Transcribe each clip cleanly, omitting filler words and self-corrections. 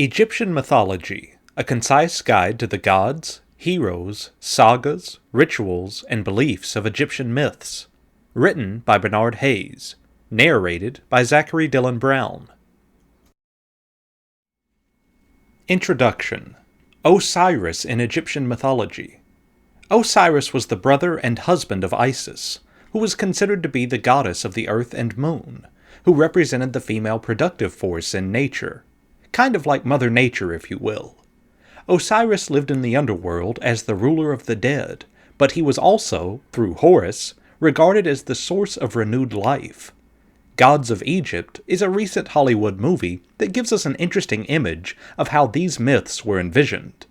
Egyptian Mythology, a concise guide to the gods, heroes, sagas, rituals, and beliefs of Egyptian myths. Written by Bernard Hayes. Narrated by Zachary Dillon Brown. Introduction. Osiris in Egyptian mythology. Osiris was the brother and husband of Isis, who was considered to be the goddess of the earth and moon, who represented the female productive force in nature. Kind of like Mother Nature, if you will. Osiris lived in the underworld as the ruler of the dead, but he was also, through Horus, regarded as the source of renewed life. Gods of Egypt is a recent Hollywood movie that gives us an interesting image of how these myths were envisioned.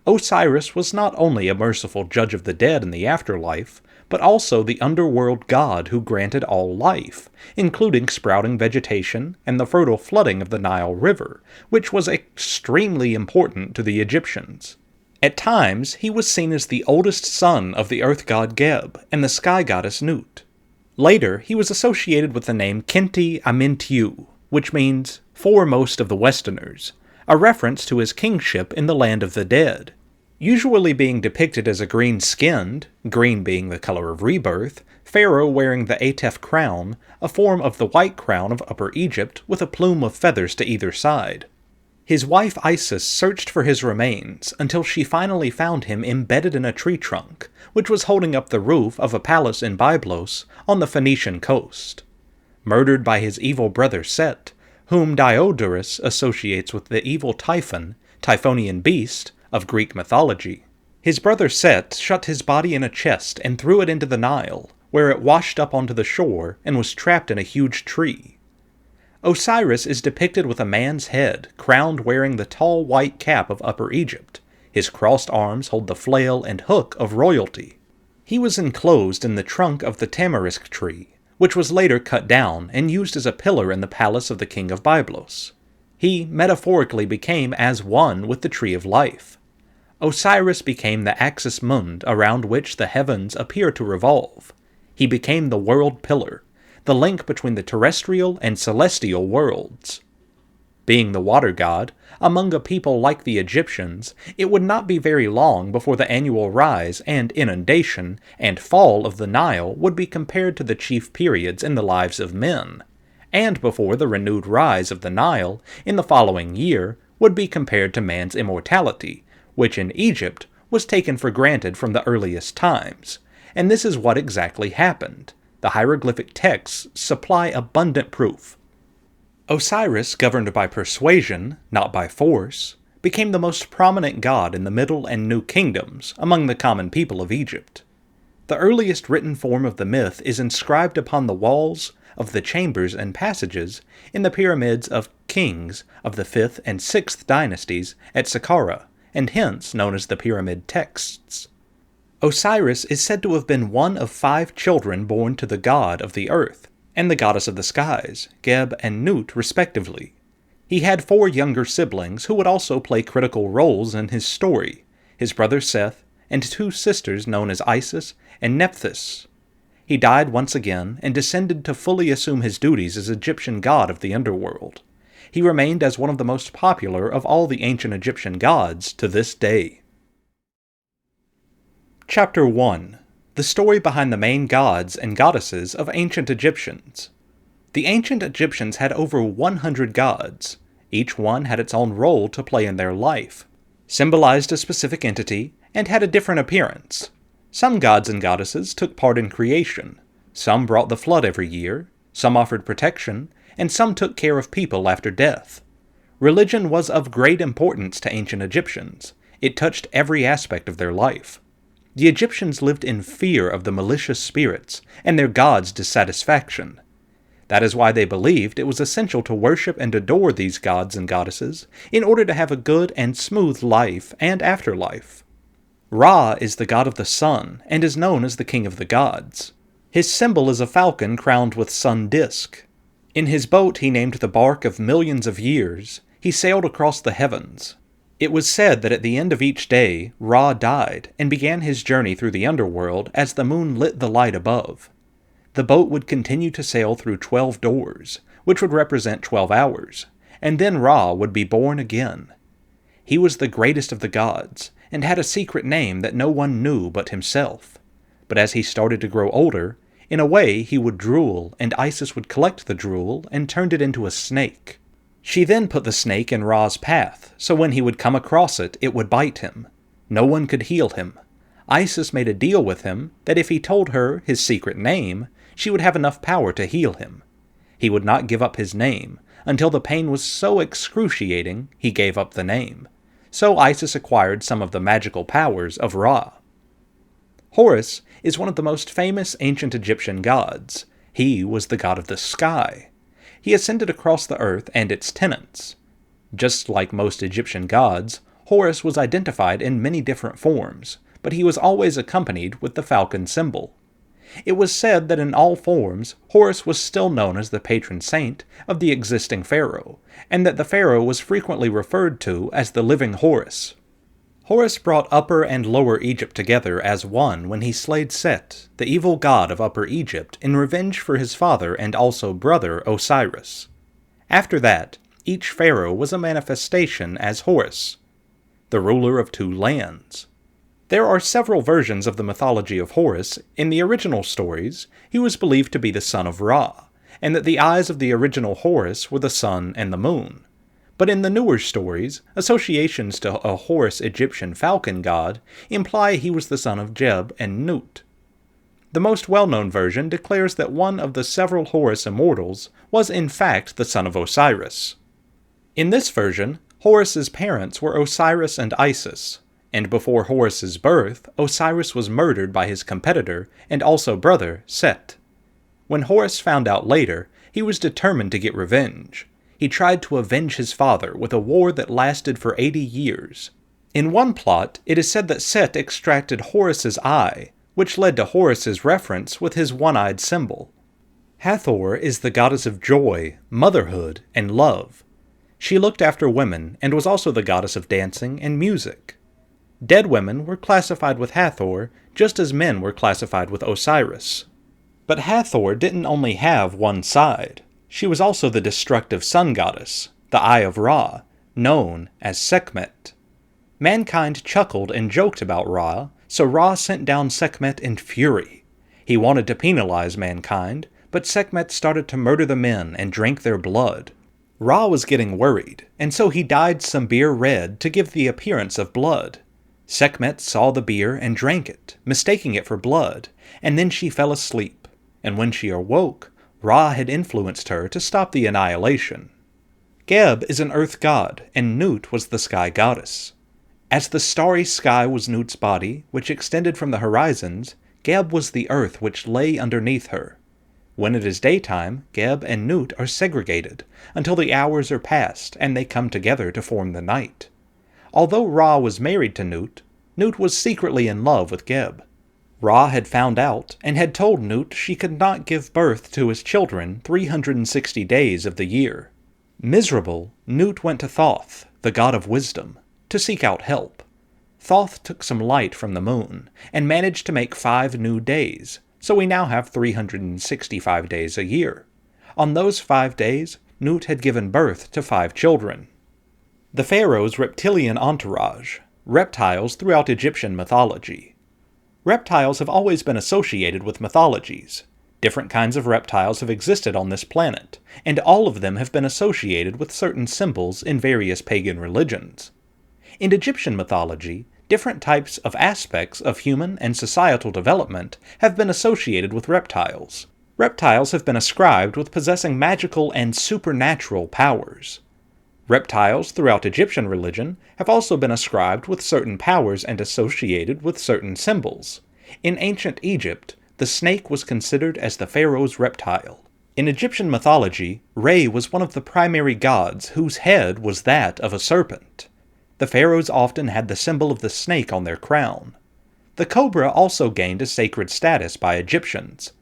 Osiris was not only a merciful judge of the dead in the afterlife, but also the underworld god who granted all life, including sprouting vegetation and the fertile flooding of the Nile River, which was extremely important to the Egyptians. At times, he was seen as the oldest son of the earth god Geb and the sky goddess Nut. Later, he was associated with the name Kenti Amintiu, which means foremost of the Westerners, a reference to his kingship in the land of the dead. Usually being depicted as a green-skinned, green being the color of rebirth, pharaoh wearing the Atef crown, a form of the white crown of Upper Egypt with a plume of feathers to either side. His wife Isis searched for his remains until she finally found him embedded in a tree trunk, which was holding up the roof of a palace in Byblos on the Phoenician coast. Murdered by his evil brother Set, whom Diodorus associates with the evil Typhon, Typhonian beast, of Greek mythology. His brother Set shut his body in a chest and threw it into the Nile, where it washed up onto the shore and was trapped in a huge tree. Osiris is depicted with a man's head, crowned wearing the tall white cap of Upper Egypt. His crossed arms hold the flail and hook of royalty. He was enclosed in the trunk of the tamarisk tree, which was later cut down and used as a pillar in the palace of the king of Byblos. He metaphorically became as one with the tree of life. Osiris became the axis mundi around which the heavens appear to revolve. He became the world pillar, the link between the terrestrial and celestial worlds. Being the water god, among a people like the Egyptians, it would not be very long before the annual rise and inundation and fall of the Nile would be compared to the chief periods in the lives of men, and before the renewed rise of the Nile in the following year would be compared to man's immortality, which in Egypt was taken for granted from the earliest times, and this is what exactly happened. The hieroglyphic texts supply abundant proof. Osiris, governed by persuasion, not by force, became the most prominent god in the Middle and New Kingdoms among the common people of Egypt. The earliest written form of the myth is inscribed upon the walls of the chambers and passages in the pyramids of kings of the 5th and 6th dynasties at Saqqara, and hence known as the Pyramid Texts. Osiris is said to have been one of 5 children born to the god of the earth, and the goddess of the skies, Geb and Nut respectively. He had 4 younger siblings who would also play critical roles in his story, his brother Seth, and 2 sisters known as Isis and Nephthys. He died once again and descended to fully assume his duties as Egyptian god of the underworld. He remained as one of the most popular of all the ancient Egyptian gods to this day. Chapter 1. The story behind the main gods and goddesses of ancient Egyptians. The ancient Egyptians had over 100 gods. Each one had its own role to play in their life, symbolized a specific entity, and had a different appearance. Some gods and goddesses took part in creation. Some brought the flood every year. Some offered protection, and some took care of people after death. Religion was of great importance to ancient Egyptians. It touched every aspect of their life. The Egyptians lived in fear of the malicious spirits and their gods' dissatisfaction. That is why they believed it was essential to worship and adore these gods and goddesses in order to have a good and smooth life and afterlife. Ra is the god of the sun and is known as the king of the gods. His symbol is a falcon crowned with sun disk. In his boat he named the bark of millions of years. He sailed across the heavens. It was said that at the end of each day, Ra died and began his journey through the underworld as the moon lit the light above. The boat would continue to sail through 12 doors, which would represent 12 hours, and then Ra would be born again. He was the greatest of the gods, and had a secret name that no one knew but himself. But as he started to grow older, in a way he would drool, and Isis would collect the drool and turned it into a snake. She then put the snake in Ra's path, so when he would come across it, it would bite him. No one could heal him. Isis made a deal with him that if he told her his secret name, she would have enough power to heal him. He would not give up his name, until the pain was so excruciating he gave up the name. So Isis acquired some of the magical powers of Ra. Horus is one of the most famous ancient Egyptian gods. He was the god of the sky. He ascended across the earth and its tenants. Just like most Egyptian gods, Horus was identified in many different forms, but he was always accompanied with the falcon symbol. It was said that in all forms, Horus was still known as the patron saint of the existing pharaoh, and that the pharaoh was frequently referred to as the living Horus. Horus brought Upper and Lower Egypt together as one when he slayed Set, the evil god of Upper Egypt, in revenge for his father and also brother Osiris. After that, each pharaoh was a manifestation as Horus, the ruler of two lands. There are several versions of the mythology of Horus. In the original stories, he was believed to be the son of Ra, and that the eyes of the original Horus were the sun and the moon. But in the newer stories, associations to a Horus Egyptian falcon god imply he was the son of Geb and Nut. The most well-known version declares that one of the several Horus immortals was in fact the son of Osiris. In this version, Horus's parents were Osiris and Isis, and before Horus's birth, Osiris was murdered by his competitor and also brother, Set. When Horus found out later, he was determined to get revenge. He tried to avenge his father with a war that lasted for 80 years. In one plot, it is said that Set extracted Horus's eye, which led to Horus's reference with his one-eyed symbol. Hathor is the goddess of joy, motherhood, and love. She looked after women and was also the goddess of dancing and music. Dead women were classified with Hathor just as men were classified with Osiris. But Hathor didn't only have one side. She was also the destructive sun goddess, the Eye of Ra, known as Sekhmet. Mankind chuckled and joked about Ra, so Ra sent down Sekhmet in fury. He wanted to penalize mankind, but Sekhmet started to murder the men and drank their blood. Ra was getting worried, and so he dyed some beer red to give the appearance of blood. Sekhmet saw the beer and drank it, mistaking it for blood, and then she fell asleep, and when she awoke, Ra had influenced her to stop the annihilation. Geb is an earth god, and Nut was the sky goddess. As the starry sky was Nut's body, which extended from the horizons, Geb was the earth which lay underneath her. When it is daytime, Geb and Nut are segregated, until the hours are past and they come together to form the night. Although Ra was married to Nut, Nut was secretly in love with Geb. Ra had found out, and had told Nut she could not give birth to his children 360 days of the year. Miserable, Nut went to Thoth, the god of wisdom, to seek out help. Thoth took some light from the moon, and managed to make 5 new days, so we now have 365 days a year. On those 5 days, Nut had given birth to 5 children. The pharaoh's reptilian entourage, reptiles throughout Egyptian mythology. Reptiles have always been associated with mythologies. Different kinds of reptiles have existed on this planet, and all of them have been associated with certain symbols in various pagan religions. In Egyptian mythology, different types of aspects of human and societal development have been associated with reptiles. Reptiles have been ascribed with possessing magical and supernatural powers. Reptiles throughout Egyptian religion have also been ascribed with certain powers and associated with certain symbols. In ancient Egypt, the snake was considered as the pharaoh's reptile. In Egyptian mythology, Re was one of the primary gods whose head was that of a serpent. The pharaohs often had the symbol of the snake on their crown. The cobra also gained a sacred status by Egyptians.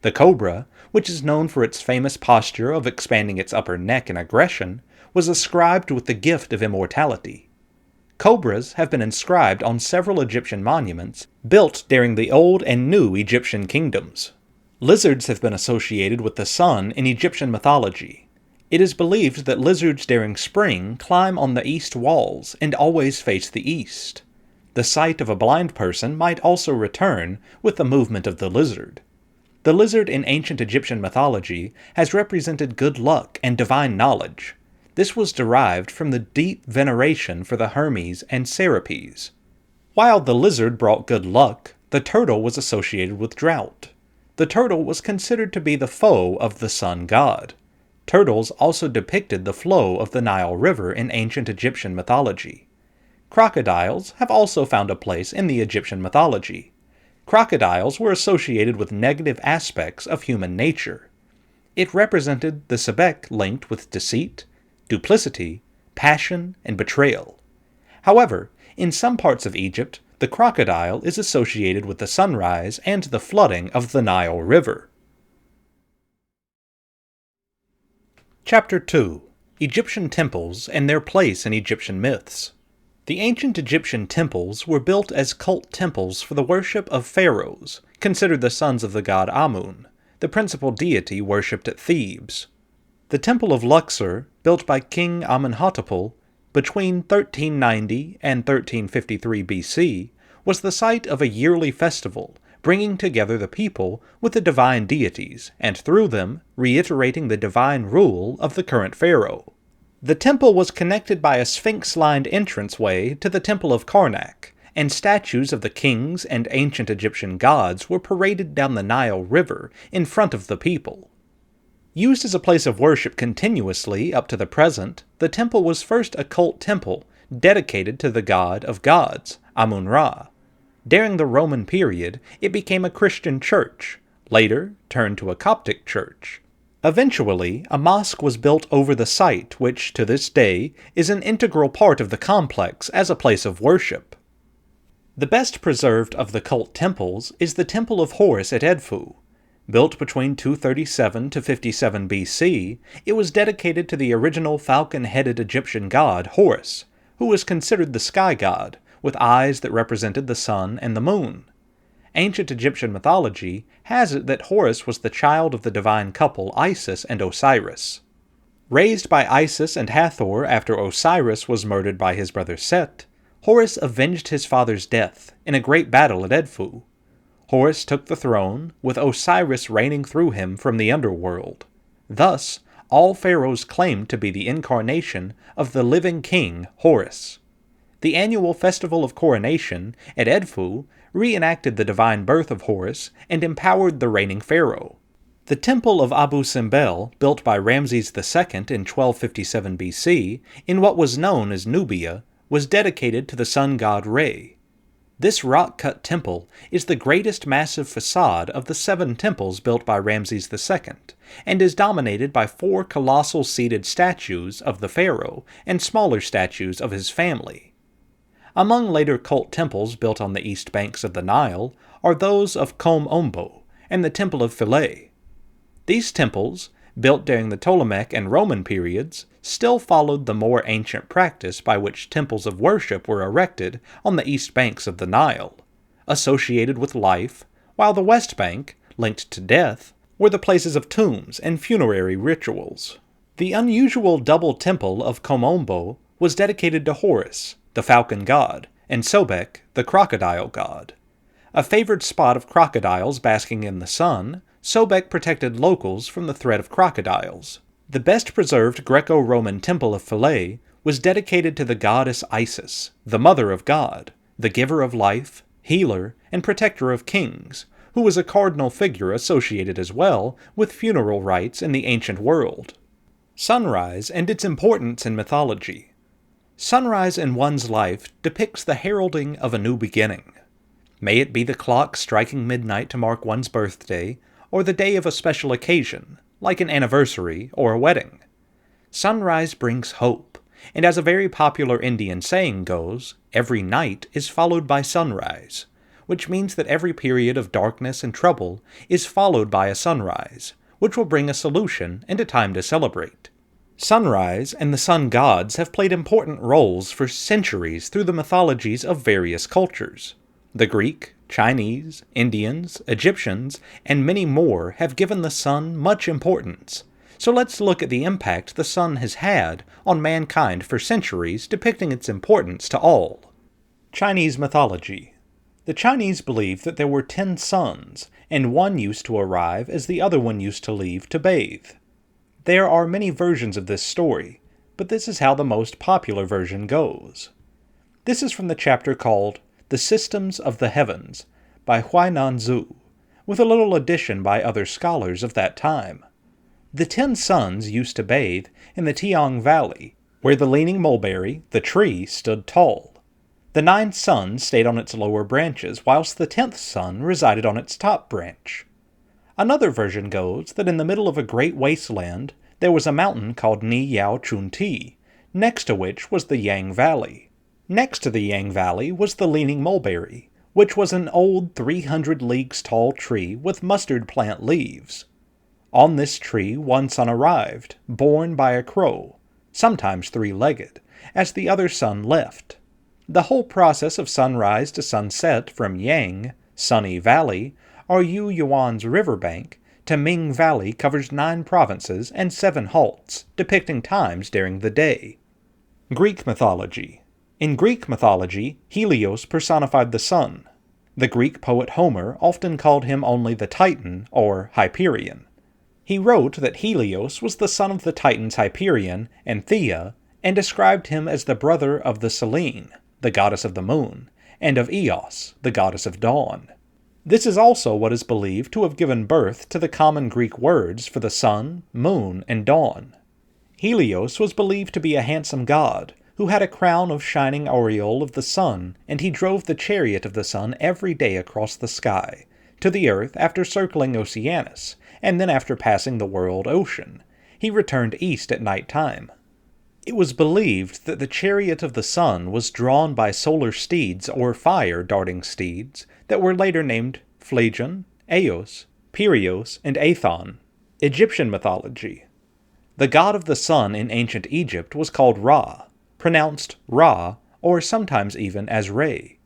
The cobra, which is known for its famous posture of expanding its upper neck in aggression, was ascribed with the gift of immortality. Cobras have been inscribed on several Egyptian monuments built during the Old and New Egyptian kingdoms. Lizards have been associated with the sun in Egyptian mythology. It is believed that lizards during spring climb on the east walls and always face the east. The sight of a blind person might also return with the movement of the lizard. The lizard in ancient Egyptian mythology has represented good luck and divine knowledge. This was derived from the deep veneration for the Hermes and Serapes. While the lizard brought good luck, the turtle was associated with drought. The turtle was considered to be the foe of the sun god. Turtles also depicted the flow of the Nile River in ancient Egyptian mythology. Crocodiles have also found a place in the Egyptian mythology. Crocodiles were associated with negative aspects of human nature. It represented the Sebek linked with deceit, duplicity, passion, and betrayal. However, in some parts of Egypt, the crocodile is associated with the sunrise and the flooding of the Nile River. Chapter 2. Egyptian Temples and Their Place in Egyptian Myths. The ancient Egyptian temples were built as cult temples for the worship of pharaohs, considered the sons of the god Amun, the principal deity worshipped at Thebes. The Temple of Luxor, built by King Amenhotep between 1390 and 1353 BC, was the site of a yearly festival, bringing together the people with the divine deities, and through them reiterating the divine rule of the current pharaoh. The temple was connected by a sphinx-lined entranceway to the Temple of Karnak, and statues of the kings and ancient Egyptian gods were paraded down the Nile River in front of the people. Used as a place of worship continuously up to the present, the temple was first a cult temple dedicated to the god of gods, Amun-Ra. During the Roman period, it became a Christian church, later turned to a Coptic church. Eventually, a mosque was built over the site which, to this day, is an integral part of the complex as a place of worship. The best preserved of the cult temples is the Temple of Horus at Edfu. Built between 237 to 57 BC, it was dedicated to the original falcon-headed Egyptian god Horus, who was considered the sky god, with eyes that represented the sun and the moon. Ancient Egyptian mythology has it that Horus was the child of the divine couple Isis and Osiris. Raised by Isis and Hathor after Osiris was murdered by his brother Set, Horus avenged his father's death in a great battle at Edfu. Horus took the throne, with Osiris reigning through him from the underworld. Thus, all pharaohs claimed to be the incarnation of the living king Horus. The annual festival of coronation at Edfu reenacted the divine birth of Horus and empowered the reigning pharaoh. The temple of Abu Simbel, built by Ramses II in 1257 BC, in what was known as Nubia, was dedicated to the sun god Re. This rock-cut temple is the greatest massive facade of the 7 temples built by Ramses II, and is dominated by 4 colossal seated statues of the pharaoh and smaller statues of his family. Among later cult temples built on the east banks of the Nile are those of Kom Ombo and the Temple of Philae. These temples, built during the Ptolemaic and Roman periods, still followed the more ancient practice by which temples of worship were erected on the east banks of the Nile, associated with life, while the west bank, linked to death, were the places of tombs and funerary rituals. The unusual double temple of Kom Ombo was dedicated to Horus, the falcon god, and Sobek, the crocodile god. A favored spot of crocodiles basking in the sun, Sobek protected locals from the threat of crocodiles. The best preserved Greco-Roman temple of Philae was dedicated to the goddess Isis, the mother of God, the giver of life, healer, and protector of kings, who was a cardinal figure associated as well with funeral rites in the ancient world. Sunrise and its importance in mythology. Sunrise in one's life depicts the heralding of a new beginning. May it be the clock striking midnight to mark one's birthday, or the day of a special occasion, like an anniversary or a wedding. Sunrise brings hope, and as a very popular Indian saying goes, every night is followed by sunrise, which means that every period of darkness and trouble is followed by a sunrise, which will bring a solution and a time to celebrate. Sunrise and the sun gods have played important roles for centuries through the mythologies of various cultures. The Greek, Chinese, Indians, Egyptians, and many more have given the sun much importance, So let's look at the impact the sun has had on mankind for centuries, depicting its importance to all. Chinese mythology. The Chinese believed that there were 10 suns, and one used to arrive as the other one used to leave to bathe. There are many versions of this story, but this is how the most popular version goes. This is from the chapter called The Systems of the Heavens by Huainan Zhu, with a little addition by other scholars of that time. The 10 suns used to bathe in the Tiang Valley, where the leaning mulberry, the tree, stood tall. The 9 suns stayed on its lower branches, whilst the 10th sun resided on its top branch. Another version goes that in the middle of a great wasteland there was a mountain called Ni Yao Chun Ti, next to which was the Yang Valley. Next to the Yang Valley was the leaning mulberry, which was an old 300 leagues tall tree with mustard plant leaves. On this tree one sun arrived, borne by a crow, sometimes 3-legged, as the other sun left. The whole process of sunrise to sunset from Yang, Sunny Valley, or Yu Yuan's riverbank, to Ming Valley covers 9 provinces and 7 halts, depicting times during the day. Greek mythology. In Greek mythology, Helios personified the sun. The Greek poet Homer often called him only the Titan, or Hyperion. He wrote that Helios was the son of the Titans Hyperion and Theia, and described him as the brother of the Selene, the goddess of the moon, and of Eos, the goddess of dawn. This is also what is believed to have given birth to the common Greek words for the sun, moon, and dawn. Helios was believed to be a handsome god, who had a crown of shining aureole of the sun, and he drove the chariot of the sun every day across the sky, to the earth after circling Oceanus, and then after passing the world ocean. He returned east at night time. It was believed that the chariot of the sun was drawn by solar steeds or fire-darting steeds that were later named Phlegon, Eos, Pyrrhos, and Aethon. Egyptian mythology. The god of the sun in ancient Egypt was called Ra, pronounced Ra, or sometimes even as Re.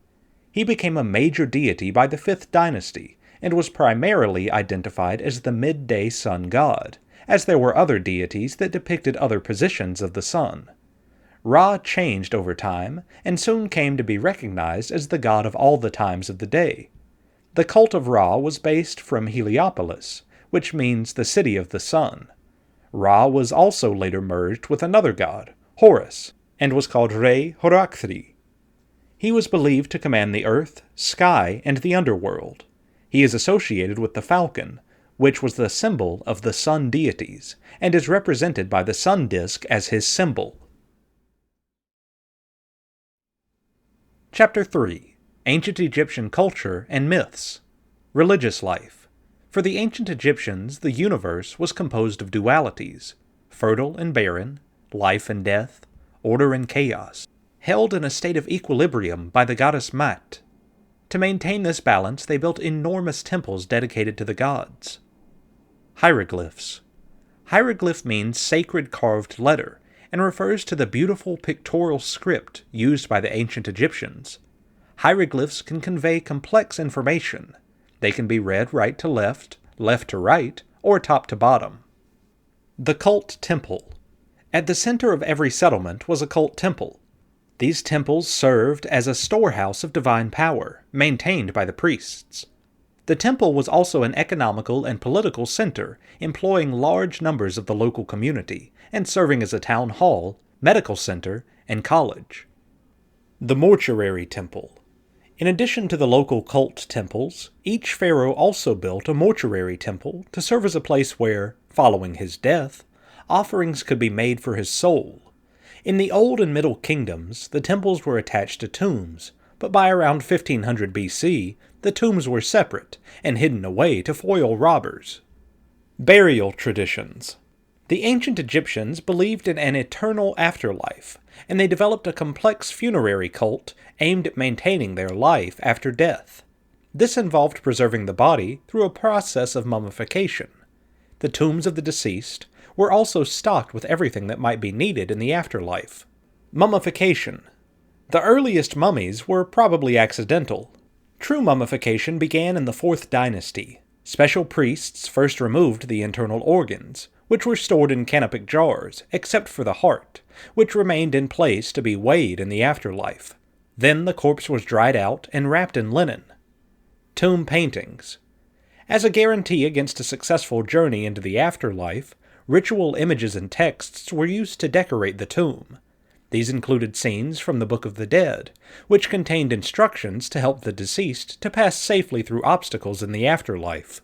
He became a major deity by the 5th dynasty, and was primarily identified as the midday sun god, as there were other deities that depicted other positions of the sun. Ra changed over time, and soon came to be recognized as the god of all the times of the day. The cult of Ra was based from Heliopolis, which means the city of the sun. Ra was also later merged with another god, Horus, and was called Re Horaktri. He was believed to command the earth, sky, and the underworld. He is associated with the falcon, which was the symbol of the sun deities, and is represented by the sun disk as his symbol. Chapter 3. Ancient Egyptian Culture and Myths. Religious Life. For the ancient Egyptians, the universe was composed of dualities, fertile and barren, life and death, order and chaos, held in a state of equilibrium by the goddess Mat. To maintain this balance, they built enormous temples dedicated to the gods. Hieroglyphs. Hieroglyph means sacred carved letter, and refers to the beautiful pictorial script used by the ancient Egyptians. Hieroglyphs can convey complex information. They can be read right to left to right, or top to bottom. The cult temple. At the center of every settlement was a cult temple. These temples served as a storehouse of divine power, maintained by the priests. The temple was also an economical and political center, employing large numbers of the local community, and serving as a town hall, medical center, and college. The mortuary temple. In addition to the local cult temples, each pharaoh also built a mortuary temple to serve as a place where, following his death, offerings could be made for his soul. In the Old and Middle Kingdoms, the temples were attached to tombs, but by around 1500 BC, the tombs were separate and hidden away to foil robbers. Burial traditions. The ancient Egyptians believed in an eternal afterlife, and they developed a complex funerary cult aimed at maintaining their life after death. This involved preserving the body through a process of mummification. The tombs of the deceased were also stocked with everything that might be needed in the afterlife. Mummification. The earliest mummies were probably accidental. True mummification began in the 4th dynasty. Special priests first removed the internal organs, which were stored in canopic jars, except for the heart, which remained in place to be weighed in the afterlife. Then the corpse was dried out and wrapped in linen. Tomb paintings. As a guarantee against a successful journey into the afterlife, ritual images and texts were used to decorate the tomb. These included scenes from the Book of the Dead, which contained instructions to help the deceased to pass safely through obstacles in the afterlife.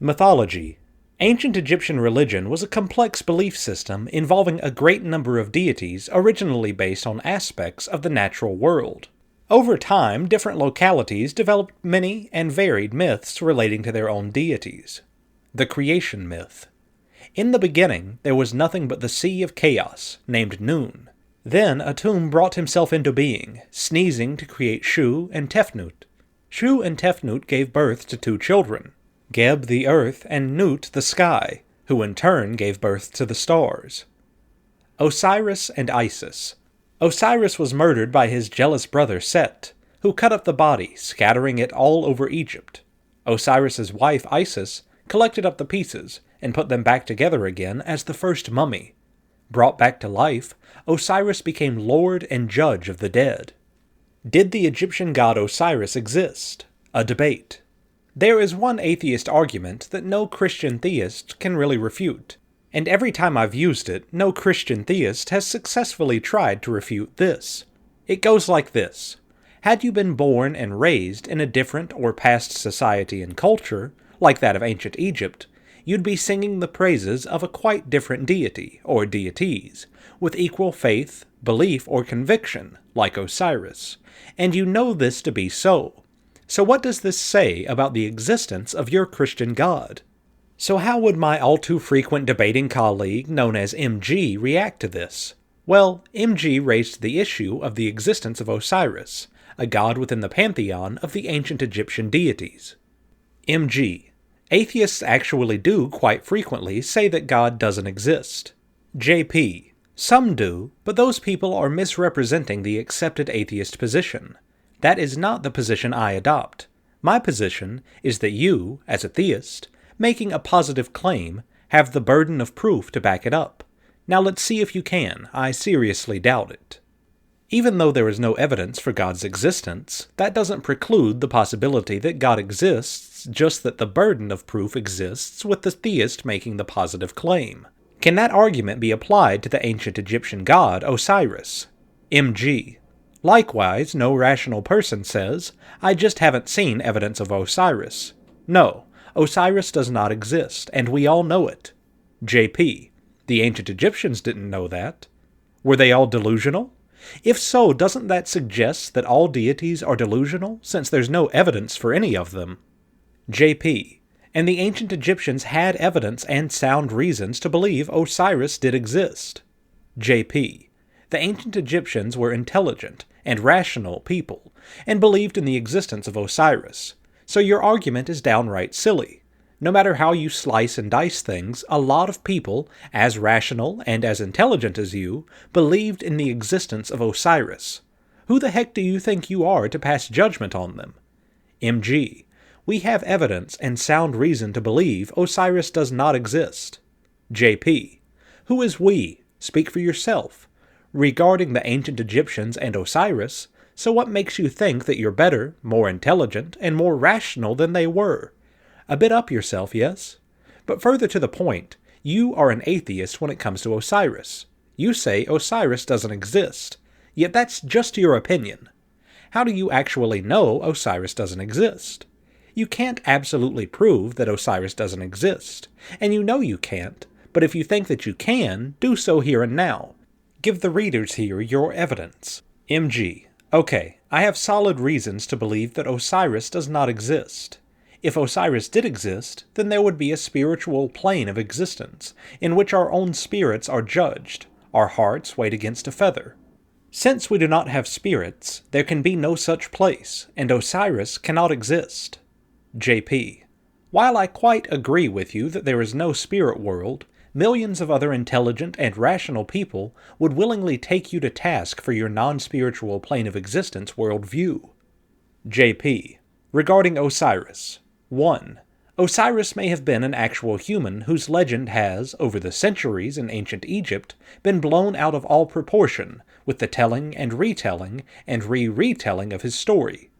Mythology. Ancient Egyptian religion was a complex belief system involving a great number of deities originally based on aspects of the natural world. Over time, different localities developed many and varied myths relating to their own deities. The creation myth. In the beginning, there was nothing but the sea of chaos, named Nun. Then Atum brought himself into being, sneezing to create Shu and Tefnut. Shu and Tefnut gave birth to 2 children, Geb the earth and Nut the sky, who in turn gave birth to the stars. Osiris and Isis. Osiris was murdered by his jealous brother Set, who cut up the body, scattering it all over Egypt. Osiris's wife Isis collected up the pieces and put them back together again as the first mummy. Brought back to life, Osiris became lord and judge of the dead. Did the Egyptian god Osiris exist? A debate. There is one atheist argument that no Christian theist can really refute, and every time I've used it, no Christian theist has successfully tried to refute this. It goes like this. Had you been born and raised in a different or past society and culture, like that of ancient Egypt, you'd be singing the praises of a quite different deity, or deities, with equal faith, belief, or conviction, like Osiris, and you know this to be so. So what does this say about the existence of your Christian God? So how would my all-too-frequent debating colleague known as MG react to this? Well, MG raised the issue of the existence of Osiris, a god within the pantheon of the ancient Egyptian deities. MG. Atheists actually do quite frequently say that God doesn't exist. JP. Some do, but those people are misrepresenting the accepted atheist position. That is not the position I adopt. My position is that you, as a theist, making a positive claim, have the burden of proof to back it up. Now let's see if you can. I seriously doubt it. Even though there is no evidence for God's existence, that doesn't preclude the possibility that God exists, just that the burden of proof exists with the theist making the positive claim. Can that argument be applied to the ancient Egyptian god Osiris? MG. Likewise, no rational person says, I just haven't seen evidence of Osiris. No, Osiris does not exist, and we all know it. JP. The ancient Egyptians didn't know that. Were they all delusional? If so, doesn't that suggest that all deities are delusional, since there's no evidence for any of them? JP. And the ancient Egyptians had evidence and sound reasons to believe Osiris did exist. JP. The ancient Egyptians were intelligent and rational people, and believed in the existence of Osiris, so your argument is downright silly. No matter how you slice and dice things, a lot of people, as rational and as intelligent as you, believed in the existence of Osiris. Who the heck do you think you are to pass judgment on them? MG. We have evidence and sound reason to believe Osiris does not exist. JP. Who is we? Speak for yourself. Regarding the ancient Egyptians and Osiris, so what makes you think that you're better, more intelligent, and more rational than they were? A bit up yourself, yes? But further to the point, you are an atheist when it comes to Osiris. You say Osiris doesn't exist, yet that's just your opinion. How do you actually know Osiris doesn't exist? You can't absolutely prove that Osiris doesn't exist, and you know you can't, but if you think that you can, do so here and now. Give the readers here your evidence. MG. Okay, I have solid reasons to believe that Osiris does not exist. If Osiris did exist, then there would be a spiritual plane of existence, in which our own spirits are judged, our hearts weighed against a feather. Since we do not have spirits, there can be no such place, and Osiris cannot exist. JP. While I quite agree with you that there is no spirit world, millions of other intelligent and rational people would willingly take you to task for your non-spiritual plane of existence worldview. JP. Regarding Osiris. 1. Osiris may have been an actual human whose legend has, over the centuries in ancient Egypt, been blown out of all proportion with the telling and retelling and re-retelling of his story.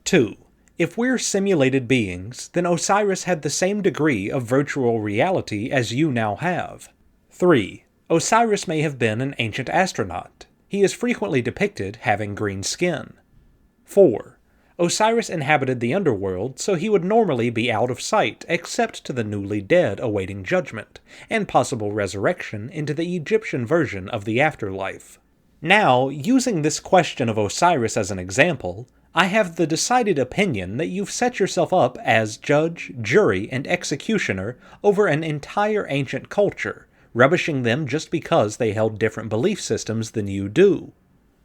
2. If we're simulated beings, then Osiris had the same degree of virtual reality as you now have. 3. Osiris may have been an ancient astronaut. He is frequently depicted having green skin. 4. Osiris inhabited the underworld, so he would normally be out of sight except to the newly dead awaiting judgment, and possible resurrection into the Egyptian version of the afterlife. Now, using this question of Osiris as an example, I have the decided opinion that you've set yourself up as judge, jury, and executioner over an entire ancient culture, rubbishing them just because they held different belief systems than you do.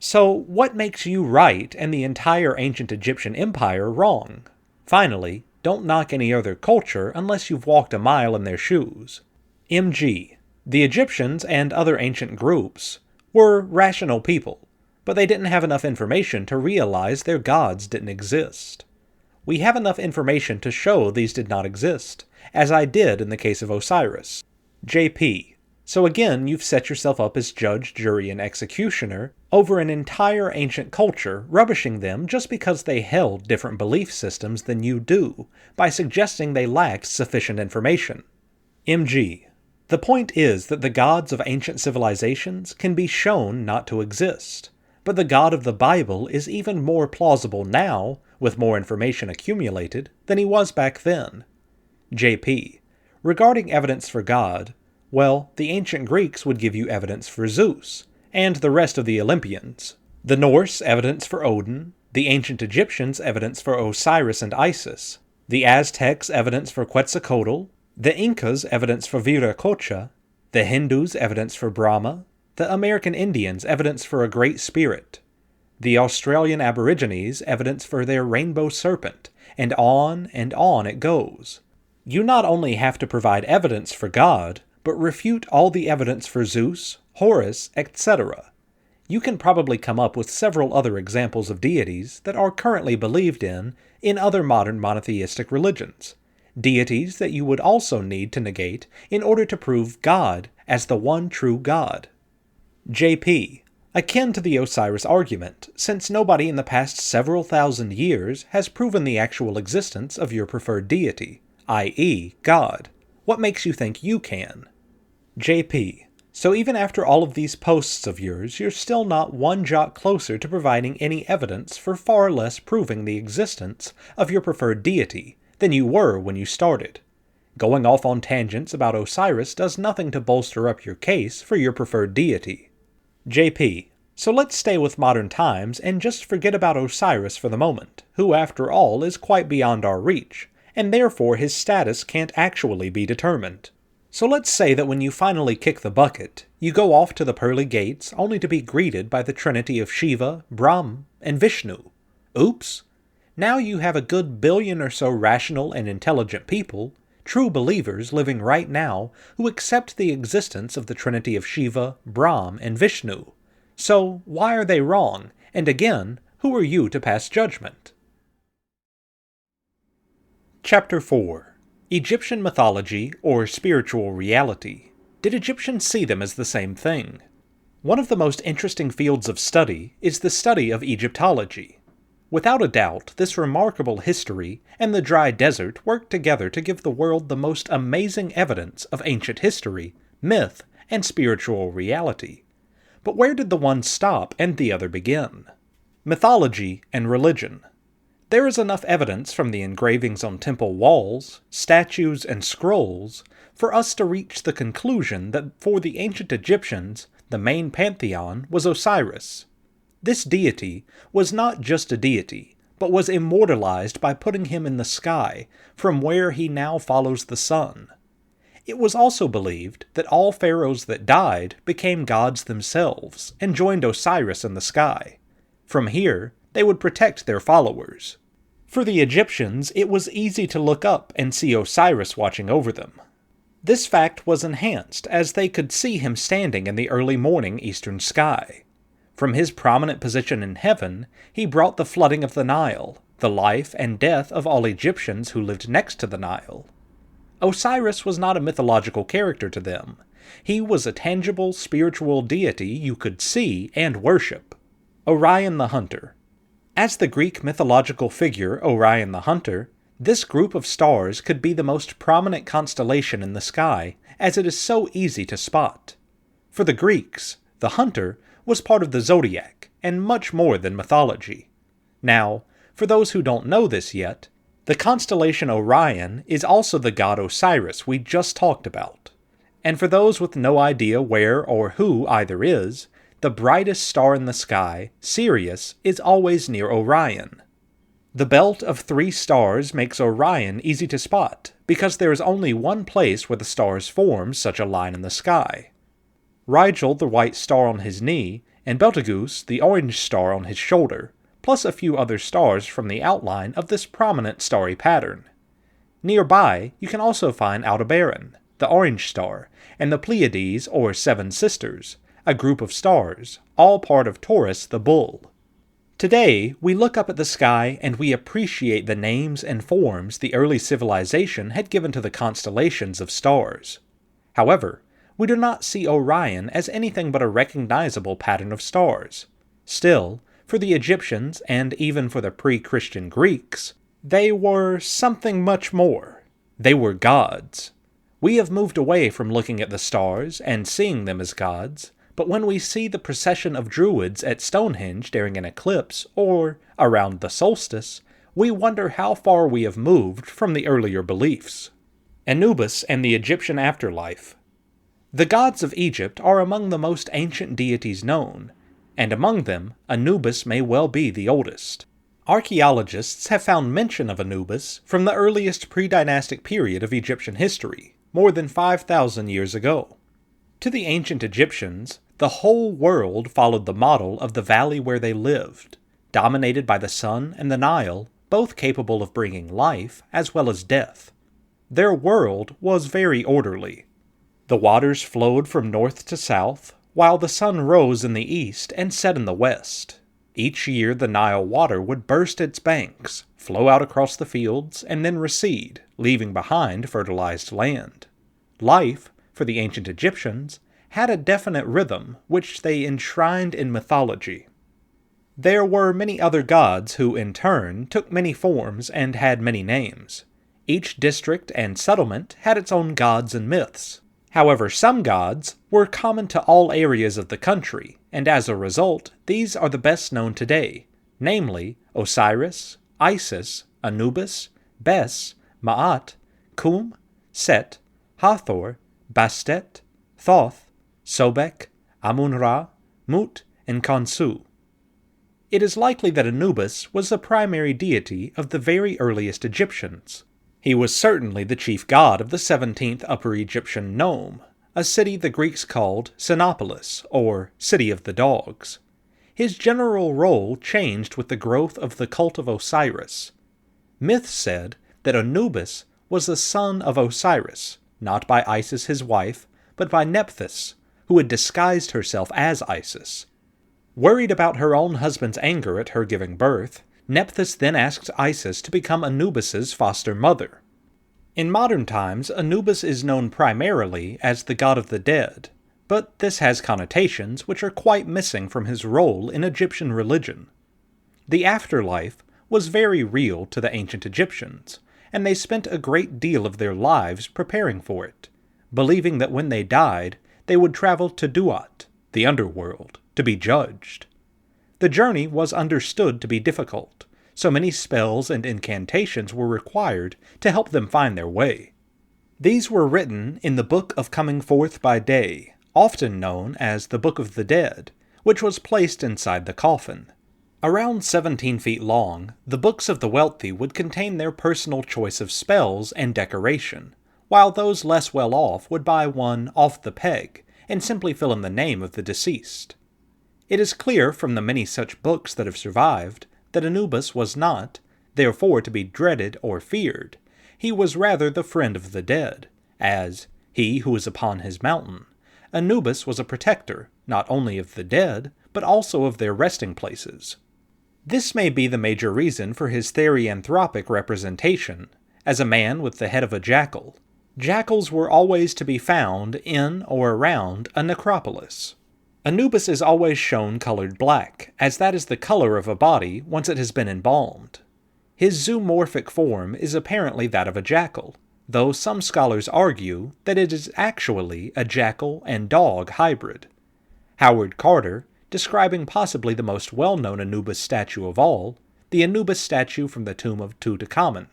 So, what makes you right and the entire ancient Egyptian empire wrong? Finally, don't knock any other culture unless you've walked a mile in their shoes. MG. The Egyptians and other ancient groups were rational people, but they didn't have enough information to realize their gods didn't exist. We have enough information to show these did not exist, as I did in the case of Osiris. JP. So again, you've set yourself up as judge, jury, and executioner over an entire ancient culture, rubbishing them just because they held different belief systems than you do, by suggesting they lacked sufficient information. MG. The point is that the gods of ancient civilizations can be shown not to exist, but the God of the Bible is even more plausible now, with more information accumulated, than he was back then. JP. Regarding evidence for God, well, the ancient Greeks would give you evidence for Zeus, and the rest of the Olympians. The Norse evidence for Odin, the ancient Egyptians evidence for Osiris and Isis, the Aztecs evidence for Quetzalcoatl, the Incas evidence for Viracocha, the Hindus evidence for Brahma, the American Indians evidence for a Great Spirit, the Australian Aborigines evidence for their rainbow serpent, and on it goes. You not only have to provide evidence for God, but refute all the evidence for Zeus, Horus, etc. You can probably come up with several other examples of deities that are currently believed in other modern monotheistic religions, deities that you would also need to negate in order to prove God as the one true God. JP. Akin to the Osiris argument, since nobody in the past several thousand years has proven the actual existence of your preferred deity, i.e., God. What makes you think you can? JP. So even after all of these posts of yours, you're still not one jot closer to providing any evidence for far less proving the existence of your preferred deity than you were when you started. Going off on tangents about Osiris does nothing to bolster up your case for your preferred deity. JP. So let's stay with modern times and just forget about Osiris for the moment, who after all is quite beyond our reach, and therefore his status can't actually be determined. So let's say that when you finally kick the bucket, you go off to the pearly gates only to be greeted by the trinity of Shiva, Brahma, and Vishnu. Oops! Now you have a good billion or so rational and intelligent people, true believers living right now, who accept the existence of the trinity of Shiva, Brahma, and Vishnu. So why are they wrong? And again, who are you to pass judgment? Chapter 4. Egyptian Mythology, or Spiritual Reality. Did Egyptians see them as the same thing? One of the most interesting fields of study is the study of Egyptology. Without a doubt, this remarkable history and the dry desert work together to give the world the most amazing evidence of ancient history, myth, and spiritual reality. But where did the one stop and the other begin? Mythology and religion. There is enough evidence from the engravings on temple walls, statues, and scrolls for us to reach the conclusion that for the ancient Egyptians, the main pantheon was Osiris. This deity was not just a deity, but was immortalized by putting him in the sky, from where he now follows the sun. It was also believed that all pharaohs that died became gods themselves and joined Osiris in the sky. From here, they would protect their followers. For the Egyptians, it was easy to look up and see Osiris watching over them. This fact was enhanced as they could see him standing in the early morning eastern sky. From his prominent position in heaven, he brought the flooding of the Nile, the life and death of all Egyptians who lived next to the Nile, Osiris was not a mythological character to them. He was a tangible spiritual deity you could see and worship. Orion the Hunter. As the Greek mythological figure Orion the Hunter, this group of stars could be the most prominent constellation in the sky, as it is so easy to spot. For the Greeks, the Hunter was part of the zodiac, and much more than mythology. Now, for those who don't know this yet, the constellation Orion is also the god Osiris we just talked about. And for those with no idea where or who either is, the brightest star in the sky, Sirius, is always near Orion. The belt of 3 stars makes Orion easy to spot, because there is only one place where the stars form such a line in the sky. Rigel, the white star on his knee, and Betelgeuse, the orange star on his shoulder, plus a few other stars from the outline of this prominent starry pattern. Nearby, you can also find Aldebaran, the orange star, and the Pleiades or 7 sisters, a group of stars, all part of Taurus the bull. Today, we look up at the sky and we appreciate the names and forms the early civilization had given to the constellations of stars. However, we do not see Orion as anything but a recognizable pattern of stars. Still, for the Egyptians and even for the pre-Christian Greeks, they were something much more. They were gods. We have moved away from looking at the stars and seeing them as gods, but when we see the procession of druids at Stonehenge during an eclipse or around the solstice, we wonder how far we have moved from the earlier beliefs. Anubis and the Egyptian afterlife. The gods of Egypt are among the most ancient deities known, and among them, Anubis may well be the oldest. Archaeologists have found mention of Anubis from the earliest pre-dynastic period of Egyptian history, more than 5,000 years ago. To the ancient Egyptians, the whole world followed the model of the valley where they lived, dominated by the sun and the Nile, both capable of bringing life as well as death. Their world was very orderly. The waters flowed from north to south, while the sun rose in the east and set in the west. Each year the Nile water would burst its banks, flow out across the fields, and then recede, leaving behind fertilized land. Life, for the ancient Egyptians, had a definite rhythm which they enshrined in mythology. There were many other gods who, in turn, took many forms and had many names. Each district and settlement had its own gods and myths. However, some gods were common to all areas of the country, and as a result, these are the best known today, namely Osiris, Isis, Anubis, Bes, Ma'at, Kum, Set, Hathor, Bastet, Thoth, Sobek, Amun-Ra, Mut, and Khonsu. It is likely that Anubis was the primary deity of the very earliest Egyptians. He was certainly the chief god of the 17th Upper Egyptian nome, a city the Greeks called Sinopolis, or City of the Dogs. His general role changed with the growth of the cult of Osiris. Myth said that Anubis was the son of Osiris, not by Isis his wife, but by Nephthys, who had disguised herself as Isis. Worried about her own husband's anger at her giving birth, Nephthys then asked Isis to become Anubis's foster mother. In modern times, Anubis is known primarily as the god of the dead, but this has connotations which are quite missing from his role in Egyptian religion. The afterlife was very real to the ancient Egyptians, and they spent a great deal of their lives preparing for it, believing that when they died, they would travel to Duat, the underworld, to be judged. The journey was understood to be difficult, so many spells and incantations were required to help them find their way. These were written in the Book of Coming Forth by Day, often known as the Book of the Dead, which was placed inside the coffin. Around 17 feet long, the books of the wealthy would contain their personal choice of spells and decoration, while those less well off would buy one off the peg and simply fill in the name of the deceased. It is clear from the many such books that have survived that Anubis was not, therefore to be dreaded or feared. He was rather the friend of the dead, as, he who is upon his mountain, Anubis was a protector not only of the dead, but also of their resting places. This may be the major reason for his therianthropic representation, as a man with the head of a jackal, Jackals were always to be found in or around a necropolis. Anubis is always shown colored black, as that is the color of a body once it has been embalmed. His zoomorphic form is apparently that of a jackal, though some scholars argue that it is actually a jackal and dog hybrid. Howard Carter, describing possibly the most well-known Anubis statue of all, the Anubis statue from the tomb of Tutankhamun,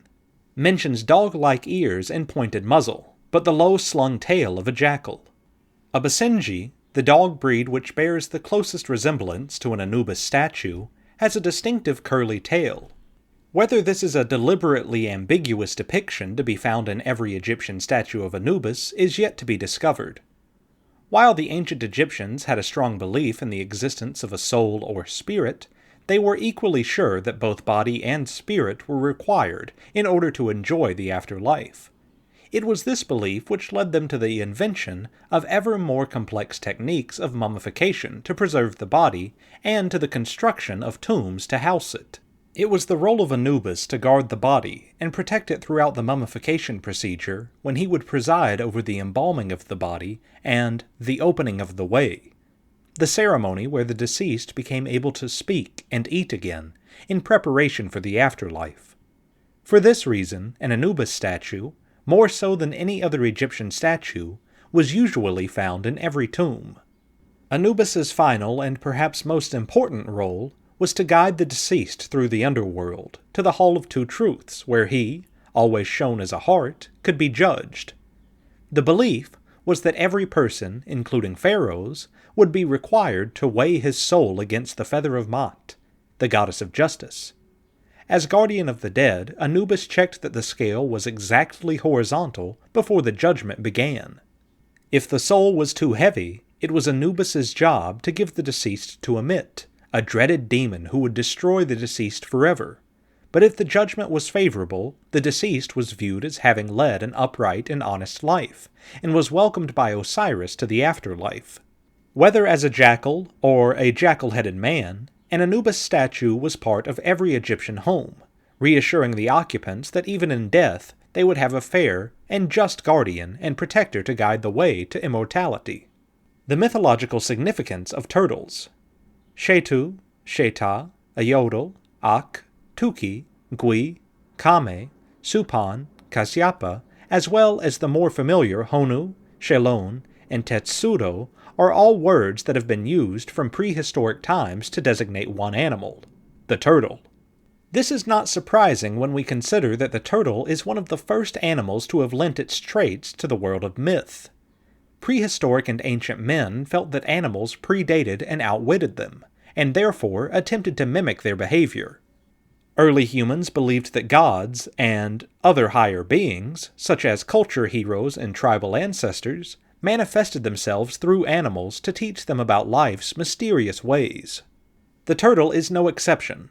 mentions dog-like ears and pointed muzzle, but the low-slung tail of a jackal. A Basenji, the dog breed which bears the closest resemblance to an Anubis statue, has a distinctive curly tail. Whether this is a deliberately ambiguous depiction to be found in every Egyptian statue of Anubis is yet to be discovered. While the ancient Egyptians had a strong belief in the existence of a soul or spirit, they were equally sure that both body and spirit were required in order to enjoy the afterlife. It was this belief which led them to the invention of ever more complex techniques of mummification to preserve the body, and to the construction of tombs to house it. It was the role of Anubis to guard the body and protect it throughout the mummification procedure, when he would preside over the embalming of the body and the opening of the way, the ceremony where the deceased became able to speak and eat again, in preparation for the afterlife. For this reason, an Anubis statue, more so than any other Egyptian statue, was usually found in every tomb. Anubis's final and perhaps most important role was to guide the deceased through the underworld, to the Hall of Two Truths, where he, always shown as a heart, could be judged. The belief was that every person, including pharaohs, would be required to weigh his soul against the feather of Maat, the goddess of justice. As guardian of the dead, Anubis checked that the scale was exactly horizontal before the judgment began. If the soul was too heavy, it was Anubis's job to give the deceased to Amit, a dreaded demon who would destroy the deceased forever. But if the judgment was favorable, the deceased was viewed as having led an upright and honest life, and was welcomed by Osiris to the afterlife. Whether as a jackal or a jackal-headed man, an Anubis statue was part of every Egyptian home, reassuring the occupants that even in death they would have a fair and just guardian and protector to guide the way to immortality. The mythological significance of turtles. Shetu, Sheta, Ayodel, Ak, Tuki, Gui, Kame, Supan, Kasyapa, as well as the more familiar Honu, Shelon, and Tetsudo, are all words that have been used from prehistoric times to designate one animal, the turtle. This is not surprising when we consider that the turtle is one of the first animals to have lent its traits to the world of myth. Prehistoric and ancient men felt that animals predated and outwitted them, and therefore attempted to mimic their behavior. Early humans believed that gods and other higher beings, such as culture heroes and tribal ancestors, manifested themselves through animals to teach them about life's mysterious ways. The turtle is no exception.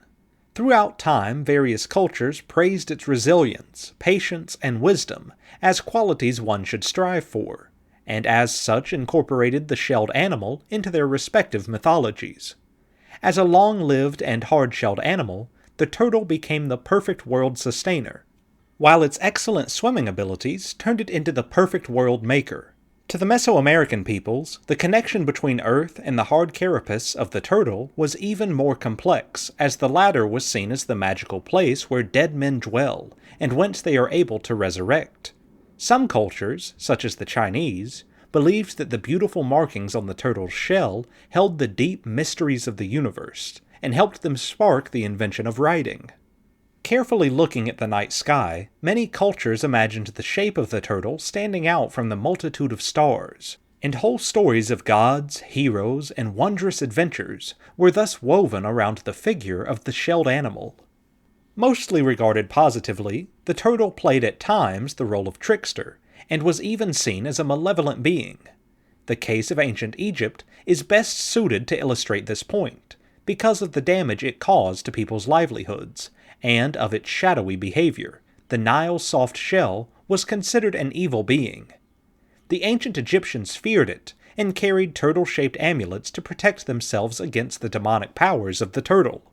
Throughout time, various cultures praised its resilience, patience, and wisdom as qualities one should strive for, and as such incorporated the shelled animal into their respective mythologies. As a long-lived and hard-shelled animal, the turtle became the perfect world sustainer, while its excellent swimming abilities turned it into the perfect world maker. To the Mesoamerican peoples, the connection between Earth and the hard carapace of the turtle was even more complex, as the latter was seen as the magical place where dead men dwell, and whence they are able to resurrect. Some cultures, such as the Chinese, believed that the beautiful markings on the turtle's shell held the deep mysteries of the universe, and helped them spark the invention of writing. Carefully looking at the night sky, many cultures imagined the shape of the turtle standing out from the multitude of stars, and whole stories of gods, heroes, and wondrous adventures were thus woven around the figure of the shelled animal. Mostly regarded positively, the turtle played at times the role of trickster, and was even seen as a malevolent being. The case of ancient Egypt is best suited to illustrate this point, because of the damage it caused to people's livelihoods, and of its shadowy behavior. The Nile's soft shell was considered an evil being. The ancient Egyptians feared it, and carried turtle-shaped amulets to protect themselves against the demonic powers of the turtle.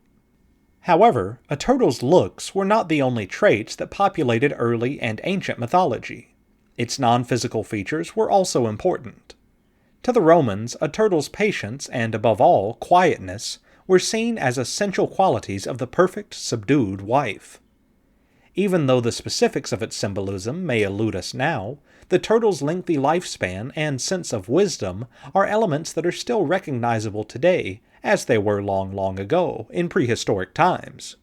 However, a turtle's looks were not the only traits that populated early and ancient mythology. Its non-physical features were also important. To the Romans, a turtle's patience and, above all, quietness were seen as essential qualities of the perfect, subdued wife. Even though the specifics of its symbolism may elude us now, the turtle's lengthy lifespan and sense of wisdom are elements that are still recognizable today, as they were long, long ago, in prehistoric times.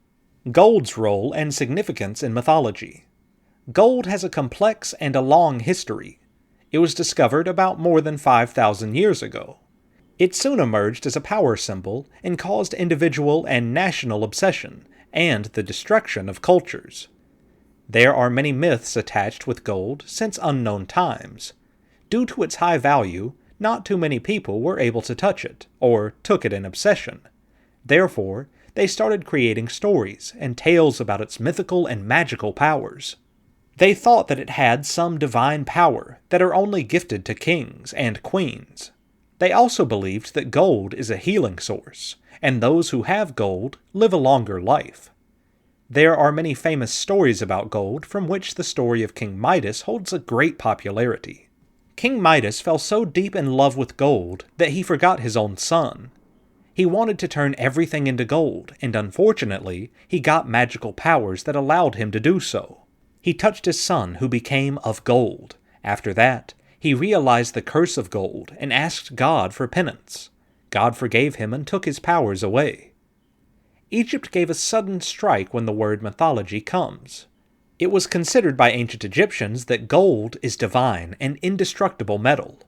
Gold's role and significance in mythology. Gold has a complex and a long history. It was discovered about more than 5,000 years ago. It soon emerged as a power symbol and caused individual and national obsession, and the destruction of cultures. There are many myths attached with gold since unknown times. Due to its high value, not too many people were able to touch it, or took it in obsession. Therefore, they started creating stories and tales about its mythical and magical powers. They thought that it had some divine power that are only gifted to kings and queens. They also believed that gold is a healing source, and those who have gold live a longer life. There are many famous stories about gold, from which the story of King Midas holds a great popularity. King Midas fell so deep in love with gold that he forgot his own son. He wanted to turn everything into gold, and unfortunately, he got magical powers that allowed him to do so. He touched his son, who became of gold. After that, he realized the curse of gold and asked God for penance. God forgave him and took his powers away. Egypt gave a sudden strike when the word mythology comes. It was considered by ancient Egyptians that gold is divine and indestructible metal.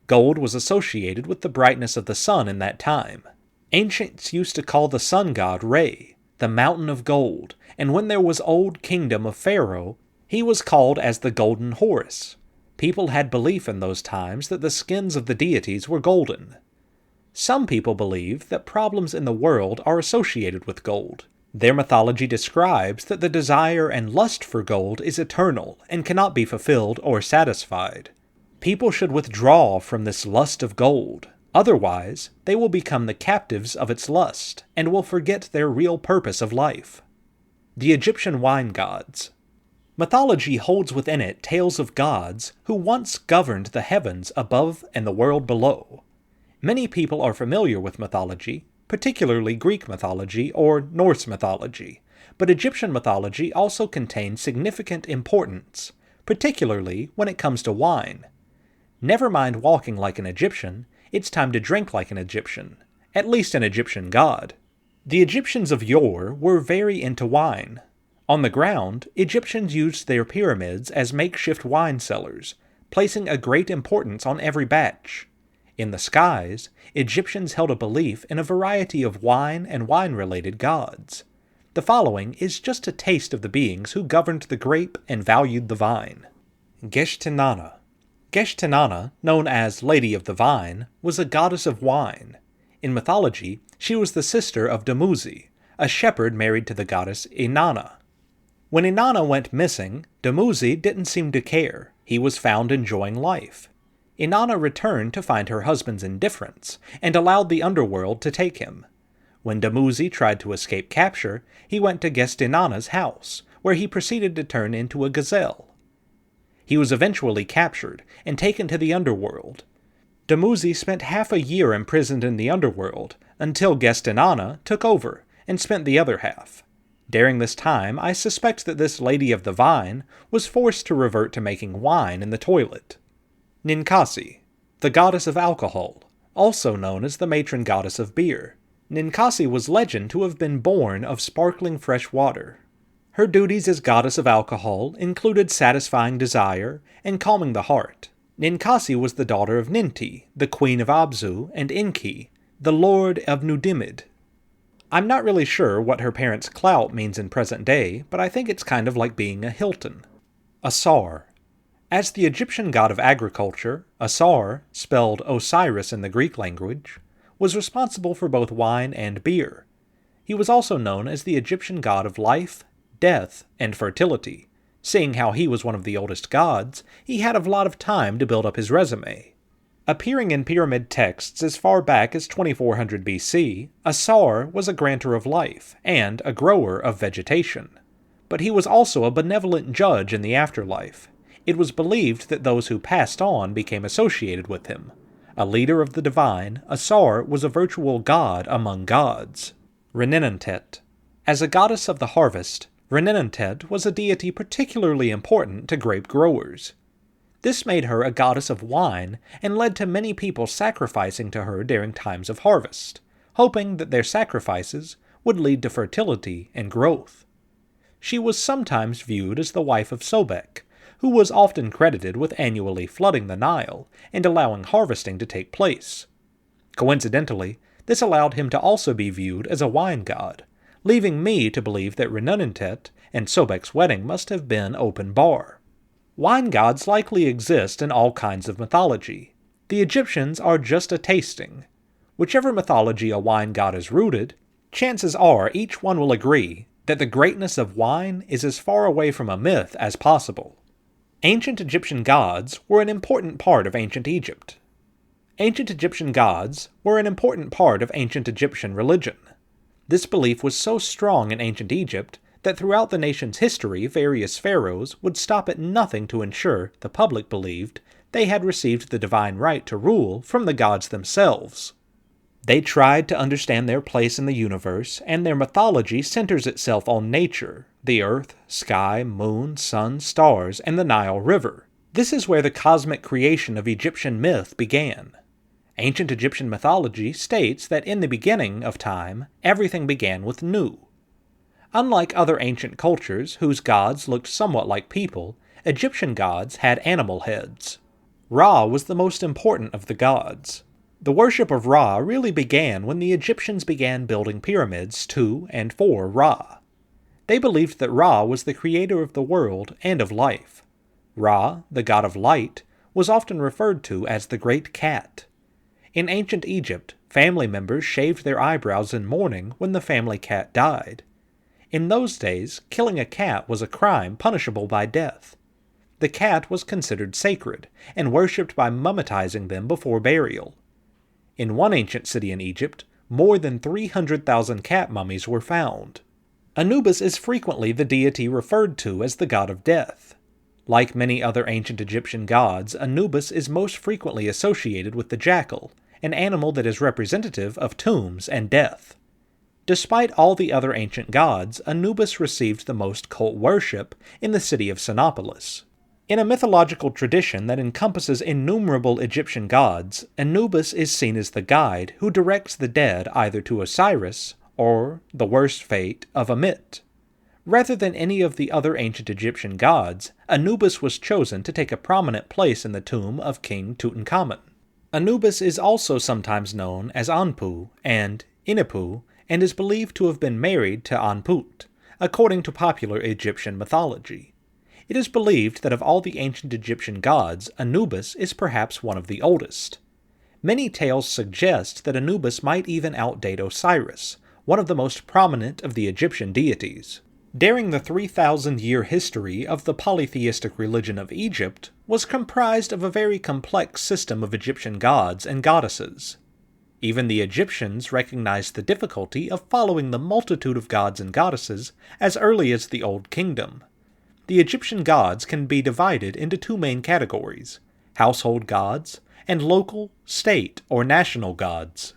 Gold was associated with the brightness of the sun in that time. Ancients used to call the sun god Re, the mountain of gold, and when there was old kingdom of Pharaoh, he was called as the golden Horus. People had belief in those times that the skins of the deities were golden. Some people believe that problems in the world are associated with gold. Their mythology describes that the desire and lust for gold is eternal and cannot be fulfilled or satisfied. People should withdraw from this lust of gold. Otherwise, they will become the captives of its lust and will forget their real purpose of life. The Egyptian wine gods. Mythology holds within it tales of gods who once governed the heavens above and the world below. Many people are familiar with mythology, particularly Greek mythology or Norse mythology, but Egyptian mythology also contains significant importance, particularly when it comes to wine. Never mind walking like an Egyptian, it's time to drink like an Egyptian, at least an Egyptian god. The Egyptians of yore were very into wine. On the ground, Egyptians used their pyramids as makeshift wine cellars, placing a great importance on every batch. In the skies, Egyptians held a belief in a variety of wine and wine-related gods. The following is just a taste of the beings who governed the grape and valued the vine. Geshtinana. Geshtinana, known as Lady of the Vine, was a goddess of wine. In mythology, she was the sister of Dumuzi, a shepherd married to the goddess Inanna. When Inanna went missing, Dumuzi didn't seem to care. He was found enjoying life. Inanna returned to find her husband's indifference, and allowed the underworld to take him. When Dumuzi tried to escape capture, he went to Gestinana's house, where he proceeded to turn into a gazelle. He was eventually captured and taken to the underworld. Dumuzi spent half a year imprisoned in the underworld, until Gestinana took over and spent the other half. During this time, I suspect that this Lady of the Vine was forced to revert to making wine in the toilet. Ninkasi, the goddess of alcohol, also known as the matron goddess of beer. Ninkasi was legend to have been born of sparkling fresh water. Her duties as goddess of alcohol included satisfying desire and calming the heart. Ninkasi was the daughter of Ninti, the queen of Abzu, and Enki, the lord of Nudimid. I'm not really sure what her parents' clout means in present day, but I think it's kind of like being a Hilton. Asar. As the Egyptian god of agriculture, Asar, spelled Osiris in the Greek language, was responsible for both wine and beer. He was also known as the Egyptian god of life, death, and fertility. Seeing how he was one of the oldest gods, he had a lot of time to build up his resume. Appearing in pyramid texts as far back as 2400 BC, Asar was a granter of life and a grower of vegetation. But he was also a benevolent judge in the afterlife. It was believed that those who passed on became associated with him. A leader of the divine, Asar was a virtual god among gods. Reninantet. As a goddess of the harvest, Reninantet was a deity particularly important to grape growers. This made her a goddess of wine and led to many people sacrificing to her during times of harvest, hoping that their sacrifices would lead to fertility and growth. She was sometimes viewed as the wife of Sobek, who was often credited with annually flooding the Nile and allowing harvesting to take place. Coincidentally, this allowed him to also be viewed as a wine god, leaving me to believe that Reninantet and Sobek's wedding must have been open bar. Wine gods likely exist in all kinds of mythology. The Egyptians are just a tasting. Whichever mythology a wine god is rooted, chances are each one will agree that the greatness of wine is as far away from a myth as possible. Ancient Egyptian gods were an important part of ancient Egypt. Ancient Egyptian gods were an important part of ancient Egyptian religion. This belief was so strong in ancient Egypt that throughout the nation's history various pharaohs would stop at nothing to ensure the public believed they had received the divine right to rule from the gods themselves. They tried to understand their place in the universe, and their mythology centers itself on nature, the earth, sky, moon, sun, stars, and the Nile River. This is where the cosmic creation of Egyptian myth began. Ancient Egyptian mythology states that in the beginning of time, everything began with Nu. Unlike other ancient cultures whose gods looked somewhat like people, Egyptian gods had animal heads. Ra was the most important of the gods. The worship of Ra really began when the Egyptians began building pyramids to and for Ra. They believed that Ra was the creator of the world and of life. Ra, the god of light, was often referred to as the Great Cat. In ancient Egypt, family members shaved their eyebrows in mourning when the family cat died. In those days, killing a cat was a crime punishable by death. The cat was considered sacred, and worshipped by mummitizing them before burial. In one ancient city in Egypt, more than 300,000 cat mummies were found. Anubis is frequently the deity referred to as the god of death. Like many other ancient Egyptian gods, Anubis is most frequently associated with the jackal, an animal that is representative of tombs and death. Despite all the other ancient gods, Anubis received the most cult worship in the city of Sinopolis. In a mythological tradition that encompasses innumerable Egyptian gods, Anubis is seen as the guide who directs the dead either to Osiris or the worst fate of Ammit. Rather than any of the other ancient Egyptian gods, Anubis was chosen to take a prominent place in the tomb of King Tutankhamun. Anubis is also sometimes known as Anpu and Inipu, and is believed to have been married to Anput, according to popular Egyptian mythology. It is believed that of all the ancient Egyptian gods, Anubis is perhaps one of the oldest. Many tales suggest that Anubis might even outdate Osiris, one of the most prominent of the Egyptian deities. During the 3,000-year history of the polytheistic religion of Egypt was comprised of a very complex system of Egyptian gods and goddesses. Even the Egyptians recognized the difficulty of following the multitude of gods and goddesses as early as the Old Kingdom. The Egyptian gods can be divided into two main categories: household gods and local, state, or national gods.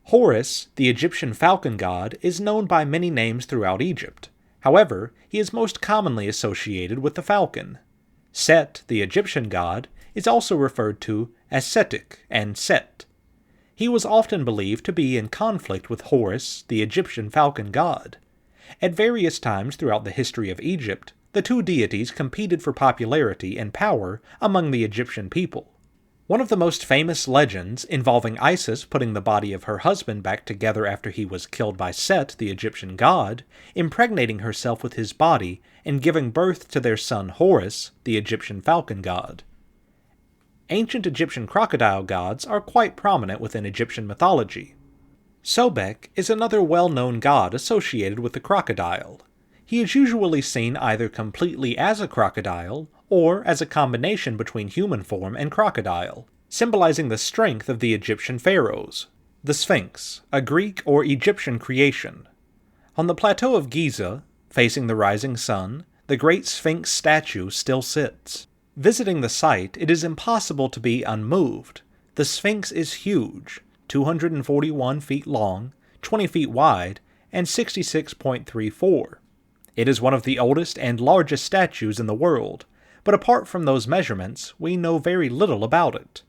Horus, the Egyptian falcon god, is known by many names throughout Egypt. However, he is most commonly associated with the falcon. Set, the Egyptian god, is also referred to as Setik and Set. He was often believed to be in conflict with Horus, the Egyptian falcon god. At various times throughout the history of Egypt, the two deities competed for popularity and power among the Egyptian people. One of the most famous legends involving Isis putting the body of her husband back together after he was killed by Set, the Egyptian god, impregnating herself with his body and giving birth to their son Horus, the Egyptian falcon god. Ancient Egyptian crocodile gods are quite prominent within Egyptian mythology. Sobek is another well-known god associated with the crocodile. He is usually seen either completely as a crocodile, or as a combination between human form and crocodile, symbolizing the strength of the Egyptian pharaohs. The Sphinx, a Greek or Egyptian creation. On the plateau of Giza, facing the rising sun, the great Sphinx statue still sits. Visiting the site, it is impossible to be unmoved. The Sphinx is huge, 241 feet long, 20 feet wide, and 66.34. It is one of the oldest and largest statues in the world, but apart from those measurements, we know very little about it.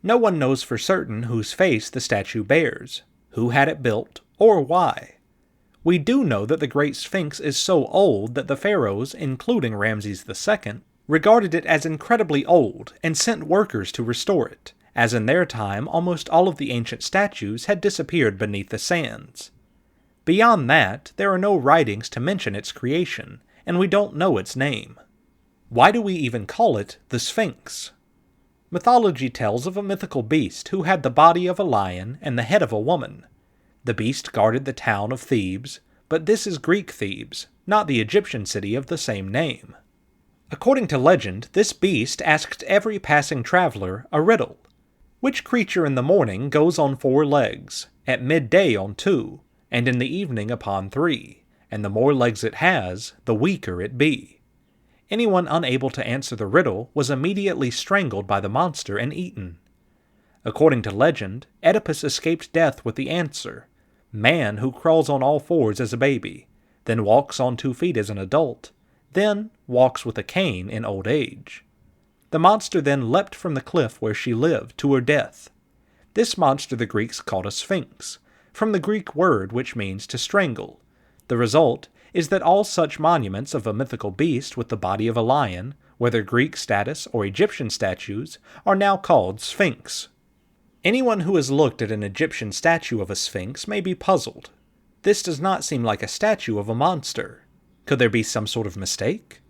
No one knows for certain whose face the statue bears, who had it built, or why. We do know that the Great Sphinx is so old that the pharaohs, including Ramses II, regarded it as incredibly old and sent workers to restore it, as in their time almost all of the ancient statues had disappeared beneath the sands. Beyond that, there are no writings to mention its creation, and we don't know its name. Why do we even call it the Sphinx? Mythology tells of a mythical beast who had the body of a lion and the head of a woman. The beast guarded the town of Thebes, but this is Greek Thebes, not the Egyptian city of the same name. According to legend, this beast asked every passing traveler a riddle. Which creature in the morning goes on 4 legs, at midday on 2, and in the evening upon 3, and the more legs it has, the weaker it be? Anyone unable to answer the riddle was immediately strangled by the monster and eaten. According to legend, Oedipus escaped death with the answer: man who crawls on all 4s as a baby, then walks on 2 feet as an adult, then walks with a cane in old age. The monster then leapt from the cliff where she lived to her death. This monster the Greeks called a sphinx, from the Greek word which means to strangle. The result is that all such monuments of a mythical beast with the body of a lion, whether Greek status or Egyptian statues, are now called sphinx. Anyone who has looked at an Egyptian statue of a sphinx may be puzzled. This does not seem like a statue of a monster. Could there be some sort of mistake?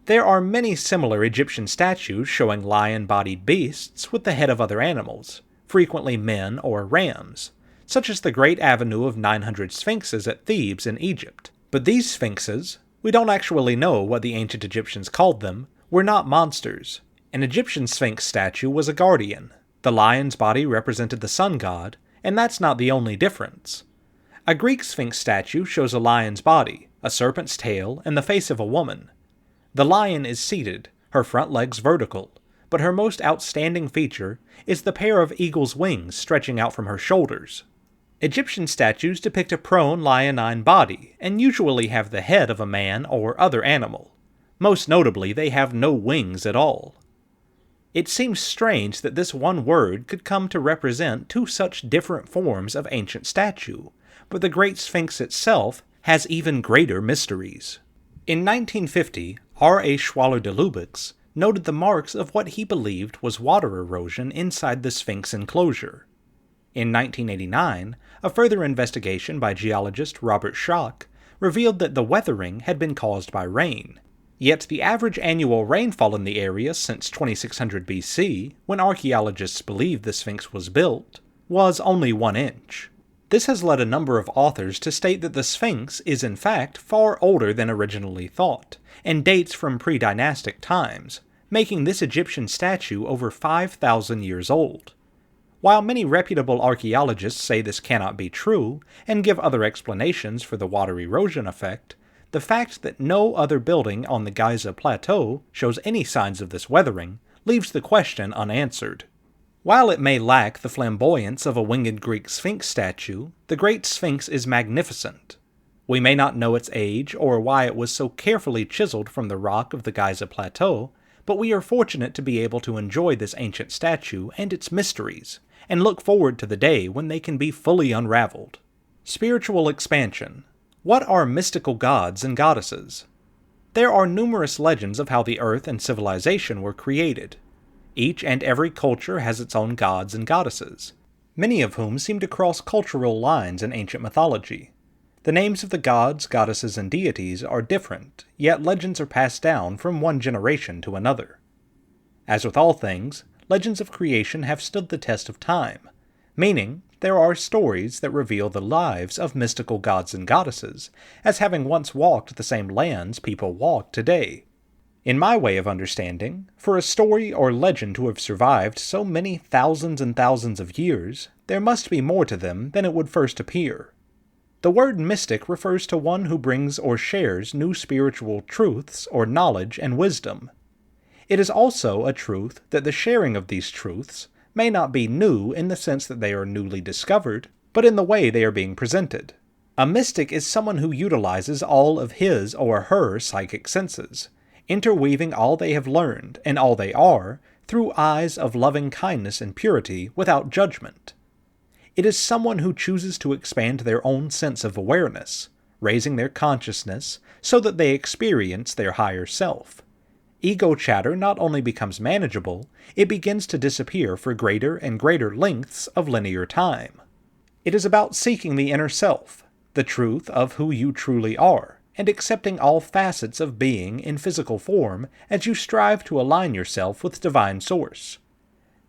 There are many similar Egyptian statues showing lion-bodied beasts with the head of other animals, frequently men or rams, such as the Great Avenue of 900 Sphinxes at Thebes in Egypt. But these sphinxes, we don't actually know what the ancient Egyptians called them, were not monsters. An Egyptian sphinx statue was a guardian. The lion's body represented the sun god, and that's not the only difference. A Greek sphinx statue shows a lion's body, a serpent's tail, and the face of a woman. The lion is seated, her front legs vertical, but her most outstanding feature is the pair of eagle's wings stretching out from her shoulders. Egyptian statues depict a prone leonine body, and usually have the head of a man or other animal. Most notably, they have no wings at all. It seems strange that this one word could come to represent 2 such different forms of ancient statue, but the Great Sphinx itself has even greater mysteries. In 1950, R.A. Schwaller de Lubbock's noted the marks of what he believed was water erosion inside the Sphinx enclosure. In 1989, a further investigation by geologist Robert Schoch revealed that the weathering had been caused by rain. Yet the average annual rainfall in the area since 2600 BC, when archaeologists believe the Sphinx was built, was only 1 inch. This has led a number of authors to state that the Sphinx is in fact far older than originally thought, and dates from pre-dynastic times, making this Egyptian statue over 5,000 years old. While many reputable archaeologists say this cannot be true, and give other explanations for the water erosion effect, the fact that no other building on the Giza Plateau shows any signs of this weathering leaves the question unanswered. While it may lack the flamboyance of a winged Greek Sphinx statue, the Great Sphinx is magnificent. We may not know its age or why it was so carefully chiseled from the rock of the Giza Plateau, but we are fortunate to be able to enjoy this ancient statue and its mysteries, and look forward to the day when they can be fully unraveled. Spiritual expansion. What are mystical gods and goddesses? There are numerous legends of how the earth and civilization were created. Each and every culture has its own gods and goddesses, many of whom seem to cross cultural lines in ancient mythology. The names of the gods, goddesses, and deities are different, yet legends are passed down from one generation to another. As with all things, legends of creation have stood the test of time, meaning there are stories that reveal the lives of mystical gods and goddesses as having once walked the same lands people walk today. In my way of understanding, for a story or legend to have survived so many thousands and thousands of years, there must be more to them than it would first appear. The word mystic refers to one who brings or shares new spiritual truths or knowledge and wisdom. It is also a truth that the sharing of these truths may not be new in the sense that they are newly discovered, but in the way they are being presented. A mystic is someone who utilizes all of his or her psychic senses, interweaving all they have learned and all they are through eyes of loving kindness and purity without judgment. It is someone who chooses to expand their own sense of awareness, raising their consciousness so that they experience their higher self. Ego chatter not only becomes manageable, it begins to disappear for greater and greater lengths of linear time. It is about seeking the inner self, the truth of who you truly are, and accepting all facets of being in physical form as you strive to align yourself with Divine Source.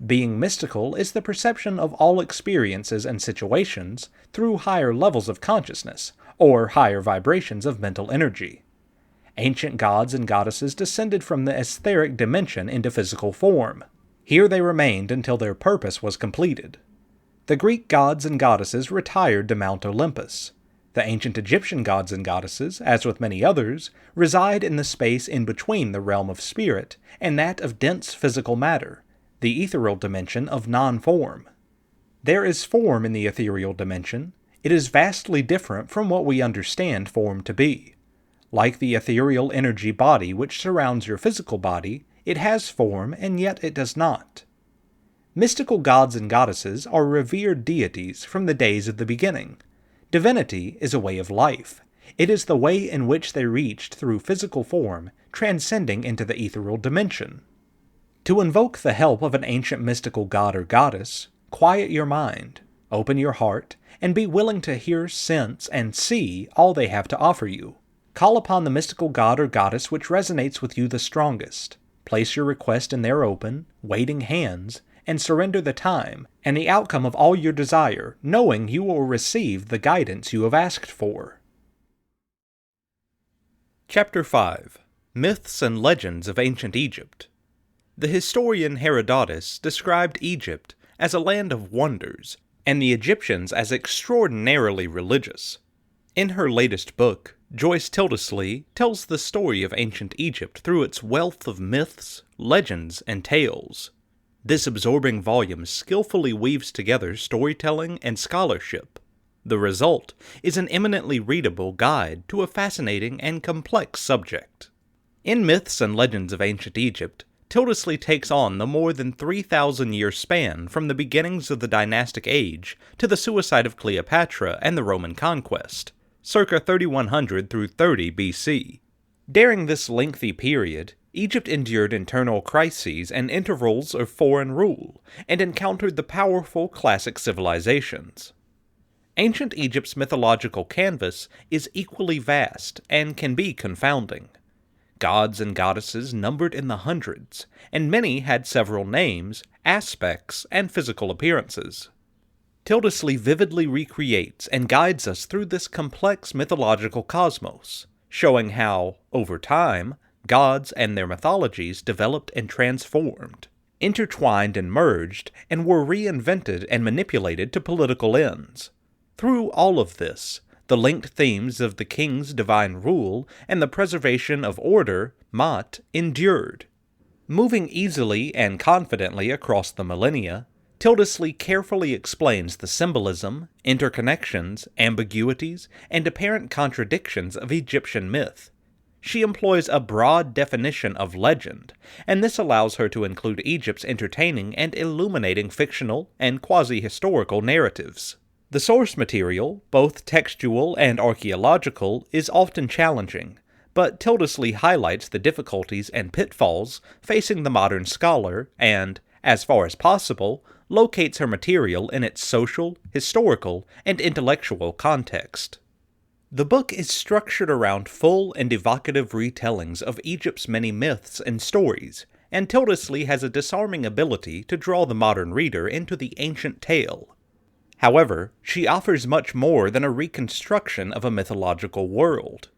Being mystical is the perception of all experiences and situations through higher levels of consciousness, or higher vibrations of mental energy. Ancient gods and goddesses descended from the etheric dimension into physical form. Here they remained until their purpose was completed. The Greek gods and goddesses retired to Mount Olympus. The ancient Egyptian gods and goddesses, as with many others, reside in the space in between the realm of spirit and that of dense physical matter, the ethereal dimension of non-form. There is form in the ethereal dimension. It is vastly different from what we understand form to be. Like the ethereal energy body which surrounds your physical body, it has form and yet it does not. Mystical gods and goddesses are revered deities from the days of the beginning. Divinity is a way of life. It is the way in which they reached through physical form, transcending into the ethereal dimension. To invoke the help of an ancient mystical god or goddess, quiet your mind, open your heart, and be willing to hear, sense, and see all they have to offer you. Call upon the mystical god or goddess which resonates with you the strongest. Place your request in their open, waiting hands, and surrender the time and the outcome of all your desire, knowing you will receive the guidance you have asked for. Chapter 5. Myths and Legends of Ancient Egypt. The historian Herodotus described Egypt as a land of wonders, and the Egyptians as extraordinarily religious. In her latest book, Joyce Tildesley tells the story of ancient Egypt through its wealth of myths, legends, and tales. This absorbing volume skillfully weaves together storytelling and scholarship. The result is an eminently readable guide to a fascinating and complex subject. In Myths and Legends of Ancient Egypt, Tildesley takes on the more than 3,000-year span from the beginnings of the dynastic age to the suicide of Cleopatra and the Roman conquest, circa 3100 through 30 BC. During this lengthy period, Egypt endured internal crises and intervals of foreign rule, and encountered the powerful classic civilizations. Ancient Egypt's mythological canvas is equally vast and can be confounding. Gods and goddesses numbered in the hundreds, and many had several names, aspects, and physical appearances. Tildesley vividly recreates and guides us through this complex mythological cosmos, showing how, over time, gods and their mythologies developed and transformed, intertwined and merged, and were reinvented and manipulated to political ends. Through all of this, the linked themes of the king's divine rule and the preservation of order, Mat, endured. Moving easily and confidently across the millennia, Tildesley carefully explains the symbolism, interconnections, ambiguities, and apparent contradictions of Egyptian myth. She employs a broad definition of legend, and this allows her to include Egypt's entertaining and illuminating fictional and quasi-historical narratives. The source material, both textual and archaeological, is often challenging, but Tildesley highlights the difficulties and pitfalls facing the modern scholar and, as far as possible, locates her material in its social, historical, and intellectual context. The book is structured around full and evocative retellings of Egypt's many myths and stories, and Tildesley has a disarming ability to draw the modern reader into the ancient tale. However, she offers much more than a reconstruction of a mythological world.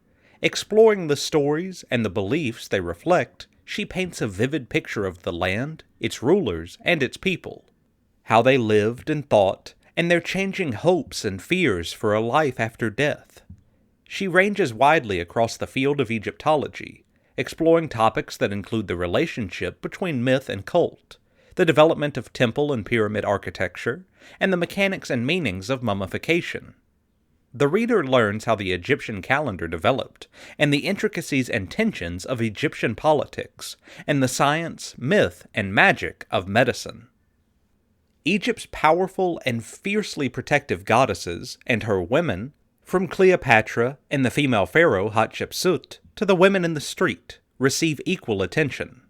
Exploring the stories and the beliefs they reflect, she paints a vivid picture of the land, its rulers, and its people. How they lived and thought, and their changing hopes and fears for a life after death. She ranges widely across the field of Egyptology, exploring topics that include the relationship between myth and cult, the development of temple and pyramid architecture, and the mechanics and meanings of mummification. The reader learns how the Egyptian calendar developed, and the intricacies and tensions of Egyptian politics, and the science, myth, and magic of medicine. Egypt's powerful and fiercely protective goddesses and her women, from Cleopatra and the female pharaoh Hatshepsut to the women in the street, receive equal attention.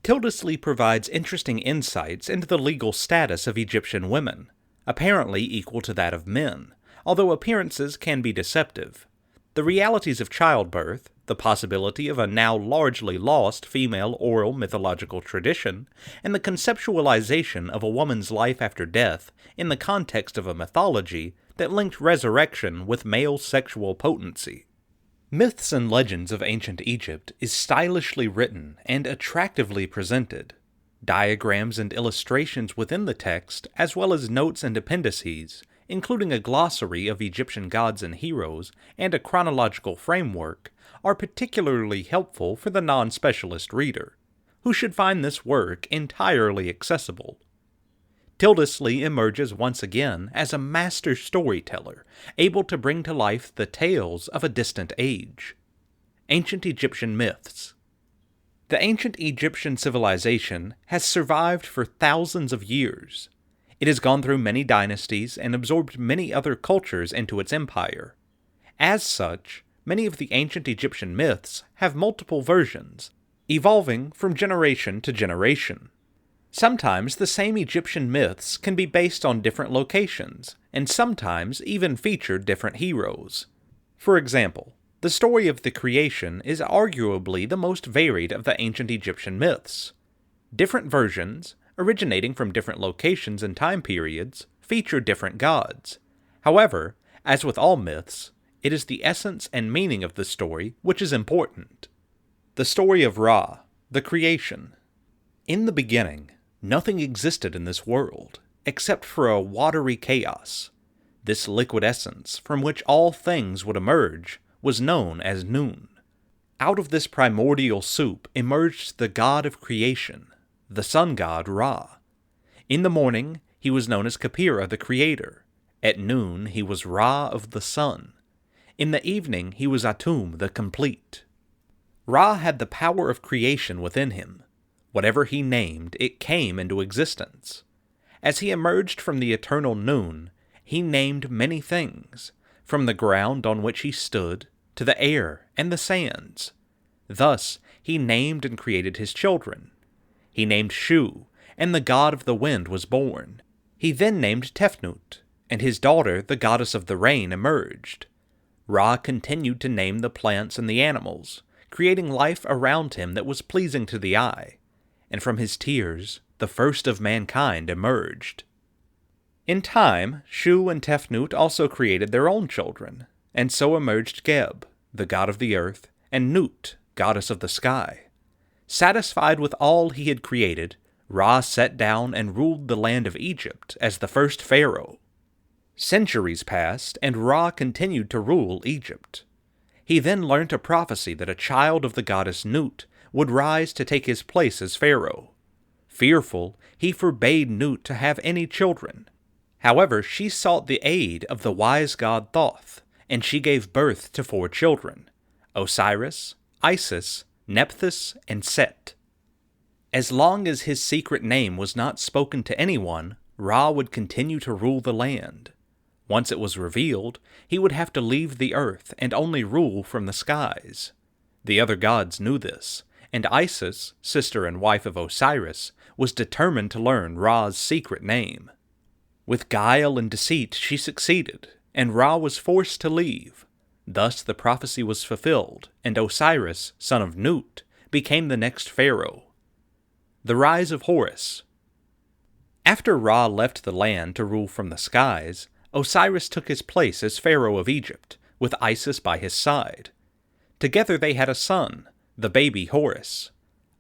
Tildesley provides interesting insights into the legal status of Egyptian women, apparently equal to that of men, although appearances can be deceptive. The realities of childbirth, the possibility of a now largely lost female oral mythological tradition, and the conceptualization of a woman's life after death in the context of a mythology that linked resurrection with male sexual potency. Myths and Legends of Ancient Egypt is stylishly written and attractively presented. Diagrams and illustrations within the text, as well as notes and appendices, including a glossary of Egyptian gods and heroes and a chronological framework, are particularly helpful for the non-specialist reader, who should find this work entirely accessible. Tildesley emerges once again as a master storyteller, able to bring to life the tales of a distant age. Ancient Egyptian Myths. The ancient Egyptian civilization has survived for thousands of years. It has gone through many dynasties and absorbed many other cultures into its empire. As such, many of the ancient Egyptian myths have multiple versions, evolving from generation to generation. Sometimes the same Egyptian myths can be based on different locations, and sometimes even feature different heroes. For example, the story of the creation is arguably the most varied of the ancient Egyptian myths. Different versions, originating from different locations and time periods, feature different gods. However, as with all myths, it is the essence and meaning of the story which is important. The story of Ra, the creation. In the beginning, nothing existed in this world, except for a watery chaos. This liquid essence, from which all things would emerge, was known as Nun. Out of this primordial soup emerged the god of creation, the sun god Ra. In the morning, he was known as Khepera the creator. At noon, he was Ra of the sun. In the evening, he was Atum the complete. Ra had the power of creation within him. Whatever he named, it came into existence. As he emerged from the eternal noon, he named many things, from the ground on which he stood, to the air and the sands. Thus, he named and created his children. He named Shu, and the god of the wind was born. He then named Tefnut, and his daughter, the goddess of the rain, emerged. Ra continued to name the plants and the animals, creating life around him that was pleasing to the eye. And from his tears, the first of mankind emerged. In time, Shu and Tefnut also created their own children, and so emerged Geb, the god of the earth, and Nut, goddess of the sky. Satisfied with all he had created, Ra sat down and ruled the land of Egypt as the first pharaoh. Centuries passed, and Ra continued to rule Egypt. He then learnt a prophecy that a child of the goddess Nut would rise to take his place as pharaoh. Fearful, he forbade Nut to have any children. However, she sought the aid of the wise god Thoth, and she gave birth to 4 children, Osiris, Isis, Nephthys, and Set. As long as his secret name was not spoken to anyone, Ra would continue to rule the land. Once it was revealed, he would have to leave the earth and only rule from the skies. The other gods knew this, and Isis, sister and wife of Osiris, was determined to learn Ra's secret name. With guile and deceit she succeeded, and Ra was forced to leave. Thus the prophecy was fulfilled, and Osiris, son of Nut, became the next pharaoh. The rise of Horus. After Ra left the land to rule from the skies, Osiris took his place as pharaoh of Egypt, with Isis by his side. Together they had a son, the baby Horus.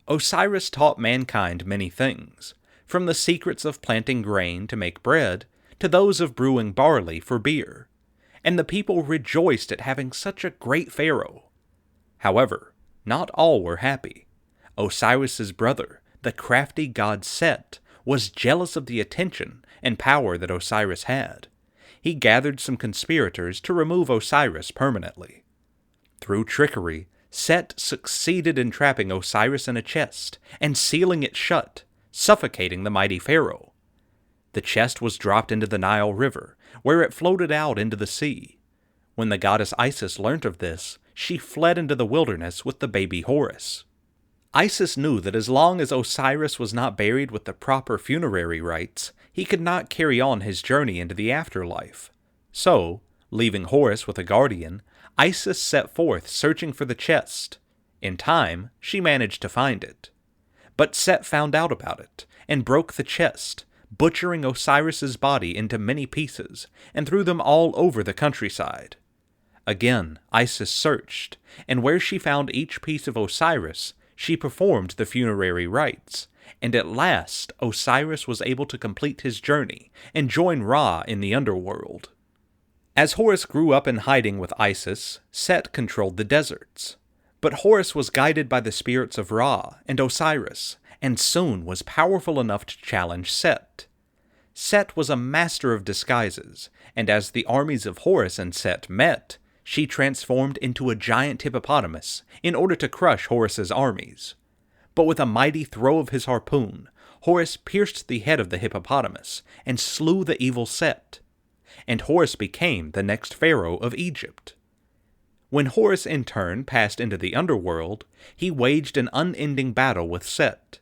Osiris taught mankind many things, from the secrets of planting grain to make bread, to those of brewing barley for beer, and the people rejoiced at having such a great pharaoh. However, not all were happy. Osiris's brother, the crafty god Set, was jealous of the attention and power that Osiris had. He gathered some conspirators to remove Osiris permanently. Through trickery, Set succeeded in trapping Osiris in a chest and sealing it shut, suffocating the mighty pharaoh. The chest was dropped into the Nile River, where it floated out into the sea. When the goddess Isis learnt of this, she fled into the wilderness with the baby Horus. Isis knew that as long as Osiris was not buried with the proper funerary rites, he could not carry on his journey into the afterlife. So, leaving Horus with a guardian, Isis set forth searching for the chest. In time, she managed to find it. But Set found out about it, and broke the chest, butchering Osiris's body into many pieces, and threw them all over the countryside. Again, Isis searched, and where she found each piece of Osiris, she performed the funerary rites, and at last Osiris was able to complete his journey and join Ra in the underworld. As Horus grew up in hiding with Isis, Set controlled the deserts. But Horus was guided by the spirits of Ra and Osiris, and soon was powerful enough to challenge Set. Set was a master of disguises, and as the armies of Horus and Set met, she transformed into a giant hippopotamus in order to crush Horus's armies. But with a mighty throw of his harpoon, Horus pierced the head of the hippopotamus and slew the evil Set. And Horus became the next pharaoh of Egypt. When Horus in turn passed into the underworld, he waged an unending battle with Set.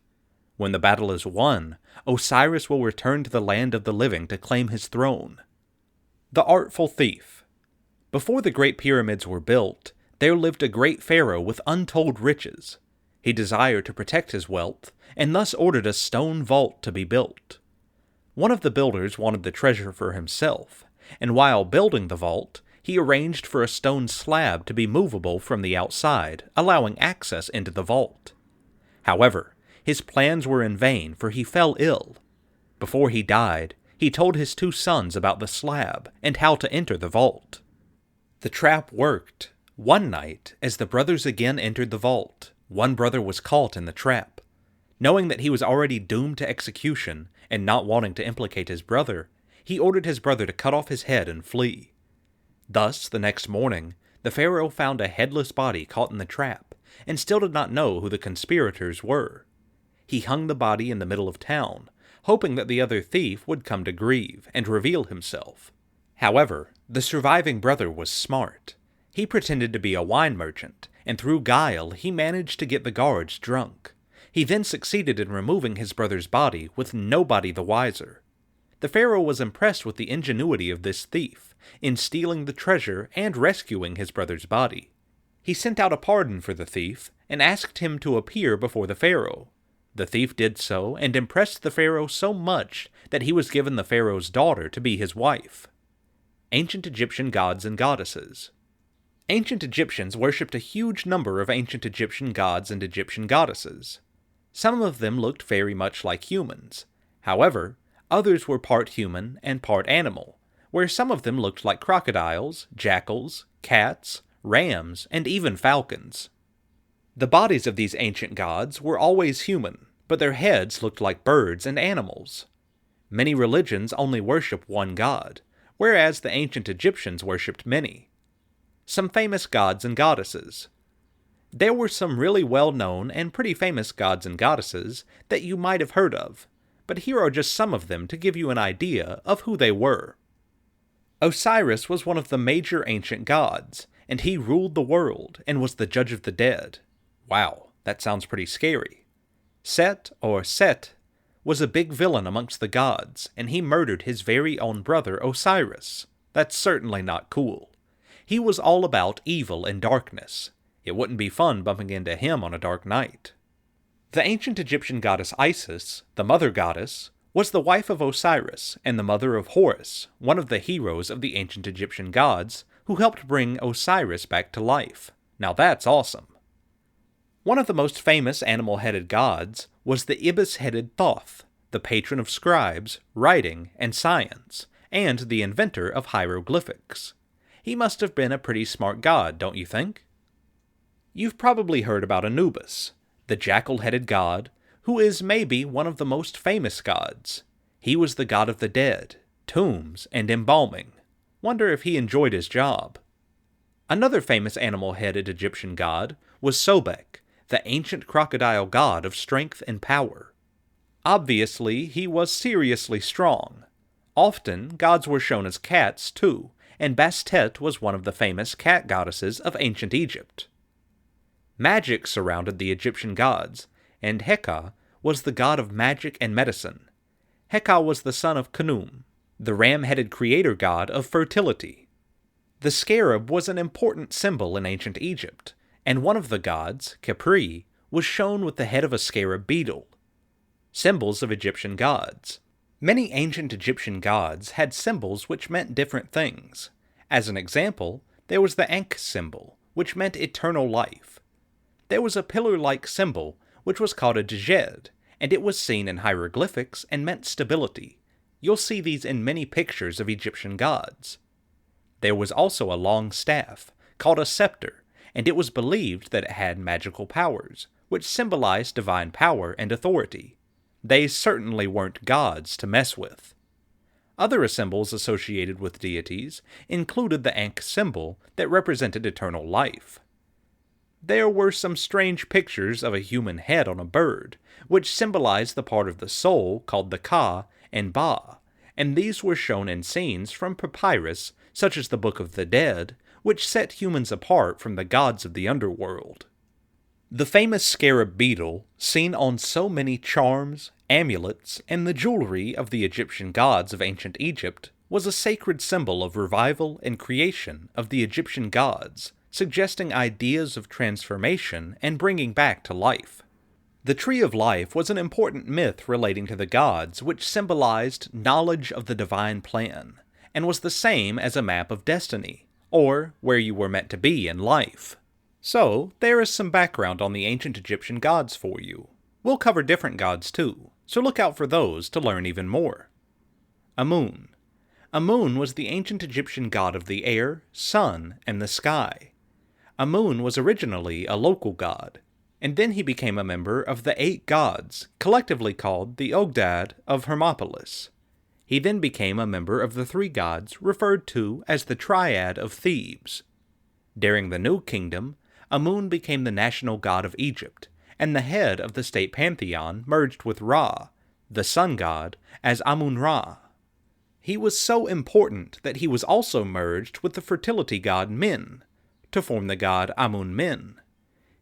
When the battle is won, Osiris will return to the land of the living to claim his throne. The Artful Thief. Before the Great Pyramids were built, there lived a great pharaoh with untold riches. He desired to protect his wealth, and thus ordered a stone vault to be built. One of the builders wanted the treasure for himself, and while building the vault, he arranged for a stone slab to be movable from the outside, allowing access into the vault. However, his plans were in vain, for he fell ill. Before he died, he told his 2 sons about the slab and how to enter the vault. The trap worked. One night, as the brothers again entered the vault, one brother was caught in the trap. Knowing that he was already doomed to execution, and not wanting to implicate his brother, he ordered his brother to cut off his head and flee. Thus, the next morning, the pharaoh found a headless body caught in the trap, and still did not know who the conspirators were. He hung the body in the middle of town, hoping that the other thief would come to grieve and reveal himself. However, the surviving brother was smart. He pretended to be a wine merchant, and through guile he managed to get the guards drunk. He then succeeded in removing his brother's body with nobody the wiser. The pharaoh was impressed with the ingenuity of this thief in stealing the treasure and rescuing his brother's body. He sent out a pardon for the thief and asked him to appear before the pharaoh. The thief did so and impressed the pharaoh so much that he was given the pharaoh's daughter to be his wife. Ancient Egyptian gods and goddesses. Ancient Egyptians worshipped a huge number of ancient Egyptian gods and Egyptian goddesses. Some of them looked very much like humans. However, others were part human and part animal, where some of them looked like crocodiles, jackals, cats, rams, and even falcons. The bodies of these ancient gods were always human, but their heads looked like birds and animals. Many religions only worship one god, whereas the ancient Egyptians worshipped many. Some famous gods and goddesses. There were some really well-known and pretty famous gods and goddesses that you might have heard of, but here are just some of them to give you an idea of who they were. Osiris was one of the major ancient gods, and he ruled the world and was the judge of the dead. Wow, that sounds pretty scary. Set, or Set, was a big villain amongst the gods, and he murdered his very own brother Osiris. That's certainly not cool. He was all about evil and darkness. It wouldn't be fun bumping into him on a dark night. The ancient Egyptian goddess Isis, the mother goddess, was the wife of Osiris and the mother of Horus, one of the heroes of the ancient Egyptian gods, who helped bring Osiris back to life. Now that's awesome. One of the most famous animal-headed gods was the ibis-headed Thoth, the patron of scribes, writing, and science, and the inventor of hieroglyphics. He must have been a pretty smart god, don't you think? You've probably heard about Anubis, the jackal-headed god, who is maybe one of the most famous gods. He was the god of the dead, tombs, and embalming. Wonder if he enjoyed his job. Another famous animal-headed Egyptian god was Sobek, the ancient crocodile god of strength and power. Obviously, he was seriously strong. Often, gods were shown as cats, too, and Bastet was one of the famous cat goddesses of ancient Egypt. Magic surrounded the Egyptian gods, and Heka was the god of magic and medicine. Heka was the son of Khnum, the ram-headed creator god of fertility. The scarab was an important symbol in ancient Egypt, and one of the gods, Khepri, was shown with the head of a scarab beetle. Symbols of Egyptian gods. Many ancient Egyptian gods had symbols which meant different things. As an example, there was the Ankh symbol, which meant eternal life. There was a pillar-like symbol, which was called a djed, and it was seen in hieroglyphics and meant stability. You'll see these in many pictures of Egyptian gods. There was also a long staff, called a scepter, and it was believed that it had magical powers, which symbolized divine power and authority. They certainly weren't gods to mess with. Other symbols associated with deities included the Ankh symbol that represented eternal life. There were some strange pictures of a human head on a bird, which symbolized the part of the soul called the Ka and Ba, and these were shown in scenes from papyrus, such as the Book of the Dead, which set humans apart from the gods of the underworld. The famous scarab beetle, seen on so many charms, amulets, and the jewelry of the Egyptian gods of ancient Egypt, was a sacred symbol of revival and creation of the Egyptian gods, suggesting ideas of transformation and bringing back to life. The Tree of Life was an important myth relating to the gods, which symbolized knowledge of the divine plan, and was the same as a map of destiny, or where you were meant to be in life. So, there is some background on the ancient Egyptian gods for you. We'll cover different gods too, so look out for those to learn even more. Amun. Amun was the ancient Egyptian god of the air, sun, and the sky. Amun was originally a local god, and then he became a member of the 8 gods, collectively called the Ogdad of Hermopolis. He then became a member of the 3 gods referred to as the Triad of Thebes. During the New Kingdom, Amun became the national god of Egypt, and the head of the state pantheon merged with Ra, the sun god, as Amun-Ra. He was so important that he was also merged with the fertility god Min, to form the god Amun-Min.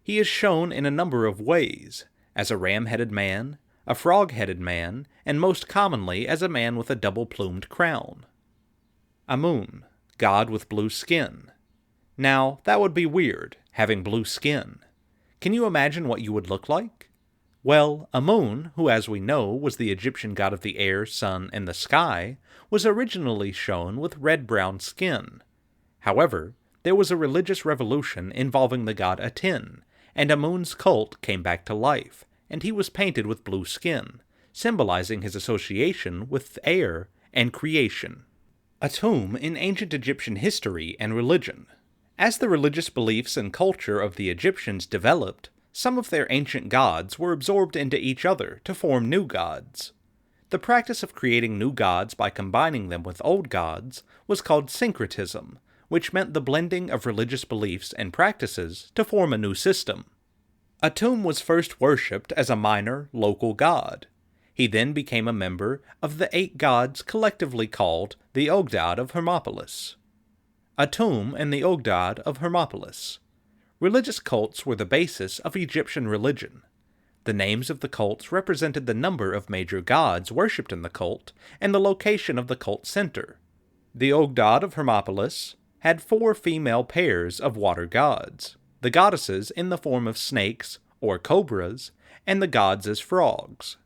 He is shown in a number of ways, as a ram-headed man, a frog-headed man, and most commonly as a man with a double-plumed crown. Amun, god with blue skin. Now, that would be weird, having blue skin. Can you imagine what you would look like? Well, Amun, who as we know was the Egyptian god of the air, sun, and the sky, was originally shown with red-brown skin. However, there was a religious revolution involving the god Aten, and Amun's cult came back to life, and he was painted with blue skin, symbolizing his association with air and creation. Atum in ancient Egyptian history and religion. As the religious beliefs and culture of the Egyptians developed, some of their ancient gods were absorbed into each other to form new gods. The practice of creating new gods by combining them with old gods was called syncretism, which meant the blending of religious beliefs and practices to form a new system. Atum was first worshipped as a minor, local god. He then became a member of the 8 gods collectively called the Ogdad of Hermopolis. Atum and the Ogdad of Hermopolis. Religious cults were the basis of Egyptian religion. The names of the cults represented the number of major gods worshipped in the cult and the location of the cult center. The Ogdad of Hermopolis had 4 female pairs of water gods, the goddesses in the form of snakes or cobras, and the gods as frogs.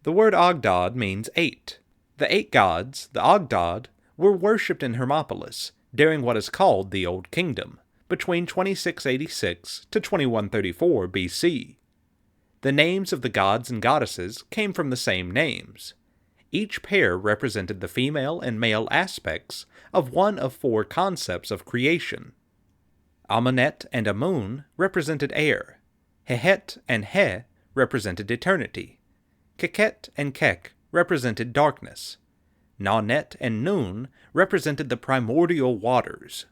The word Ogdad means 8. The 8 gods, the Ogdad, were worshipped in Hermopolis during what is called the Old Kingdom, between 2686 to 2134 BC. The names of the gods and goddesses came from the same names. Each pair represented the female and male aspects of one of 4 concepts of creation. Amunet and Amun represented air. Hehet and He represented eternity. Keket and Kek represented darkness. Nanet and Nun represented the primordial waters.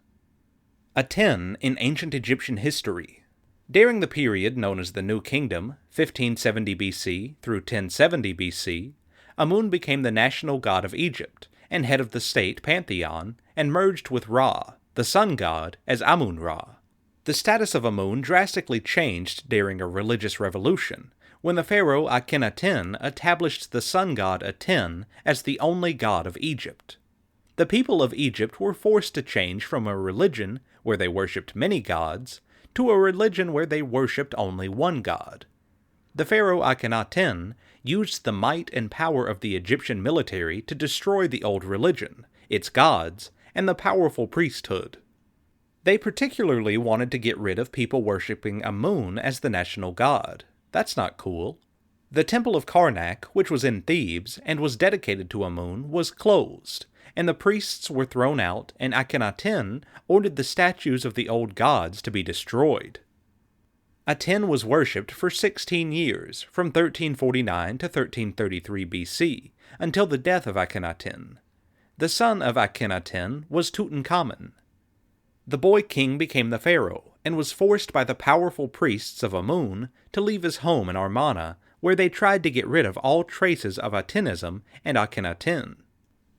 Aten in ancient Egyptian history. During the period known as the New Kingdom, 1570 BC through 1070 BC, Amun became the national god of Egypt and head of the state pantheon, and merged with Ra, the sun god, as Amun-Ra. The status of Amun drastically changed during a religious revolution, when the pharaoh Akhenaten established the sun god Aten as the only god of Egypt. The people of Egypt were forced to change from a religion where they worshipped many gods to a religion where they worshipped only one god. The pharaoh Akhenaten used the might and power of the Egyptian military to destroy the old religion, its gods, and the powerful priesthood. They particularly wanted to get rid of people worshipping Amun as the national god. That's not cool. The temple of Karnak, which was in Thebes and was dedicated to Amun, was closed, and the priests were thrown out, and Akhenaten ordered the statues of the old gods to be destroyed. Aten was worshipped for 16 years, from 1349 to 1333 BC, until the death of Akhenaten. The son of Akhenaten was Tutankhamun. The boy king became the pharaoh, and was forced by the powerful priests of Amun to leave his home in Amarna, where they tried to get rid of all traces of Atenism and Akhenaten.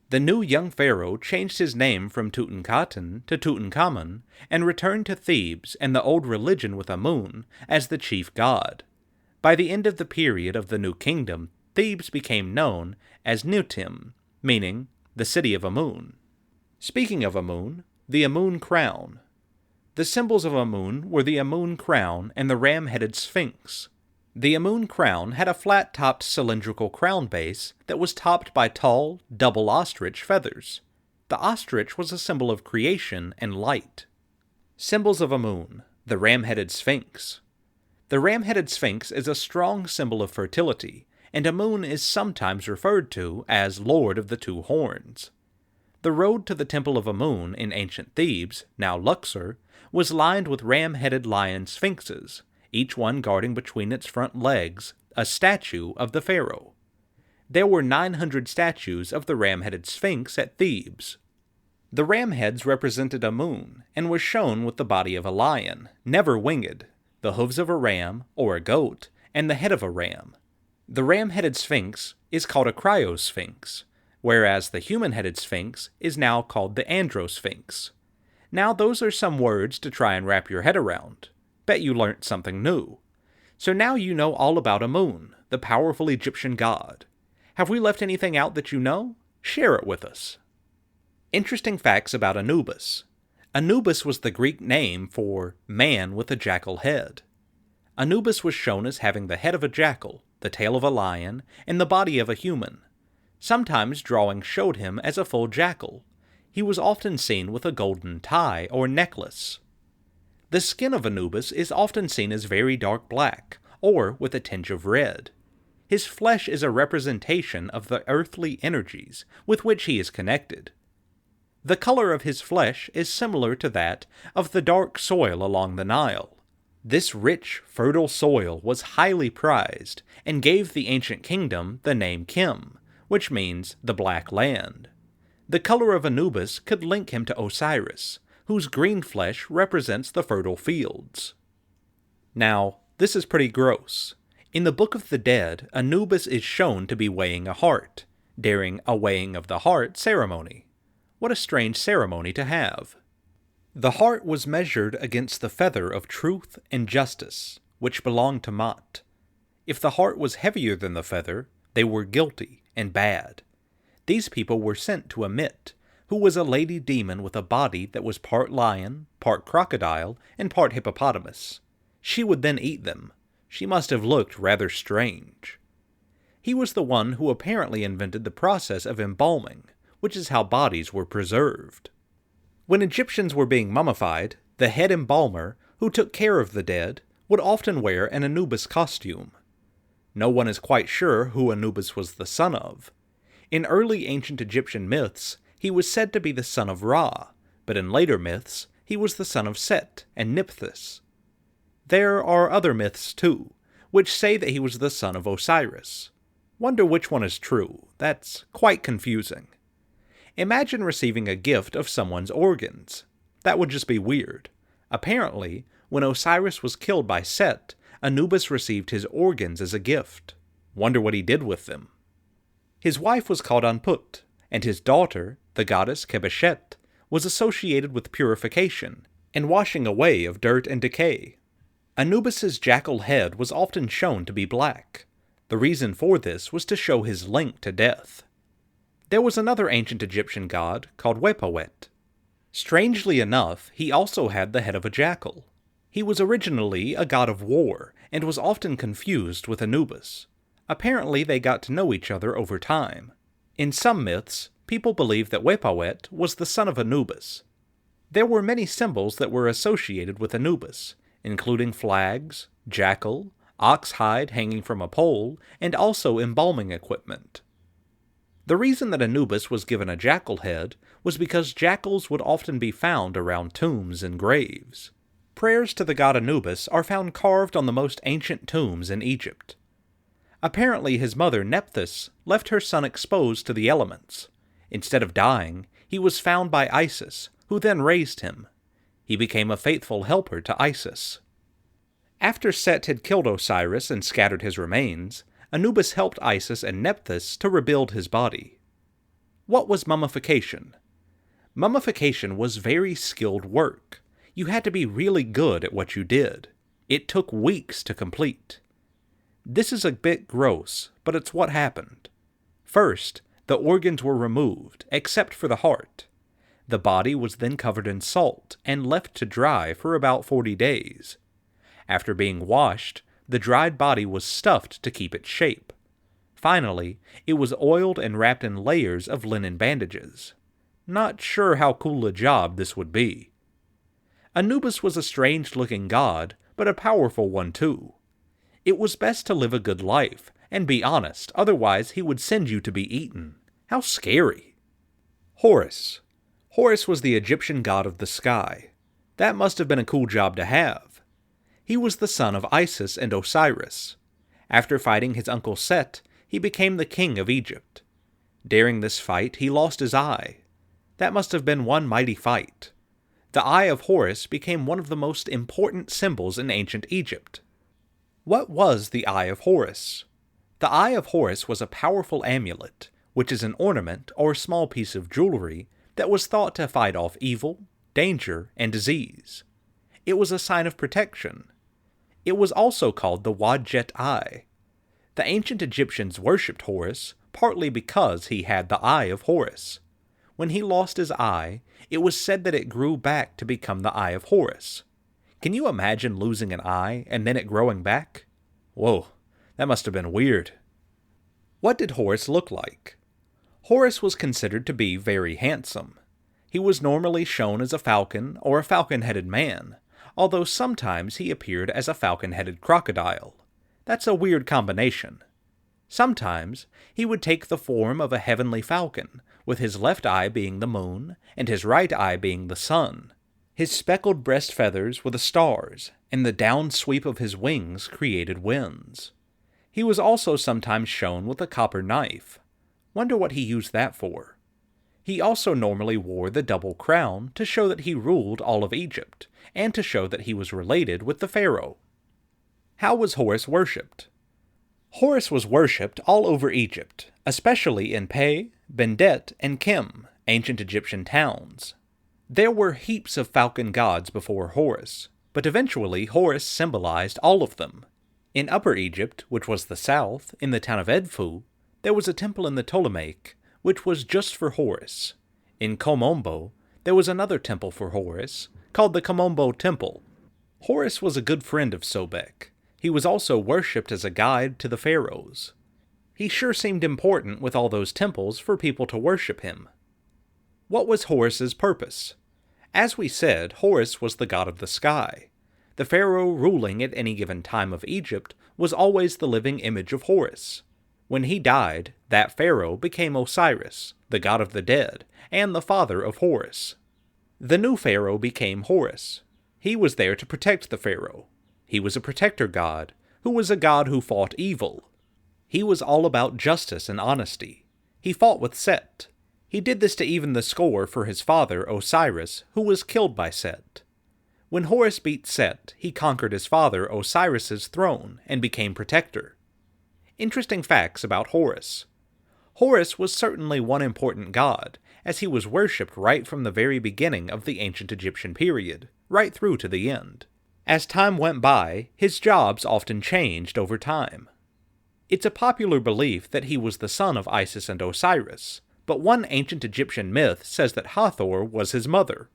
The new young pharaoh changed his name from Tutankhaten to Tutankhamun, and returned to Thebes and the old religion with Amun as the chief god. By the end of the period of the New Kingdom, Thebes became known as Nutim, meaning the city of Amun. Speaking of Amun, the Amun crown. The symbols of Amun were the Amun crown and the ram-headed sphinx. The Amun crown had a flat-topped cylindrical crown base that was topped by tall, double ostrich feathers. The ostrich was a symbol of creation and light. Symbols of Amun. The ram-headed sphinx. The ram-headed sphinx is a strong symbol of fertility, and Amun is sometimes referred to as Lord of the Two Horns. The road to the Temple of Amun in ancient Thebes, now Luxor, was lined with ram-headed lion sphinxes, each one guarding between its front legs a statue of the pharaoh. There were 900 statues of the ram-headed sphinx at Thebes. The ram heads represented Amun, and was shown with the body of a lion, never winged, the hooves of a ram, or a goat, and the head of a ram. The ram-headed sphinx is called a cryosphinx, whereas the human-headed sphinx is now called the androsphinx. Now those are some words to try and wrap your head around. Bet you learnt something new. So now you know all about Amun, the powerful Egyptian god. Have we left anything out that you know? Share it with us. Interesting facts about Anubis. Anubis was the Greek name for man with a jackal head. Anubis was shown as having the head of a jackal, the tail of a lion, and the body of a human. Sometimes drawings showed him as a full jackal. He was often seen with a golden tie or necklace. The skin of Anubis is often seen as very dark black, or with a tinge of red. His flesh is a representation of the earthly energies with which he is connected. The color of his flesh is similar to that of the dark soil along the Nile. This rich, fertile soil was highly prized, and gave the ancient kingdom the name Kim, which means the Black Land. The color of Anubis could link him to Osiris, whose green flesh represents the fertile fields. Now, this is pretty gross. In the Book of the Dead, Anubis is shown to be weighing a heart, during a weighing of the heart ceremony. What a strange ceremony to have. The heart was measured against the feather of truth and justice, which belonged to Ma'at. If the heart was heavier than the feather, they were guilty and bad. These people were sent to Amit, who was a lady demon with a body that was part lion, part crocodile, and part hippopotamus. She would then eat them. She must have looked rather strange. He was the one who apparently invented the process of embalming, which is how bodies were preserved. When Egyptians were being mummified, the head embalmer, who took care of the dead, would often wear an Anubis costume. No one is quite sure who Anubis was the son of. In early ancient Egyptian myths, he was said to be the son of Ra, but in later myths, He was the son of Set and Nephthys. There are other myths too, which say that he was the son of Osiris. Wonder which one is true. That's quite confusing. Imagine receiving a gift of someone's organs. That would just be weird. Apparently, when Osiris was killed by Set, Anubis received his organs as a gift. Wonder what he did with them. His wife was called Anput, and his daughter, the goddess Kebeshet, was associated with purification and washing away of dirt and decay. Anubis's jackal head was often shown to be black. The reason for this was to show his link to death. There was another ancient Egyptian god called Wepawet. Strangely enough, he also had the head of a jackal. He was originally a god of war and was often confused with Anubis. Apparently they got to know each other over time. In some myths, people believe that Wepawet was the son of Anubis. There were many symbols that were associated with Anubis, including flags, jackal, ox hide hanging from a pole, and also embalming equipment. The reason that Anubis was given a jackal head was because jackals would often be found around tombs and graves. Prayers to the god Anubis are found carved on the most ancient tombs in Egypt. Apparently his mother Nephthys left her son exposed to the elements. Instead of dying, he was found by Isis, who then raised him. He became a faithful helper to Isis. After Set had killed Osiris and scattered his remains, Anubis helped Isis and Nephthys to rebuild his body. What was mummification? Mummification was very skilled work. You had to be really good at what you did. It took weeks to complete. This is a bit gross, but it's what happened. First, the organs were removed, except for the heart. The body was then covered in salt and left to dry for about 40 days. After being washed, the dried body was stuffed to keep its shape. Finally, it was oiled and wrapped in layers of linen bandages. Not sure how cool a job this would be. Anubis was a strange-looking god, but a powerful one too. It was best to live a good life, and be honest, otherwise he would send you to be eaten. How scary! Horus. Horus was the Egyptian god of the sky. That must have been a cool job to have. He was the son of Isis and Osiris. After fighting his uncle Set, he became the king of Egypt. During this fight, he lost his eye. That must have been one mighty fight. The Eye of Horus became one of the most important symbols in ancient Egypt. What was the Eye of Horus? The Eye of Horus was a powerful amulet, which is an ornament or small piece of jewelry that was thought to fight off evil, danger, and disease. It was a sign of protection. It was also called the Wadjet Eye. The ancient Egyptians worshipped Horus, partly because he had the Eye of Horus. When he lost his eye, it was said that it grew back to become the Eye of Horus. Can you imagine losing an eye and then it growing back? Whoa, that must have been weird. What did Horus look like? Horus was considered to be very handsome. He was normally shown as a falcon or a falcon-headed man, although sometimes he appeared as a falcon-headed crocodile. That's a weird combination. Sometimes he would take the form of a heavenly falcon, with his left eye being the moon and his right eye being the sun. His speckled breast feathers were the stars, and the down sweep of his wings created winds. He was also sometimes shown with a copper knife. Wonder what he used that for. He also normally wore the double crown to show that he ruled all of Egypt, and to show that he was related with the pharaoh. How was Horus worshipped? Horus was worshipped all over Egypt, especially in Pe, Bendet, and Kim, ancient Egyptian towns. There were heaps of falcon gods before Horus, but eventually Horus symbolized all of them. In Upper Egypt, which was the south, in the town of Edfu, there was a temple in the Ptolemaic, which was just for Horus. In Komombo, there was another temple for Horus, called the Komombo Temple. Horus was a good friend of Sobek. He was also worshipped as a guide to the pharaohs. He sure seemed important with all those temples for people to worship him. What was Horus's purpose? As we said, Horus was the god of the sky. The pharaoh ruling at any given time of Egypt was always the living image of Horus. When he died, that pharaoh became Osiris, the god of the dead, and the father of Horus. The new pharaoh became Horus. He was there to protect the pharaoh. He was a protector god, who was a god who fought evil. He was all about justice and honesty. He fought with Set. He did this to even the score for his father, Osiris, who was killed by Set. When Horus beat Set, he conquered his father Osiris's throne and became protector. Interesting facts about Horus. Horus was certainly one important god, as he was worshipped right from the very beginning of the ancient Egyptian period, right through to the end. As time went by, his jobs often changed over time. It's a popular belief that he was the son of Isis and Osiris, but one ancient Egyptian myth says that Hathor was his mother.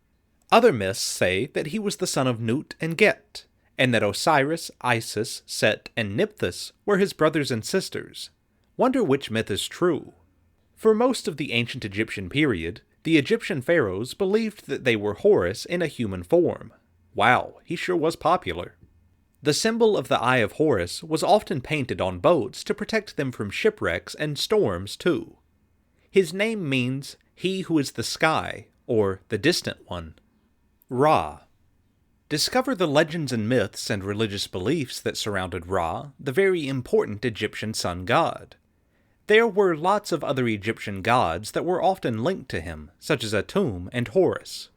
Other myths say that he was the son of Nut and Get, and that Osiris, Isis, Set, and Nephthys were his brothers and sisters. Wonder which myth is true. For most of the ancient Egyptian period, the Egyptian pharaohs believed that they were Horus in a human form. Wow, he sure was popular. The symbol of the Eye of Horus was often painted on boats to protect them from shipwrecks and storms too. His name means, he who is the sky, or the distant one. Ra. Discover the legends and myths and religious beliefs that surrounded Ra, the very important Egyptian sun god. There were lots of other Egyptian gods that were often linked to him, such as Atum and Horus.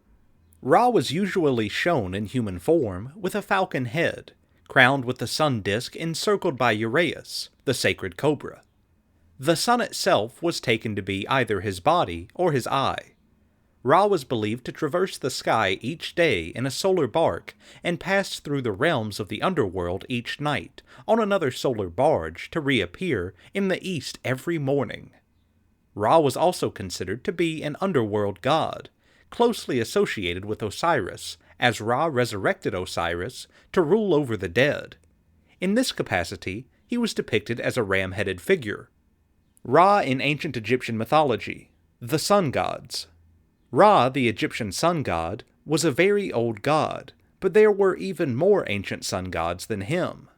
Ra was usually shown in human form with a falcon head, crowned with the sun disk encircled by Uraeus, the sacred cobra. The sun itself was taken to be either his body or his eye. Ra was believed to traverse the sky each day in a solar bark and pass through the realms of the underworld each night on another solar barge to reappear in the east every morning. Ra was also considered to be an underworld god, closely associated with Osiris, as Ra resurrected Osiris to rule over the dead. In this capacity, he was depicted as a ram-headed figure. Ra in ancient Egyptian mythology. The sun gods. Ra, the Egyptian sun god, was a very old god, but there were even more ancient sun gods than him.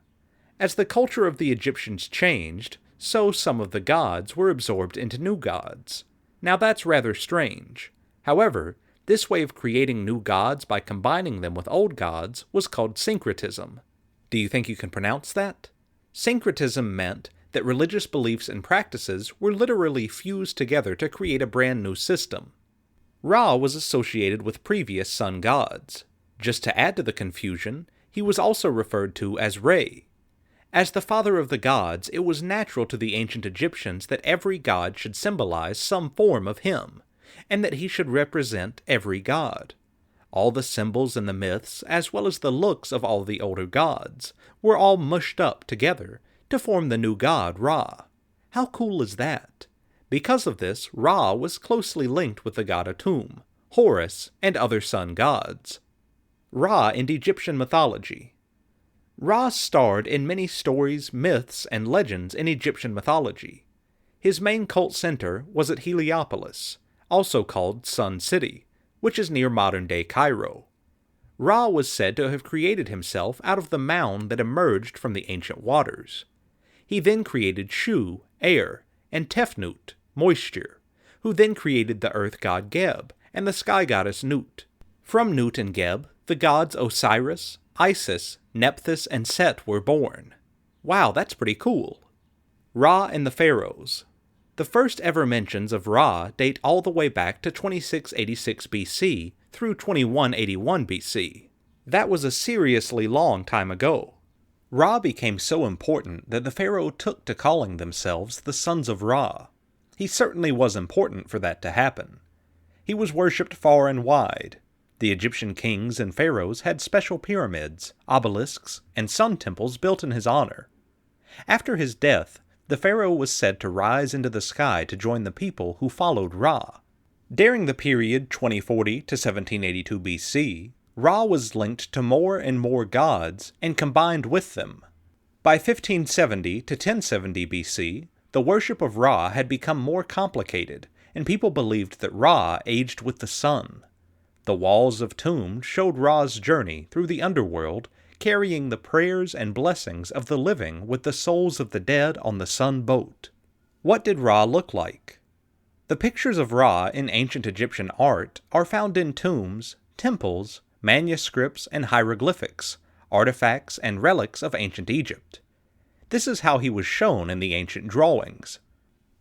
As the culture of the Egyptians changed, so some of the gods were absorbed into new gods. Now that's rather strange. However, this way of creating new gods by combining them with old gods was called syncretism. Do you think you can pronounce that? Syncretism meant that religious beliefs and practices were literally fused together to create a brand new system. Ra was associated with previous sun gods. Just to add to the confusion, he was also referred to as Re. As the father of the gods, it was natural to the ancient Egyptians that every god should symbolize some form of him, and that he should represent every god. All the symbols in the myths, as well as the looks of all the older gods, were all mushed up together to form the new god Ra. How cool is that? Because of this, Ra was closely linked with the god Atum, Horus, and other sun gods. Ra in Egyptian mythology. Ra starred in many stories, myths, and legends in Egyptian mythology. His main cult center was at Heliopolis, also called Sun City, which is near modern-day Cairo. Ra was said to have created himself out of the mound that emerged from the ancient waters. He then created Shu, air, and Tefnut, moisture, who then created the earth god Geb and the sky goddess Nut. From Nut and Geb, the gods Osiris, Isis, Nephthys, and Set were born. Wow, that's pretty cool. Ra and the Pharaohs. The first ever mentions of Ra date all the way back to 2686 BC through 2181 BC. That was a seriously long time ago. Ra became so important that the pharaoh took to calling themselves the Sons of Ra. He certainly was important for that to happen. He was worshipped far and wide. The Egyptian kings and pharaohs had special pyramids, obelisks, and sun temples built in his honor. After his death, the pharaoh was said to rise into the sky to join the people who followed Ra. During the period 2040 to 1782 BC, Ra was linked to more and more gods and combined with them. By 1570 to 1070 BC, the worship of Ra had become more complicated, and people believed that Ra aged with the sun. The walls of tombs showed Ra's journey through the underworld, carrying the prayers and blessings of the living with the souls of the dead on the sun boat. What did Ra look like? The pictures of Ra in ancient Egyptian art are found in tombs, temples, manuscripts, and hieroglyphics, artifacts and relics of ancient Egypt. This is how he was shown in the ancient drawings.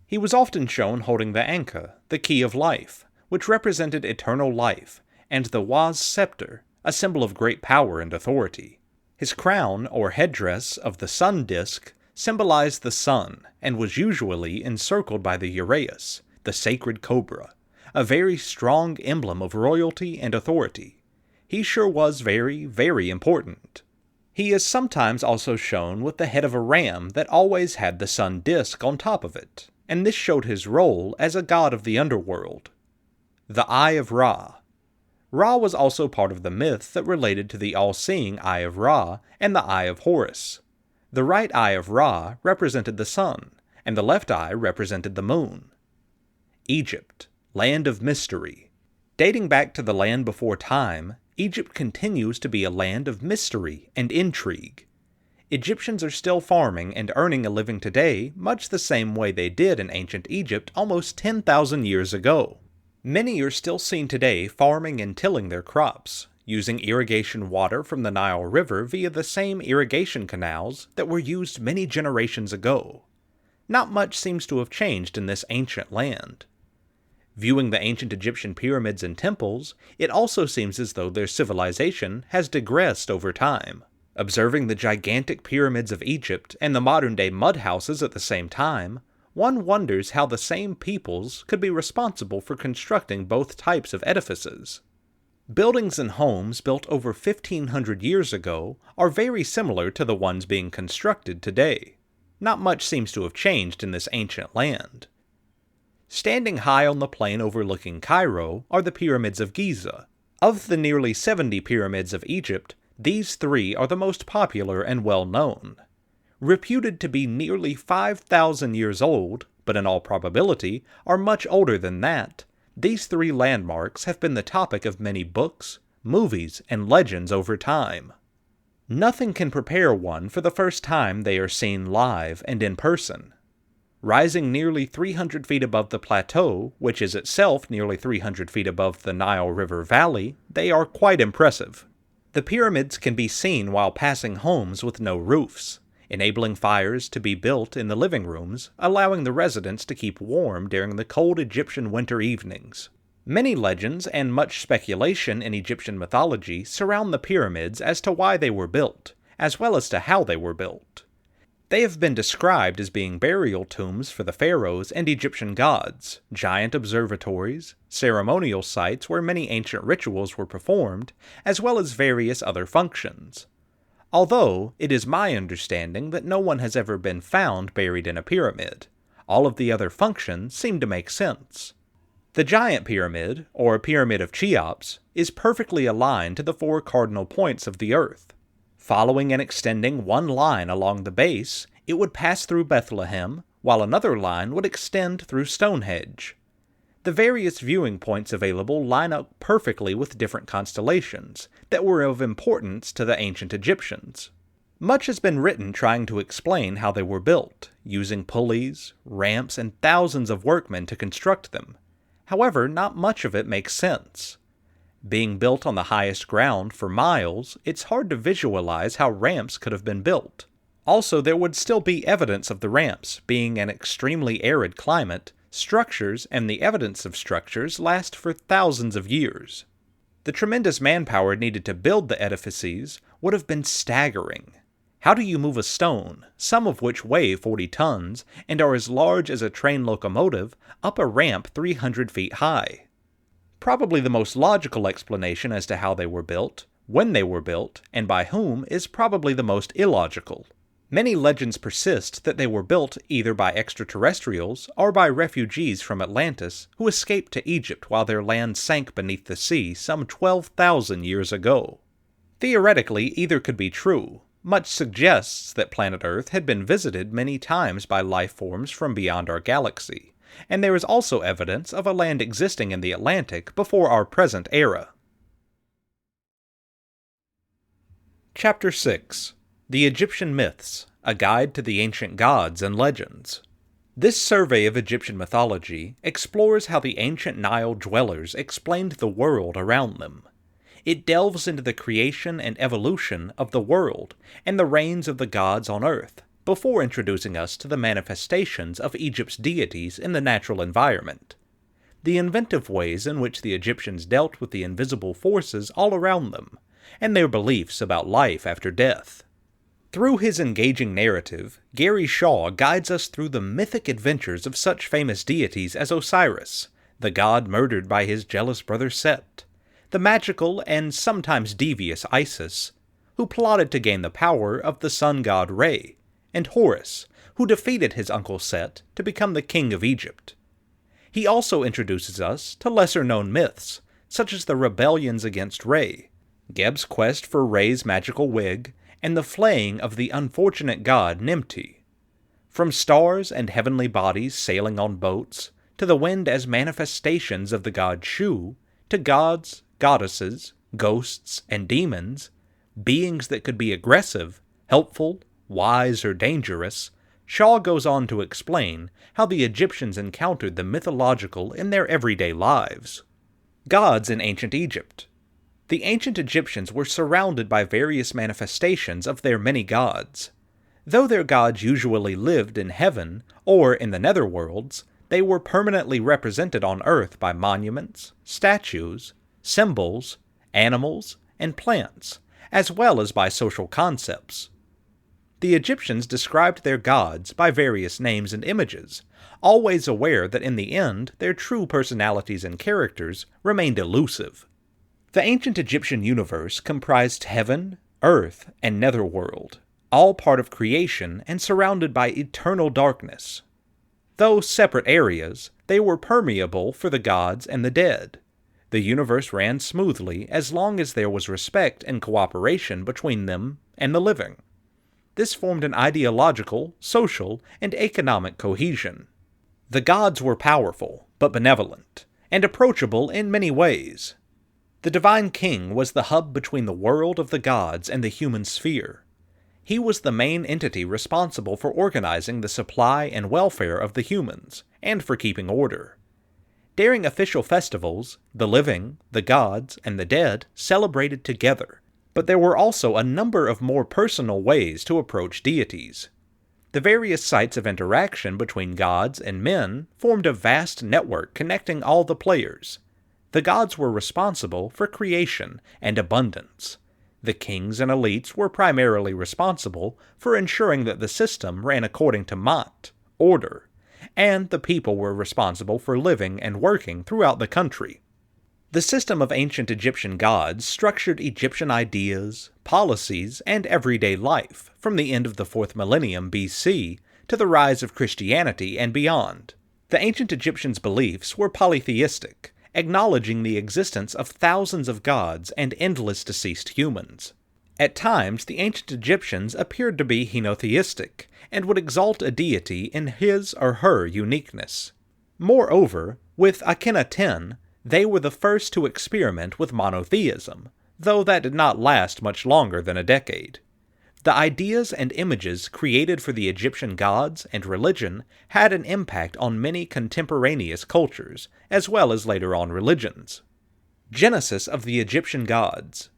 He was often shown holding the Anka, the key of life, which represented eternal life, and the Wa's scepter, a symbol of great power and authority. His crown, or headdress, of the sun disk symbolized the sun and was usually encircled by the uraeus, the sacred cobra, a very strong emblem of royalty and authority. He sure was very, very important. He is sometimes also shown with the head of a ram that always had the sun disk on top of it, and this showed his role as a god of the underworld. The Eye of Ra. Ra was also part of the myth that related to the all-seeing Eye of Ra and the Eye of Horus. The right eye of Ra represented the sun, and the left eye represented the moon. Egypt, land of mystery. Dating back to the land before time, Egypt continues to be a land of mystery and intrigue. Egyptians are still farming and earning a living today much the same way they did in ancient Egypt almost 10,000 years ago. Many are still seen today farming and tilling their crops, using irrigation water from the Nile River via the same irrigation canals that were used many generations ago. Not much seems to have changed in this ancient land. Viewing the ancient Egyptian pyramids and temples, it also seems as though their civilization has digressed over time. Observing the gigantic pyramids of Egypt and the modern-day mud houses at the same time, one wonders how the same peoples could be responsible for constructing both types of edifices. Buildings and homes built over 1,500 years ago are very similar to the ones being constructed today. Not much seems to have changed in this ancient land. Standing high on the plain overlooking Cairo are the pyramids of Giza. Of the nearly 70 pyramids of Egypt, these 3 are the most popular and well-known. Reputed to be nearly 5,000 years old, but in all probability are much older than that, these 3 landmarks have been the topic of many books, movies, and legends over time. Nothing can prepare one for the first time they are seen live and in person. Rising nearly 300 feet above the plateau, which is itself nearly 300 feet above the Nile River Valley, they are quite impressive. The pyramids can be seen while passing homes with no roofs, enabling fires to be built in the living rooms, allowing the residents to keep warm during the cold Egyptian winter evenings. Many legends and much speculation in Egyptian mythology surround the pyramids as to why they were built, as well as to how they were built. They have been described as being burial tombs for the pharaohs and Egyptian gods, giant observatories, ceremonial sites where many ancient rituals were performed, as well as various other functions. Although, it is my understanding that no one has ever been found buried in a pyramid. All of the other functions seem to make sense. The giant pyramid, or pyramid of Cheops, is perfectly aligned to the 4 cardinal points of the earth. Following and extending one line along the base, it would pass through Bethlehem, while another line would extend through Stonehenge. The various viewing points available line up perfectly with different constellations that were of importance to the ancient Egyptians. Much has been written trying to explain how they were built, using pulleys, ramps, and thousands of workmen to construct them. However, not much of it makes sense. Being built on the highest ground for miles, it's hard to visualize how ramps could have been built. Also, there would still be evidence of the ramps being an extremely arid climate. Structures and the evidence of structures last for thousands of years. The tremendous manpower needed to build the edifices would have been staggering. How do you move a stone, some of which weigh 40 tons and are as large as a train locomotive, up a ramp 300 feet high? Probably the most logical explanation as to how they were built, when they were built, and by whom is probably the most illogical. Many legends persist that they were built either by extraterrestrials or by refugees from Atlantis who escaped to Egypt while their land sank beneath the sea some 12,000 years ago. Theoretically, either could be true. Much suggests that planet Earth had been visited many times by life forms from beyond our galaxy, and there is also evidence of a land existing in the Atlantic before our present era. Chapter 6. The Egyptian Myths, a Guide to the Ancient Gods and Legends. This survey of Egyptian mythology explores how the ancient Nile dwellers explained the world around them. It delves into the creation and evolution of the world and the reigns of the gods on earth, before introducing us to the manifestations of Egypt's deities in the natural environment. The inventive ways in which the Egyptians dealt with the invisible forces all around them, and their beliefs about life after death. Through his engaging narrative, Gary Shaw guides us through the mythic adventures of such famous deities as Osiris, the god murdered by his jealous brother Set, the magical and sometimes devious Isis, who plotted to gain the power of the sun god Re, and Horus, who defeated his uncle Set to become the king of Egypt. He also introduces us to lesser-known myths, such as the rebellions against Re, Geb's quest for Re's magical wig, and the flaying of the unfortunate god Nimti. From stars and heavenly bodies sailing on boats, to the wind as manifestations of the god Shu, to gods, goddesses, ghosts, and demons, beings that could be aggressive, helpful, wise, or dangerous, Shaw goes on to explain how the Egyptians encountered the mythological in their everyday lives. Gods in ancient Egypt. The ancient Egyptians were surrounded by various manifestations of their many gods. Though their gods usually lived in heaven or in the netherworlds, they were permanently represented on earth by monuments, statues, symbols, animals, and plants, as well as by social concepts. The Egyptians described their gods by various names and images, always aware that in the end their true personalities and characters remained elusive. The ancient Egyptian universe comprised heaven, earth, and netherworld, all part of creation and surrounded by eternal darkness. Though separate areas, they were permeable for the gods and the dead. The universe ran smoothly as long as there was respect and cooperation between them and the living. This formed an ideological, social, and economic cohesion. The gods were powerful, but benevolent, and approachable in many ways. The Divine King was the hub between the world of the gods and the human sphere. He was the main entity responsible for organizing the supply and welfare of the humans, and for keeping order. During official festivals, the living, the gods, and the dead celebrated together, but there were also a number of more personal ways to approach deities. The various sites of interaction between gods and men formed a vast network connecting all the players. The gods were responsible for creation and abundance. The kings and elites were primarily responsible for ensuring that the system ran according to Ma'at, order, and the people were responsible for living and working throughout the country. The system of ancient Egyptian gods structured Egyptian ideas, policies, and everyday life from the end of the 4th millennium BC to the rise of Christianity and beyond. The ancient Egyptians' beliefs were polytheistic, acknowledging the existence of thousands of gods and endless deceased humans. At times, the ancient Egyptians appeared to be henotheistic, and would exalt a deity in his or her uniqueness. Moreover, with Akhenaten, they were the first to experiment with monotheism, though that did not last much longer than a decade. The ideas and images created for the Egyptian gods and religion had an impact on many contemporaneous cultures, as well as later on religions. Genesis of the Egyptian gods.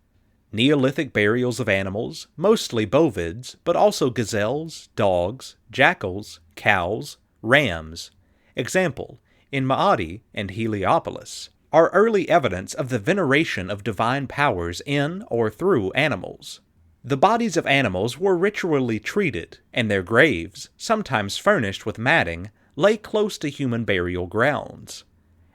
Neolithic burials of animals, mostly bovids, but also gazelles, dogs, jackals, cows, rams. Example, in Maadi and Heliopolis, are early evidence of the veneration of divine powers in or through animals. The bodies of animals were ritually treated, and their graves, sometimes furnished with matting, lay close to human burial grounds.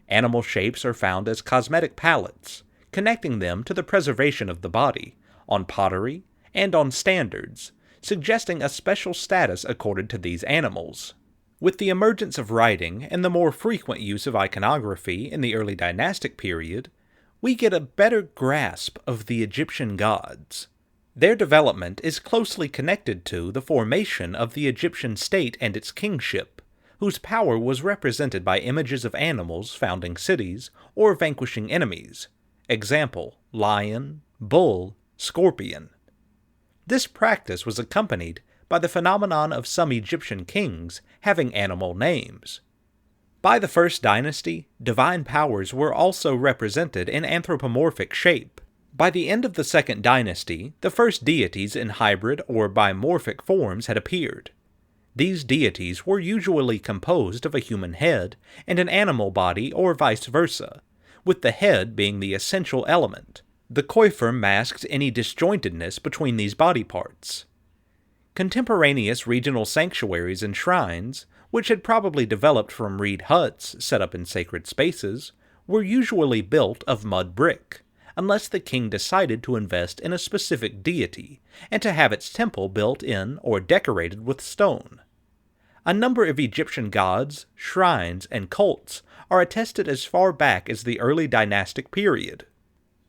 Animal shapes are found as cosmetic palettes, connecting them to the preservation of the body, on pottery, and on standards, suggesting a special status accorded to these animals. With the emergence of writing and the more frequent use of iconography in the early dynastic period, we get a better grasp of the Egyptian gods. Their development is closely connected to the formation of the Egyptian state and its kingship, whose power was represented by images of animals founding cities or vanquishing enemies. Example, lion, bull, scorpion. This practice was accompanied by the phenomenon of some Egyptian kings having animal names. By the first dynasty, divine powers were also represented in anthropomorphic shape. By the end of the second dynasty, the first deities in hybrid or bimorphic forms had appeared. These deities were usually composed of a human head and an animal body or vice versa, with the head being the essential element. The coifer masked any disjointedness between these body parts. Contemporaneous regional sanctuaries and shrines, which had probably developed from reed huts set up in sacred spaces, were usually built of mud brick, unless the king decided to invest in a specific deity and to have its temple built in or decorated with stone. A number of Egyptian gods, shrines, and cults are attested as far back as the early dynastic period.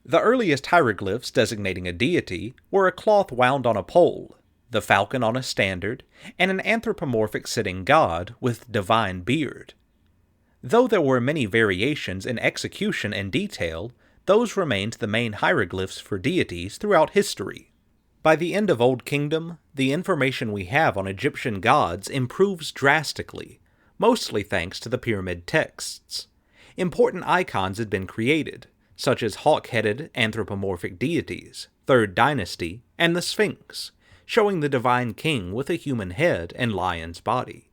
The earliest hieroglyphs designating a deity were a cloth wound on a pole, the falcon on a standard, and an anthropomorphic sitting god with divine beard. Though there were many variations in execution and detail, those remained the main hieroglyphs for deities throughout history. By the end of Old Kingdom, the information we have on Egyptian gods improves drastically, mostly thanks to the pyramid texts. Important icons had been created, such as hawk-headed anthropomorphic deities, Third Dynasty, and the Sphinx, showing the divine king with a human head and lion's body.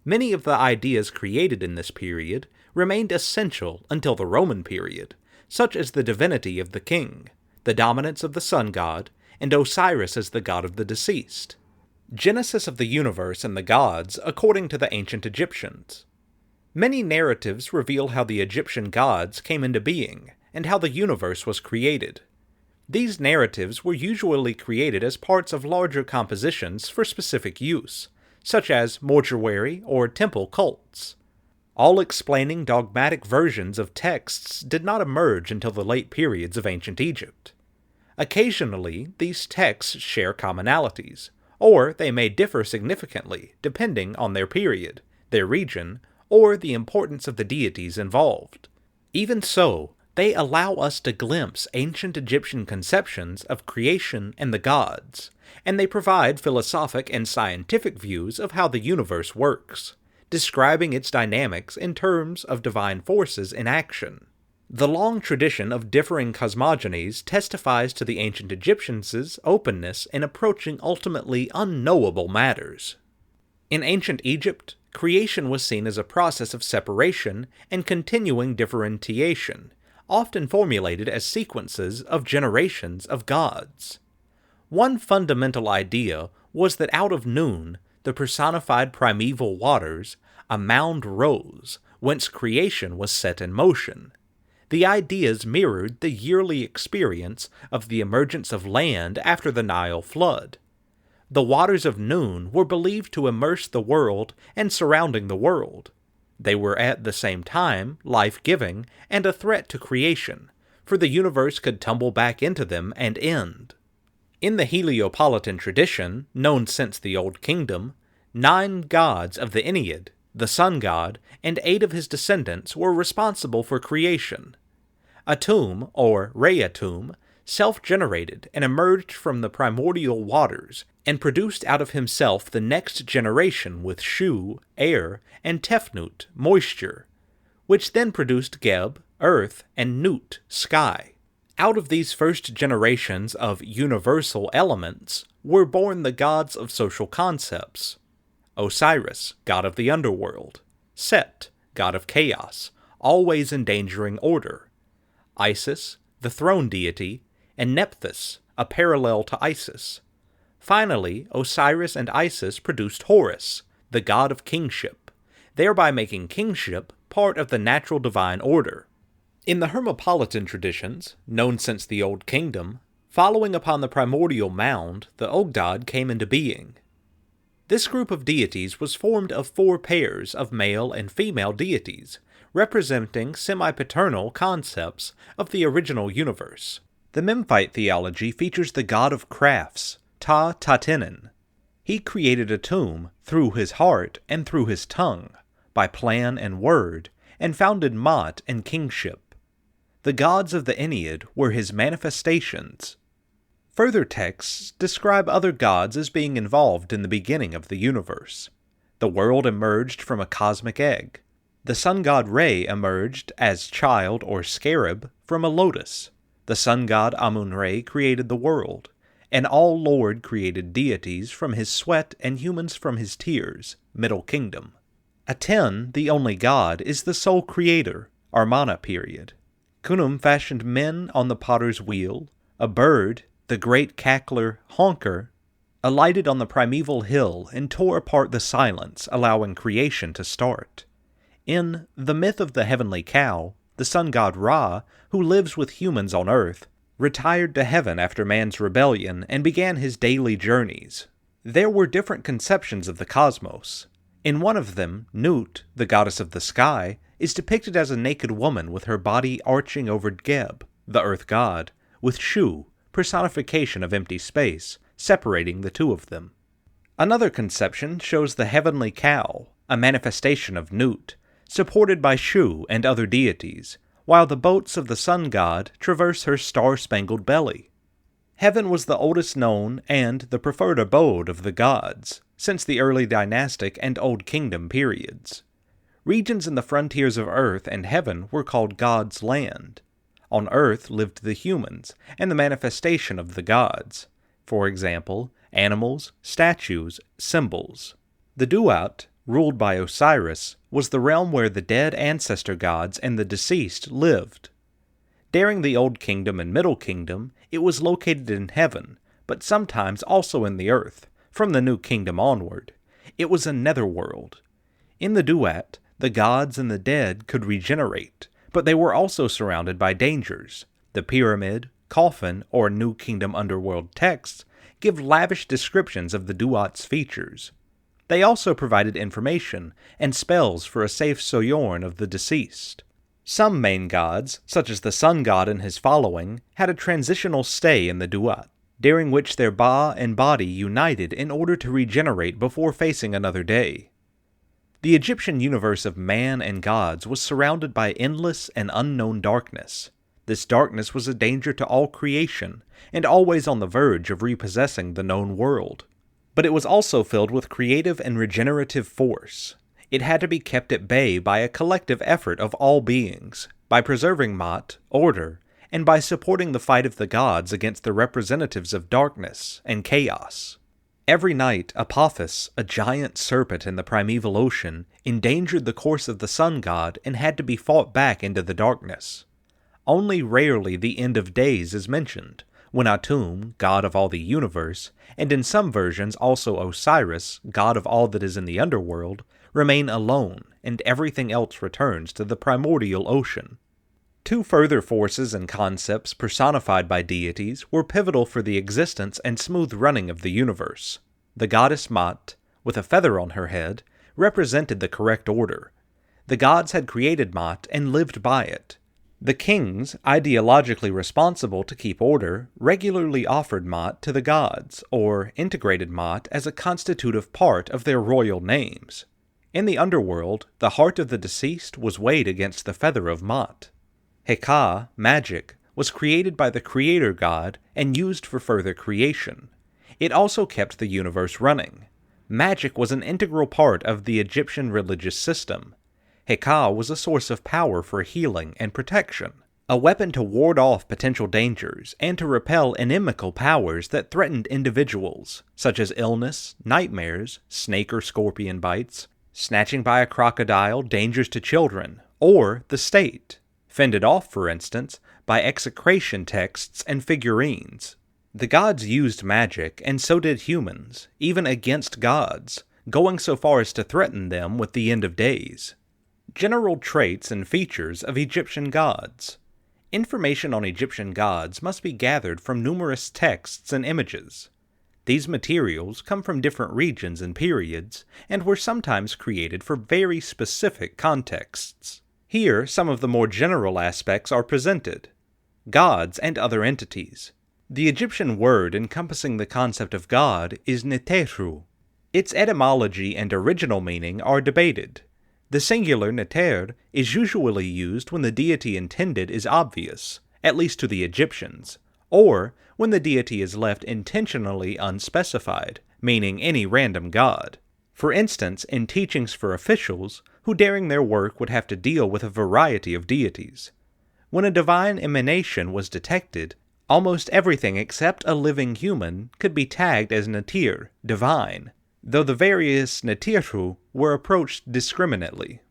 Many of the ideas created in this period remained essential until the Roman period, such as the divinity of the king, the dominance of the sun god, and Osiris as the god of the deceased. Genesis of the universe and the gods according to the ancient Egyptians. Many narratives reveal how the Egyptian gods came into being, and how the universe was created. These narratives were usually created as parts of larger compositions for specific use, such as mortuary or temple cults. All explaining dogmatic versions of texts did not emerge until the late periods of ancient Egypt. Occasionally, these texts share commonalities, or they may differ significantly depending on their period, their region, or the importance of the deities involved. Even so, they allow us to glimpse ancient Egyptian conceptions of creation and the gods, and they provide philosophic and scientific views of how the universe works, describing its dynamics in terms of divine forces in action. The long tradition of differing cosmogonies testifies to the ancient Egyptians' openness in approaching ultimately unknowable matters. In ancient Egypt, creation was seen as a process of separation and continuing differentiation, often formulated as sequences of generations of gods. One fundamental idea was that out of noon, the personified primeval waters, a mound rose, whence creation was set in motion. The ideas mirrored the yearly experience of the emergence of land after the Nile flood. The waters of noon were believed to immerse the world and surrounding the world. They were at the same time life-giving and a threat to creation, for the universe could tumble back into them and end. In the Heliopolitan tradition, known since the Old Kingdom, 9 gods of the Ennead, the sun god, and 8 of his descendants were responsible for creation. Atum, or Re-Atum, self-generated and emerged from the primordial waters, and produced out of himself the next generation with Shu, air, and Tefnut, moisture, which then produced Geb, earth, and Nut, sky. Out of these first generations of universal elements were born the gods of social concepts. Osiris, god of the underworld. Set, god of chaos, always endangering order. Isis, the throne deity, and Nephthys, a parallel to Isis. Finally, Osiris and Isis produced Horus, the god of kingship, thereby making kingship part of the natural divine order. In the Hermopolitan traditions, known since the Old Kingdom, following upon the primordial mound, the Ogdad came into being. This group of deities was formed of 4 pairs of male and female deities, representing semi-paternal concepts of the original universe. The Memphite theology features the god of crafts, Ta-Tatinen. He created a tomb through his heart and through his tongue, by plan and word, and founded Maat and kingship. The gods of the Ennead were his manifestations. Further texts describe other gods as being involved in the beginning of the universe. The world emerged from a cosmic egg. The sun god Re emerged as child or scarab from a lotus. The sun god Amun-Re created the world. And All-Lord created deities from his sweat and humans from his tears, Middle Kingdom. Aten, the only god, is the sole creator, Armana period. Khnum fashioned men on the potter's wheel. A bird, the great cackler Honker, alighted on the primeval hill and tore apart the silence, allowing creation to start. In The Myth of the Heavenly Cow, the sun god Ra, who lives with humans on earth, retired to heaven after man's rebellion and began his daily journeys. There were different conceptions of the cosmos. In one of them, Nut, the goddess of the sky, is depicted as a naked woman with her body arching over Geb, the earth god, with Shu, personification of empty space, separating the two of them. Another conception shows the heavenly cow, a manifestation of Nut, supported by Shu and other deities, while the boats of the sun god traverse her star-spangled belly. Heaven was the oldest known and the preferred abode of the gods, since the early dynastic and Old Kingdom periods. Regions in the frontiers of earth and heaven were called God's land. On earth lived the humans, and the manifestation of the gods. For example, animals, statues, symbols. The Duat, ruled by Osiris, was the realm where the dead ancestor gods and the deceased lived. During the Old Kingdom and Middle Kingdom, it was located in heaven, but sometimes also in the earth, from the New Kingdom onward. It was a netherworld. In the Duat, the gods and the dead could regenerate, but they were also surrounded by dangers. The pyramid, coffin, or New Kingdom underworld texts give lavish descriptions of the Duat's features. They also provided information and spells for a safe sojourn of the deceased. Some main gods, such as the sun god and his following, had a transitional stay in the Duat, during which their Ba and body united in order to regenerate before facing another day. The Egyptian universe of man and gods was surrounded by endless and unknown darkness. This darkness was a danger to all creation, and always on the verge of repossessing the known world. But it was also filled with creative and regenerative force. It had to be kept at bay by a collective effort of all beings, by preserving Ma'at, order, and by supporting the fight of the gods against the representatives of darkness and chaos. Every night, Apophis, a giant serpent in the primeval ocean, endangered the course of the sun god and had to be fought back into the darkness. Only rarely the end of days is mentioned, when Atum, god of all the universe, and in some versions also Osiris, god of all that is in the underworld, remain alone, and everything else returns to the primordial ocean. Two further forces and concepts personified by deities were pivotal for the existence and smooth running of the universe. The goddess Ma'at, with a feather on her head, represented the correct order. The gods had created Ma'at and lived by it. The kings, ideologically responsible to keep order, regularly offered Ma'at to the gods, or integrated Ma'at as a constitutive part of their royal names. In the underworld, the heart of the deceased was weighed against the feather of Ma'at. Heka, magic, was created by the creator god and used for further creation. It also kept the universe running. Magic was an integral part of the Egyptian religious system. Heka was a source of power for healing and protection, a weapon to ward off potential dangers and to repel inimical powers that threatened individuals, such as illness, nightmares, snake or scorpion bites, snatching by a crocodile, dangers to children, or the state. Fended off, for instance, by execration texts and figurines. The gods used magic, and so did humans, even against gods, going so far as to threaten them with the end of days. General traits and features of Egyptian gods. Information on Egyptian gods must be gathered from numerous texts and images. These materials come from different regions and periods, and were sometimes created for very specific contexts. Here, some of the more general aspects are presented. Gods and other entities. The Egyptian word encompassing the concept of God is Neteru. Its etymology and original meaning are debated. The singular Neter is usually used when the deity intended is obvious, at least to the Egyptians, or when the deity is left intentionally unspecified, meaning any random god. For instance, in teachings for officials, who during their work would have to deal with a variety of deities. When a divine emanation was detected, almost everything except a living human could be tagged as natir, divine, though the various natirhu were approached discriminately.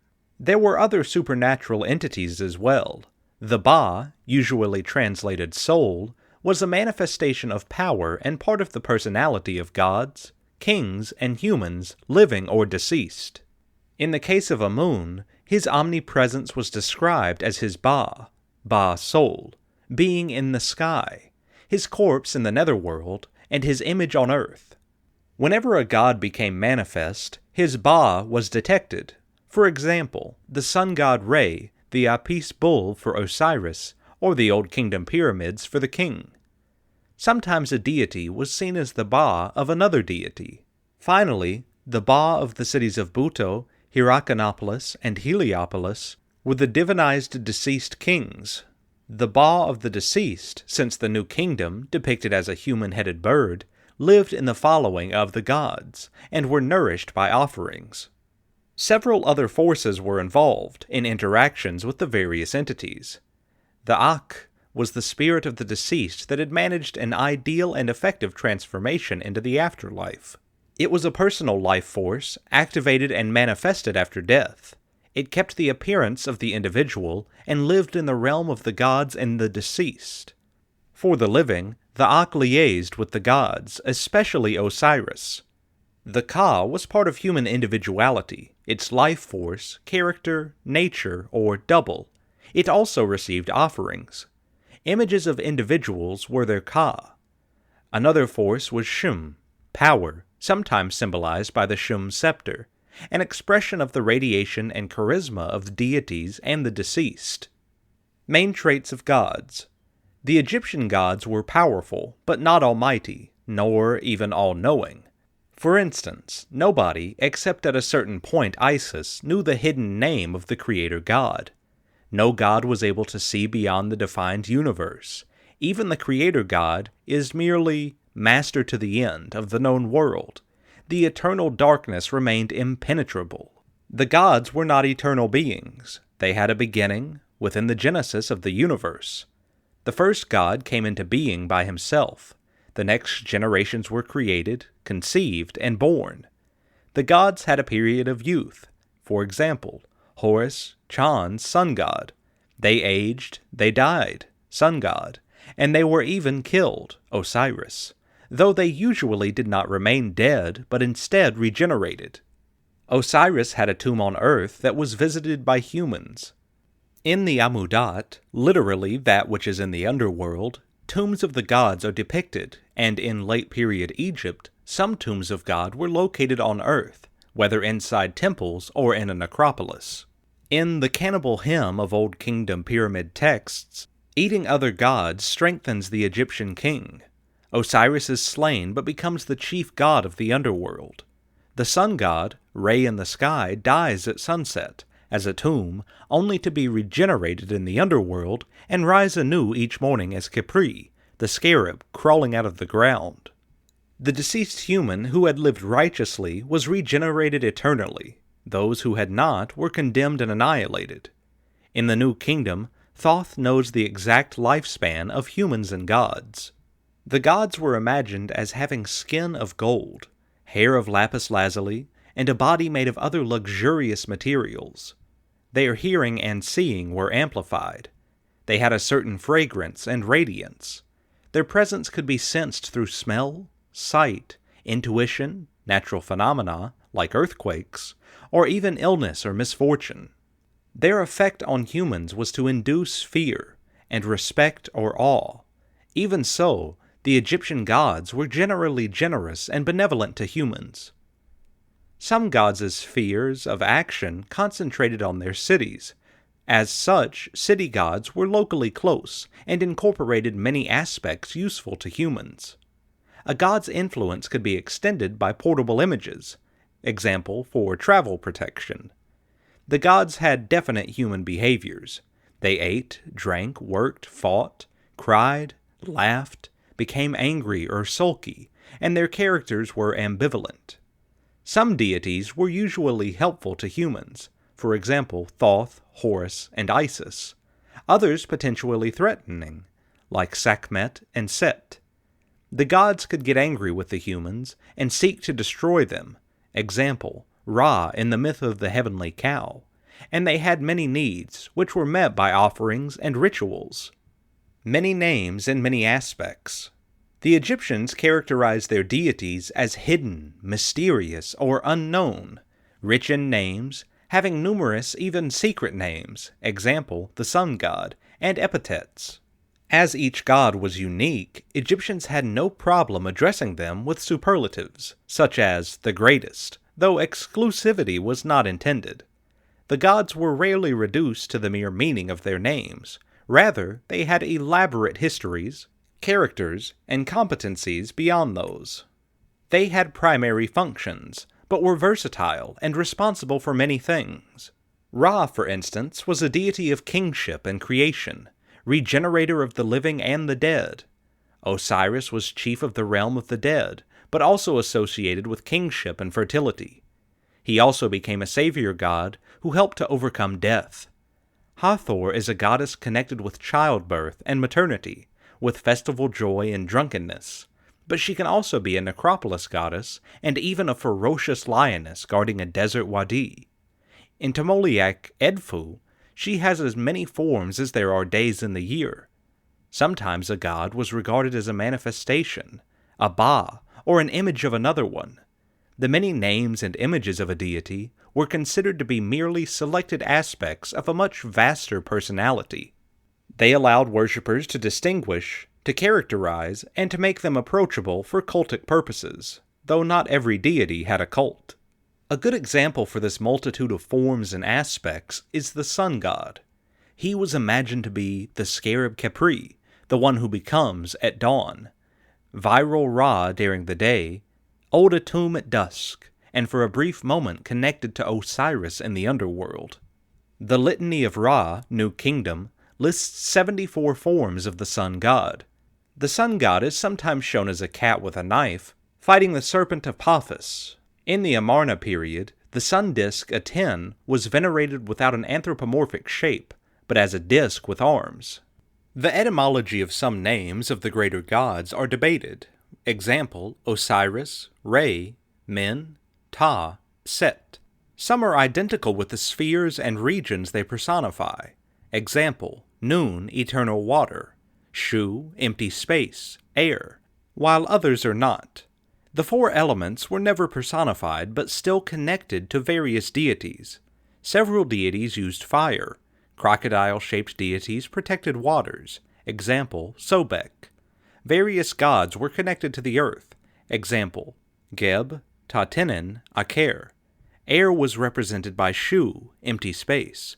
There were other supernatural entities as well. The Ba, usually translated soul, was a manifestation of power and part of the personality of gods, kings, and humans, living or deceased. In the case of Amun, his omnipresence was described as his Ba soul, being in the sky, his corpse in the netherworld, and his image on earth. Whenever a god became manifest, his Ba was detected. For example, the sun god Re, the Apis bull for Osiris, or the Old Kingdom pyramids for the king. Sometimes a deity was seen as the Ba of another deity. Finally, the Ba of the cities of Buto, Hierakonpolis, and Heliopolis were the divinized deceased kings. The Ba of the deceased, since the New Kingdom, depicted as a human-headed bird, lived in the following of the gods, and were nourished by offerings. Several other forces were involved in interactions with the various entities. The Ak was the spirit of the deceased that had managed an ideal and effective transformation into the afterlife. It was a personal life force, activated and manifested after death. It kept the appearance of the individual and lived in the realm of the gods and the deceased. For the living, the Ak liaised with the gods, especially Osiris. The Ka was part of human individuality, its life force, character, nature, or double. It also received offerings. Images of individuals were their Ka. Another force was Shum, power, sometimes symbolized by the Shum scepter, an expression of the radiation and charisma of the deities and the deceased. Main traits of gods. The Egyptian gods were powerful, but not almighty, nor even all-knowing. For instance, nobody, except at a certain point Isis, knew the hidden name of the creator god. No god was able to see beyond the defined universe. Even the creator god is merely master to the end of the known world. The eternal darkness remained impenetrable. The gods were not eternal beings. They had a beginning within the genesis of the universe. The first god came into being by himself. The next generations were created, conceived, and born. The gods had a period of youth. For example, Horus, Chan's sun god. They aged, they died, sun god, and they were even killed, Osiris, though they usually did not remain dead, but instead regenerated. Osiris had a tomb on earth that was visited by humans. In the Amudat, literally that which is in the underworld, tombs of the gods are depicted, and in late-period Egypt, some tombs of God were located on earth, whether inside temples or in a necropolis. In the cannibal hymn of Old Kingdom pyramid texts, eating other gods strengthens the Egyptian king. Osiris is slain but becomes the chief god of the underworld. The sun god, Re in the sky, dies at sunset, as a tomb, only to be regenerated in the underworld and rise anew each morning as Khepri, the scarab crawling out of the ground. The deceased human who had lived righteously was regenerated eternally. Those who had not were condemned and annihilated. In the New Kingdom, Thoth knows the exact lifespan of humans and gods. The gods were imagined as having skin of gold, hair of lapis lazuli, and a body made of other luxurious materials. Their hearing and seeing were amplified. They had a certain fragrance and radiance. Their presence could be sensed through smell, sight, intuition, natural phenomena, like earthquakes, or even illness or misfortune. Their effect on humans was to induce fear, and respect or awe. Even so, the Egyptian gods were generally generous and benevolent to humans. Some gods' spheres of action concentrated on their cities. As such, city gods were locally close and incorporated many aspects useful to humans. A god's influence could be extended by portable images, example for travel protection. The gods had definite human behaviors. They ate, drank, worked, fought, cried, laughed, became angry or sulky, and their characters were ambivalent. Some deities were usually helpful to humans, for example Thoth, Horus, and Isis. Others potentially threatening, like Sekhmet and Set. The gods could get angry with the humans and seek to destroy them, example, Ra in the myth of the heavenly cow, and they had many needs, which were met by offerings and rituals. Many names and many aspects. The Egyptians characterized their deities as hidden, mysterious, or unknown, rich in names, having numerous, even secret names, example, the sun god, and epithets. As each god was unique, Egyptians had no problem addressing them with superlatives, such as the greatest, though exclusivity was not intended. The gods were rarely reduced to the mere meaning of their names. Rather, they had elaborate histories, characters, and competencies beyond those. They had primary functions, but were versatile and responsible for many things. Ra, for instance, was a deity of kingship and creation, regenerator of the living and the dead. Osiris was chief of the realm of the dead, but also associated with kingship and fertility. He also became a savior god who helped to overcome death. Hathor is a goddess connected with childbirth and maternity, with festival joy and drunkenness, but she can also be a necropolis goddess and even a ferocious lioness guarding a desert wadi. In Tamoliak Edfu, she has as many forms as there are days in the year. Sometimes a god was regarded as a manifestation, a ba, or an image of another one. The many names and images of a deity were considered to be merely selected aspects of a much vaster personality. They allowed worshippers to distinguish, to characterize, and to make them approachable for cultic purposes, though not every deity had a cult. A good example for this multitude of forms and aspects is the sun god. He was imagined to be the scarab Capri, the one who becomes at dawn, Viral Ra during the day, Old Atum at dusk, and for a brief moment connected to Osiris in the underworld. The Litany of Ra, New Kingdom, lists 74 forms of the sun god. The sun god is sometimes shown as a cat with a knife, fighting the serpent of Apophis. In the Amarna period, the sun disk Aten was venerated without an anthropomorphic shape, but as a disk with arms. The etymology of some names of the greater gods are debated. Example, Osiris, Re, Min, Ta, Set. Some are identical with the spheres and regions they personify. Example, Nun, eternal water, Shu, empty space, air, while others are not. The four elements were never personified but still connected to various deities. Several deities used fire. Crocodile-shaped deities protected waters. Example, Sobek. Various gods were connected to the earth. Example, Geb, Tatenen, Aker. Air was represented by Shu, empty space.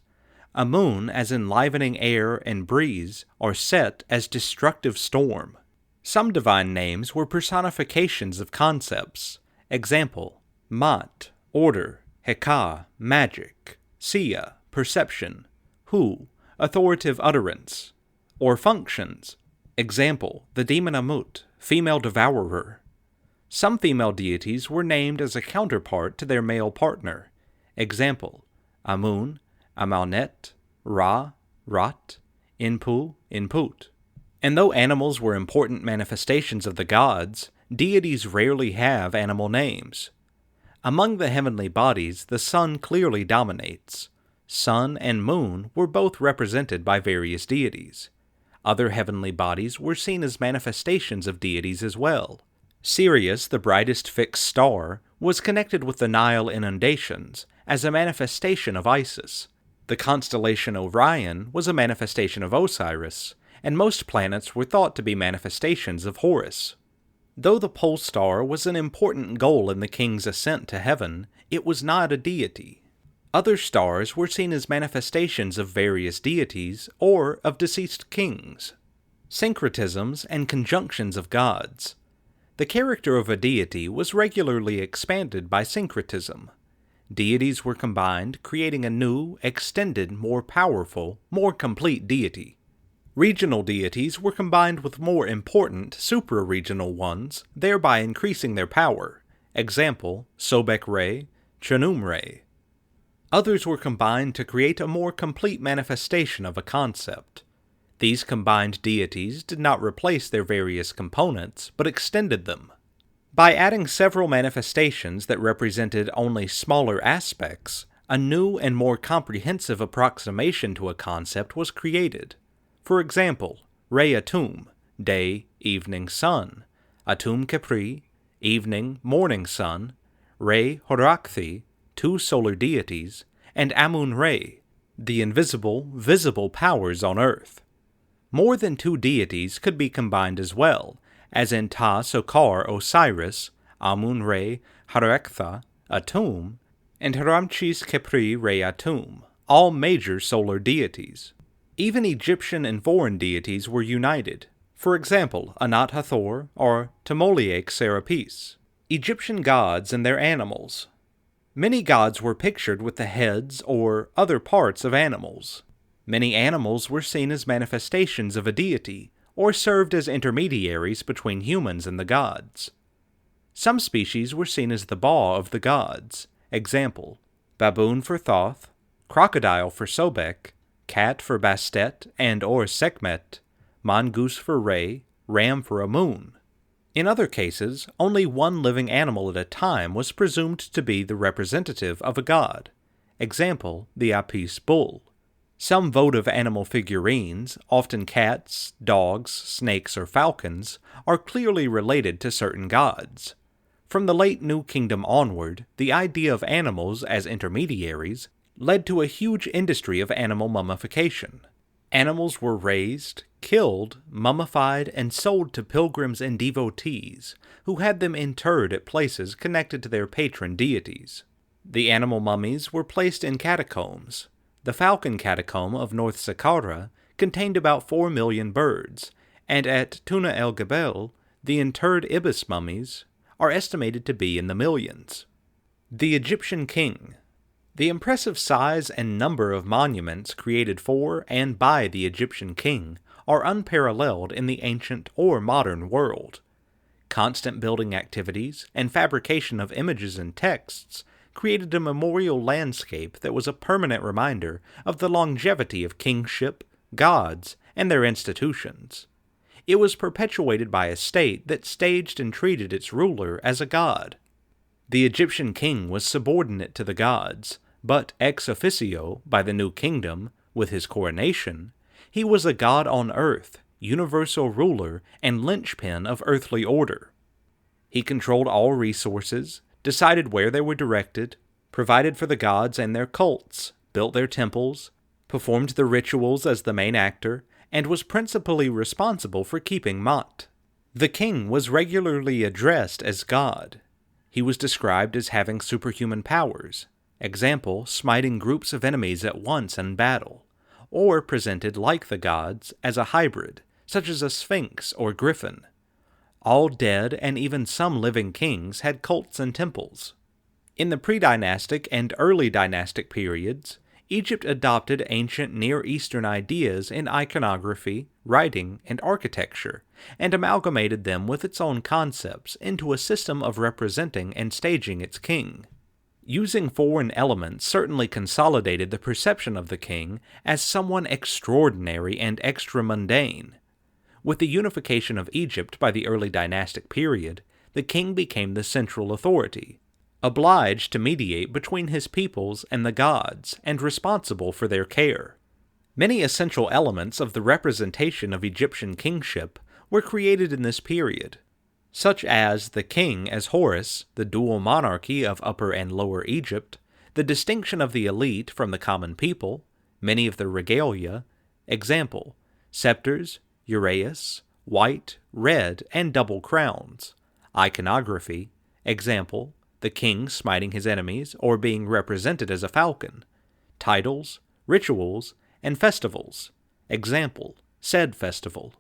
Amun as enlivening air and breeze, or Set as destructive storm. Some divine names were personifications of concepts. Example, Mat, order, Heka, magic, Sia, perception, Hu, authoritative utterance, or functions. Example, the demon Amut, female devourer. Some female deities were named as a counterpart to their male partner. Example, Amun, Amalnet, Ra, Rat, Inpu, Input. And though animals were important manifestations of the gods, deities rarely have animal names. Among the heavenly bodies, the sun clearly dominates. Sun and moon were both represented by various deities. Other heavenly bodies were seen as manifestations of deities as well. Sirius, the brightest fixed star, was connected with the Nile inundations as a manifestation of Isis. The constellation Orion was a manifestation of Osiris, and most planets were thought to be manifestations of Horus. Though the pole star was an important goal in the king's ascent to heaven, it was not a deity. Other stars were seen as manifestations of various deities or of deceased kings. Syncretisms and conjunctions of gods. The character of a deity was regularly expanded by syncretism. Deities were combined, creating a new, extended, more powerful, more complete deity. Regional deities were combined with more important supra-regional ones, thereby increasing their power. Example, Sobek Re, Chanum Re. Others were combined to create a more complete manifestation of a concept. These combined deities did not replace their various components, but extended them. By adding several manifestations that represented only smaller aspects, a new and more comprehensive approximation to a concept was created. For example, Re Atum, day, evening, sun, Atum Kepri, evening, morning sun, Re Horakthi, two solar deities, and Amun Re, the invisible, visible powers on earth. More than two deities could be combined as well, as in Ta Sokar Osiris, Amun Re Haraktha, Atum, and Haramchis Kepri Re Atum, all major solar deities. Even Egyptian and foreign deities were united. For example, Anat Hathor or Tamoliak Serapis. Egyptian gods and their animals. Many gods were pictured with the heads or other parts of animals. Many animals were seen as manifestations of a deity, or served as intermediaries between humans and the gods. Some species were seen as the Ba of the gods. Example, baboon for Thoth, crocodile for Sobek, cat for Bastet and or Sekhmet, mongoose for Re, ram for Amun. In other cases, only one living animal at a time was presumed to be the representative of a god. Example, the Apis bull. Some votive animal figurines, often cats, dogs, snakes, or falcons, are clearly related to certain gods. From the late New Kingdom onward, the idea of animals as intermediaries led to a huge industry of animal mummification. Animals were raised, killed, mummified, and sold to pilgrims and devotees, who had them interred at places connected to their patron deities. The animal mummies were placed in catacombs. The Falcon Catacomb of North Saqqara contained about 4 million birds, and at Tuna el Gebel, the interred ibis mummies are estimated to be in the millions. The Egyptian King. The impressive size and number of monuments created for and by the Egyptian king are unparalleled in the ancient or modern world. Constant building activities and fabrication of images and texts created a memorial landscape that was a permanent reminder of the longevity of kingship, gods, and their institutions. It was perpetuated by a state that staged and treated its ruler as a god. The Egyptian king was subordinate to the gods, but ex officio, by the new kingdom, with his coronation, he was a god on earth, universal ruler, and linchpin of earthly order. He controlled all resources, decided where they were directed, provided for the gods and their cults, built their temples, performed the rituals as the main actor, and was principally responsible for keeping Maat. The king was regularly addressed as God. He was described as having superhuman powers. Example, smiting groups of enemies at once in battle, or presented like the gods as a hybrid, such as a sphinx or griffin. All dead and even some living kings had cults and temples. In the pre-dynastic and early dynastic periods, Egypt adopted ancient Near Eastern ideas in iconography, writing, and architecture, and amalgamated them with its own concepts into a system of representing and staging its king. Using foreign elements certainly consolidated the perception of the king as someone extraordinary and extra-mundane. With the unification of Egypt by the early dynastic period, the king became the central authority, obliged to mediate between his peoples and the gods, and responsible for their care. Many essential elements of the representation of Egyptian kingship were created in this period, such as the king as Horus, the dual monarchy of Upper and Lower Egypt, the distinction of the elite from the common people, many of the regalia, example, scepters, uraeus, white, red, and double crowns, iconography, example, the king smiting his enemies or being represented as a falcon, titles, rituals, and festivals, example, said festival.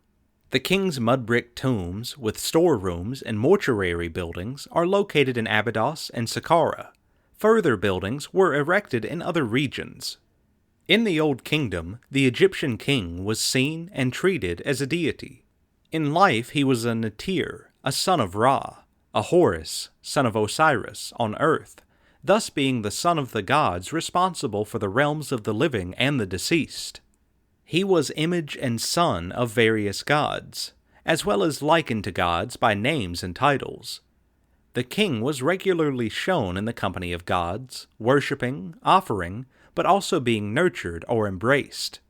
The king's mud-brick tombs, with storerooms and mortuary buildings, are located in Abydos and Saqqara. Further buildings were erected in other regions. In the Old Kingdom, the Egyptian king was seen and treated as a deity. In life, he was a Natir, a son of Ra, a Horus, son of Osiris, on earth, thus being the son of the gods responsible for the realms of the living and the deceased. He was image and son of various gods, as well as likened to gods by names and titles. The king was regularly shown in the company of gods, worshipping, offering, but also being nurtured or embraced.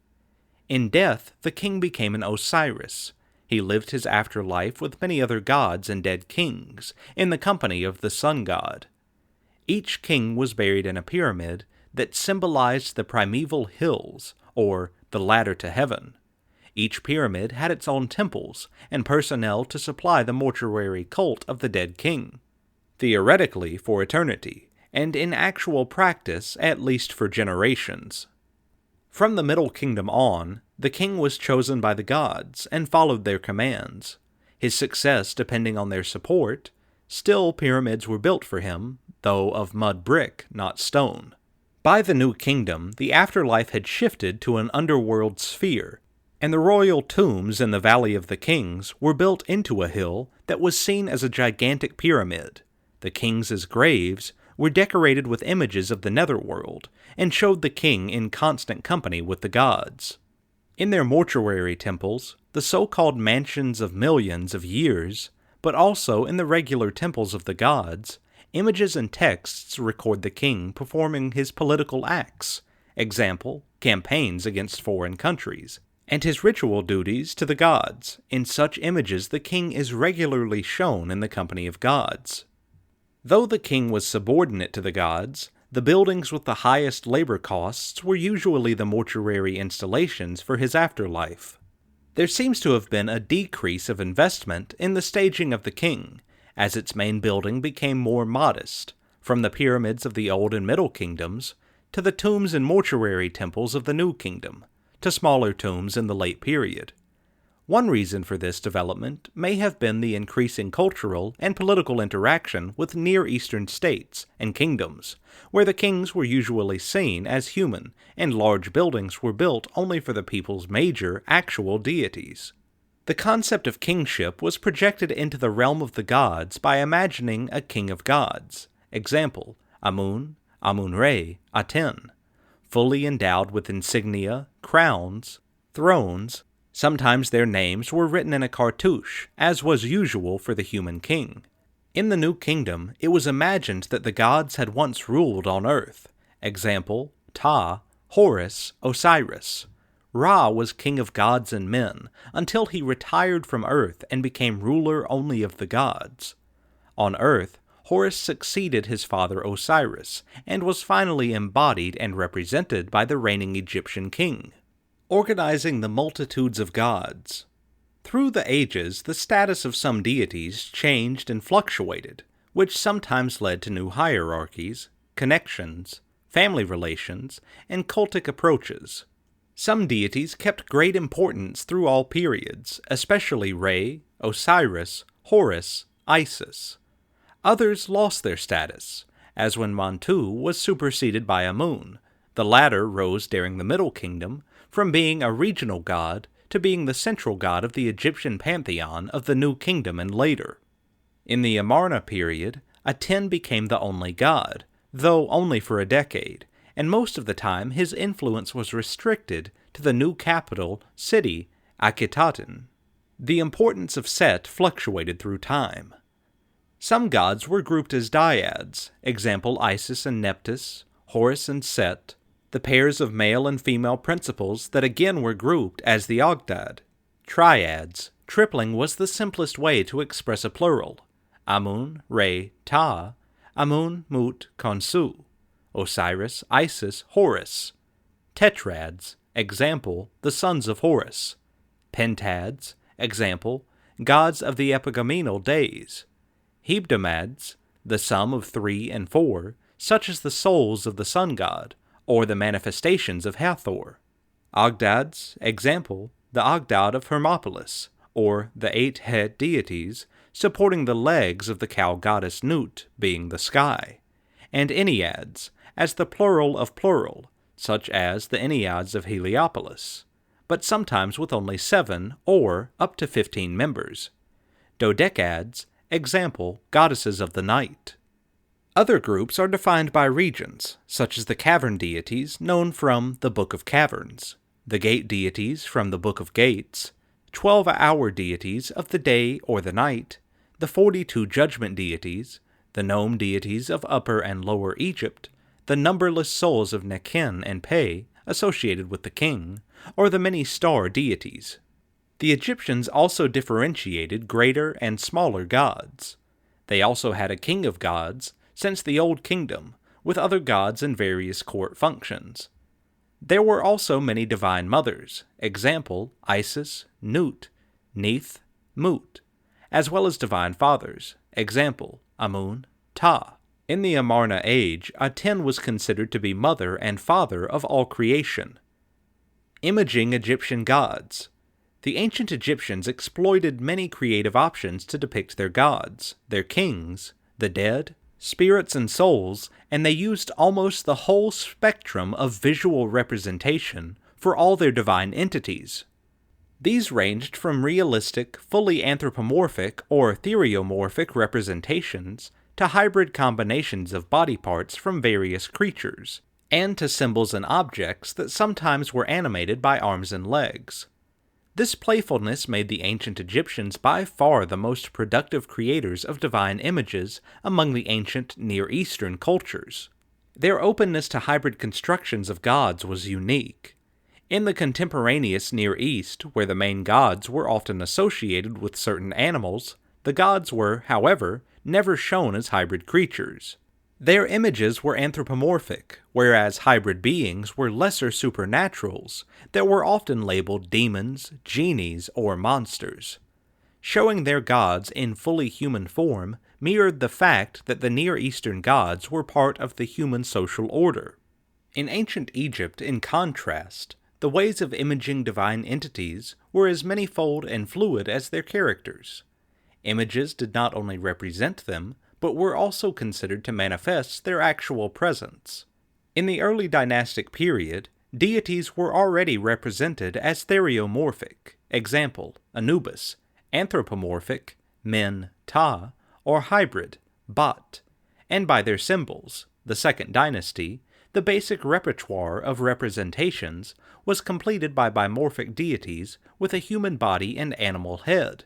In death, the king became an Osiris. He lived his afterlife with many other gods and dead kings, in the company of the sun god. Each king was buried in a pyramid that symbolized the primeval hills, or the ladder to heaven. Each pyramid had its own temples and personnel to supply the mortuary cult of the dead king, theoretically for eternity, and in actual practice at least for generations. From the Middle Kingdom on, the king was chosen by the gods and followed their commands, his success depending on their support. Still, pyramids were built for him, though of mud brick, not stone. By the New Kingdom, the afterlife had shifted to an underworld sphere, and the royal tombs in the Valley of the Kings were built into a hill that was seen as a gigantic pyramid. The kings' graves were decorated with images of the netherworld, and showed the king in constant company with the gods. In their mortuary temples, the so-called mansions of millions of years, but also in the regular temples of the gods, images and texts record the king performing his political acts, example, campaigns against foreign countries, and his ritual duties to the gods. In such images the king is regularly shown in the company of gods. Though the king was subordinate to the gods, the buildings with the highest labor costs were usually the mortuary installations for his afterlife. There seems to have been a decrease of investment in the staging of the king, as its main building became more modest, from the pyramids of the Old and Middle Kingdoms, to the tombs and mortuary temples of the New Kingdom, to smaller tombs in the late period. One reason for this development may have been the increasing cultural and political interaction with Near Eastern states and kingdoms, where the kings were usually seen as human, and large buildings were built only for the people's major, actual deities. The concept of kingship was projected into the realm of the gods by imagining a king of gods, example, Amun, Amun-Re, Aten, fully endowed with insignia, crowns, thrones. Sometimes their names were written in a cartouche, as was usual for the human king. In the New Kingdom, it was imagined that the gods had once ruled on earth. Example, Ptah, Horus, Osiris. Ra was king of gods and men, until he retired from earth and became ruler only of the gods. On earth, Horus succeeded his father Osiris, and was finally embodied and represented by the reigning Egyptian king, organizing the multitudes of gods. Through the ages, the status of some deities changed and fluctuated, which sometimes led to new hierarchies, connections, family relations, and cultic approaches. Some deities kept great importance through all periods, especially Re, Osiris, Horus, Isis. Others lost their status, as when Montu was superseded by Amun. The latter rose during the Middle Kingdom, from being a regional god to being the central god of the Egyptian pantheon of the New Kingdom and later. In the Amarna period, Aten became the only god, though only for a decade, and most of the time his influence was restricted to the new capital, city, Akhetaten. The importance of Set fluctuated through time. Some gods were grouped as dyads, example Isis and Nephthys, Horus and Set, the pairs of male and female principles that again were grouped as the Ogdad. Triads, tripling was the simplest way to express a plural. Amun, Re, Ptah, Amun, Mut, Khonsu, Osiris, Isis, Horus. Tetrads, example, the sons of Horus. Pentads, example, gods of the epigamenal days. Hebdomads, the sum of 3 and 4, such as the souls of the sun god, or the manifestations of Hathor. Ogdads, example, the Ogdad of Hermopolis, or the 8 head deities, supporting the legs of the cow goddess Nut, being the sky. And Enneads, as the plural of plural, such as the Enneads of Heliopolis, but sometimes with only 7 or up to 15 members. Dodecads, example, goddesses of the night. Other groups are defined by regions, such as the cavern deities known from the Book of Caverns, the gate deities from the Book of Gates, 12-hour deities of the day or the night, the 42 judgment deities, the gnome deities of Upper and Lower Egypt, the numberless souls of Nekhen and Pe associated with the king, or the many star deities. The Egyptians also differentiated greater and smaller gods. They also had a king of gods since the Old Kingdom, with other gods in various court functions. There were also many divine mothers, example, Isis, Nut, Neith, Mut, as well as divine fathers, example, Amun, Ta. In the Amarna age, Aten was considered to be mother and father of all creation. Imaging Egyptian gods. The ancient Egyptians exploited many creative options to depict their gods, their kings, the dead, spirits and souls, and they used almost the whole spectrum of visual representation for all their divine entities. These ranged from realistic, fully anthropomorphic or theriomorphic representations to hybrid combinations of body parts from various creatures, and to symbols and objects that sometimes were animated by arms and legs. This playfulness made the ancient Egyptians by far the most productive creators of divine images among the ancient Near Eastern cultures. Their openness to hybrid constructions of gods was unique. In the contemporaneous Near East, where the main gods were often associated with certain animals, the gods were, however, never shown as hybrid creatures. Their images were anthropomorphic, whereas hybrid beings were lesser supernaturals that were often labeled demons, genies, or monsters. Showing their gods in fully human form mirrored the fact that the Near Eastern gods were part of the human social order. In ancient Egypt, in contrast, the ways of imaging divine entities were as manifold and fluid as their characters. Images did not only represent them, but were also considered to manifest their actual presence. In the early dynastic period, deities were already represented as theriomorphic, example, Anubis, anthropomorphic, Men, Ta, or hybrid, Bat, and by their symbols, the Second Dynasty, the basic repertoire of representations was completed by bimorphic deities with a human body and animal head.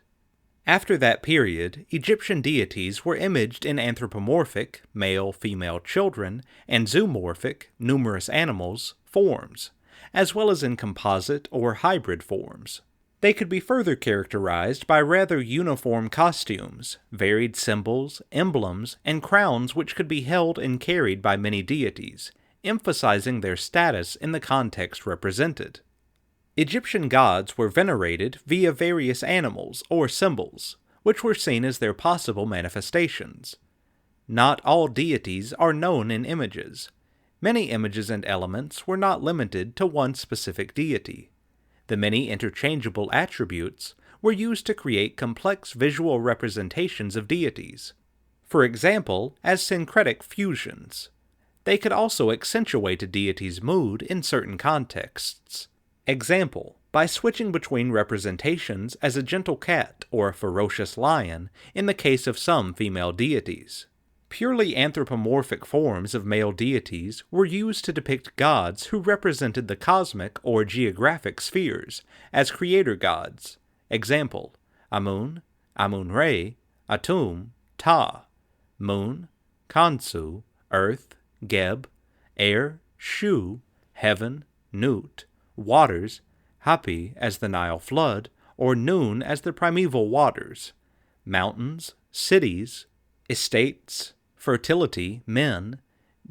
After that period, Egyptian deities were imaged in anthropomorphic, male-female children, and zoomorphic, numerous animals, forms, as well as in composite or hybrid forms. They could be further characterized by rather uniform costumes, varied symbols, emblems, and crowns which could be held and carried by many deities, emphasizing their status in the context represented. Egyptian gods were venerated via various animals or symbols, which were seen as their possible manifestations. Not all deities are known in images. Many images and elements were not limited to one specific deity. The many interchangeable attributes were used to create complex visual representations of deities, for example, as syncretic fusions. They could also accentuate a deity's mood in certain contexts. Example, by switching between representations as a gentle cat or a ferocious lion in the case of some female deities. Purely anthropomorphic forms of male deities were used to depict gods who represented the cosmic or geographic spheres as creator gods. Example, Amun, Amun-Re, Atum, Ta, Moon, Khonsu, Earth, Geb, Air, Shu, Heaven, Nut, Waters, Hapi as the Nile flood, or Nun as the primeval waters, mountains, cities, estates, fertility, men,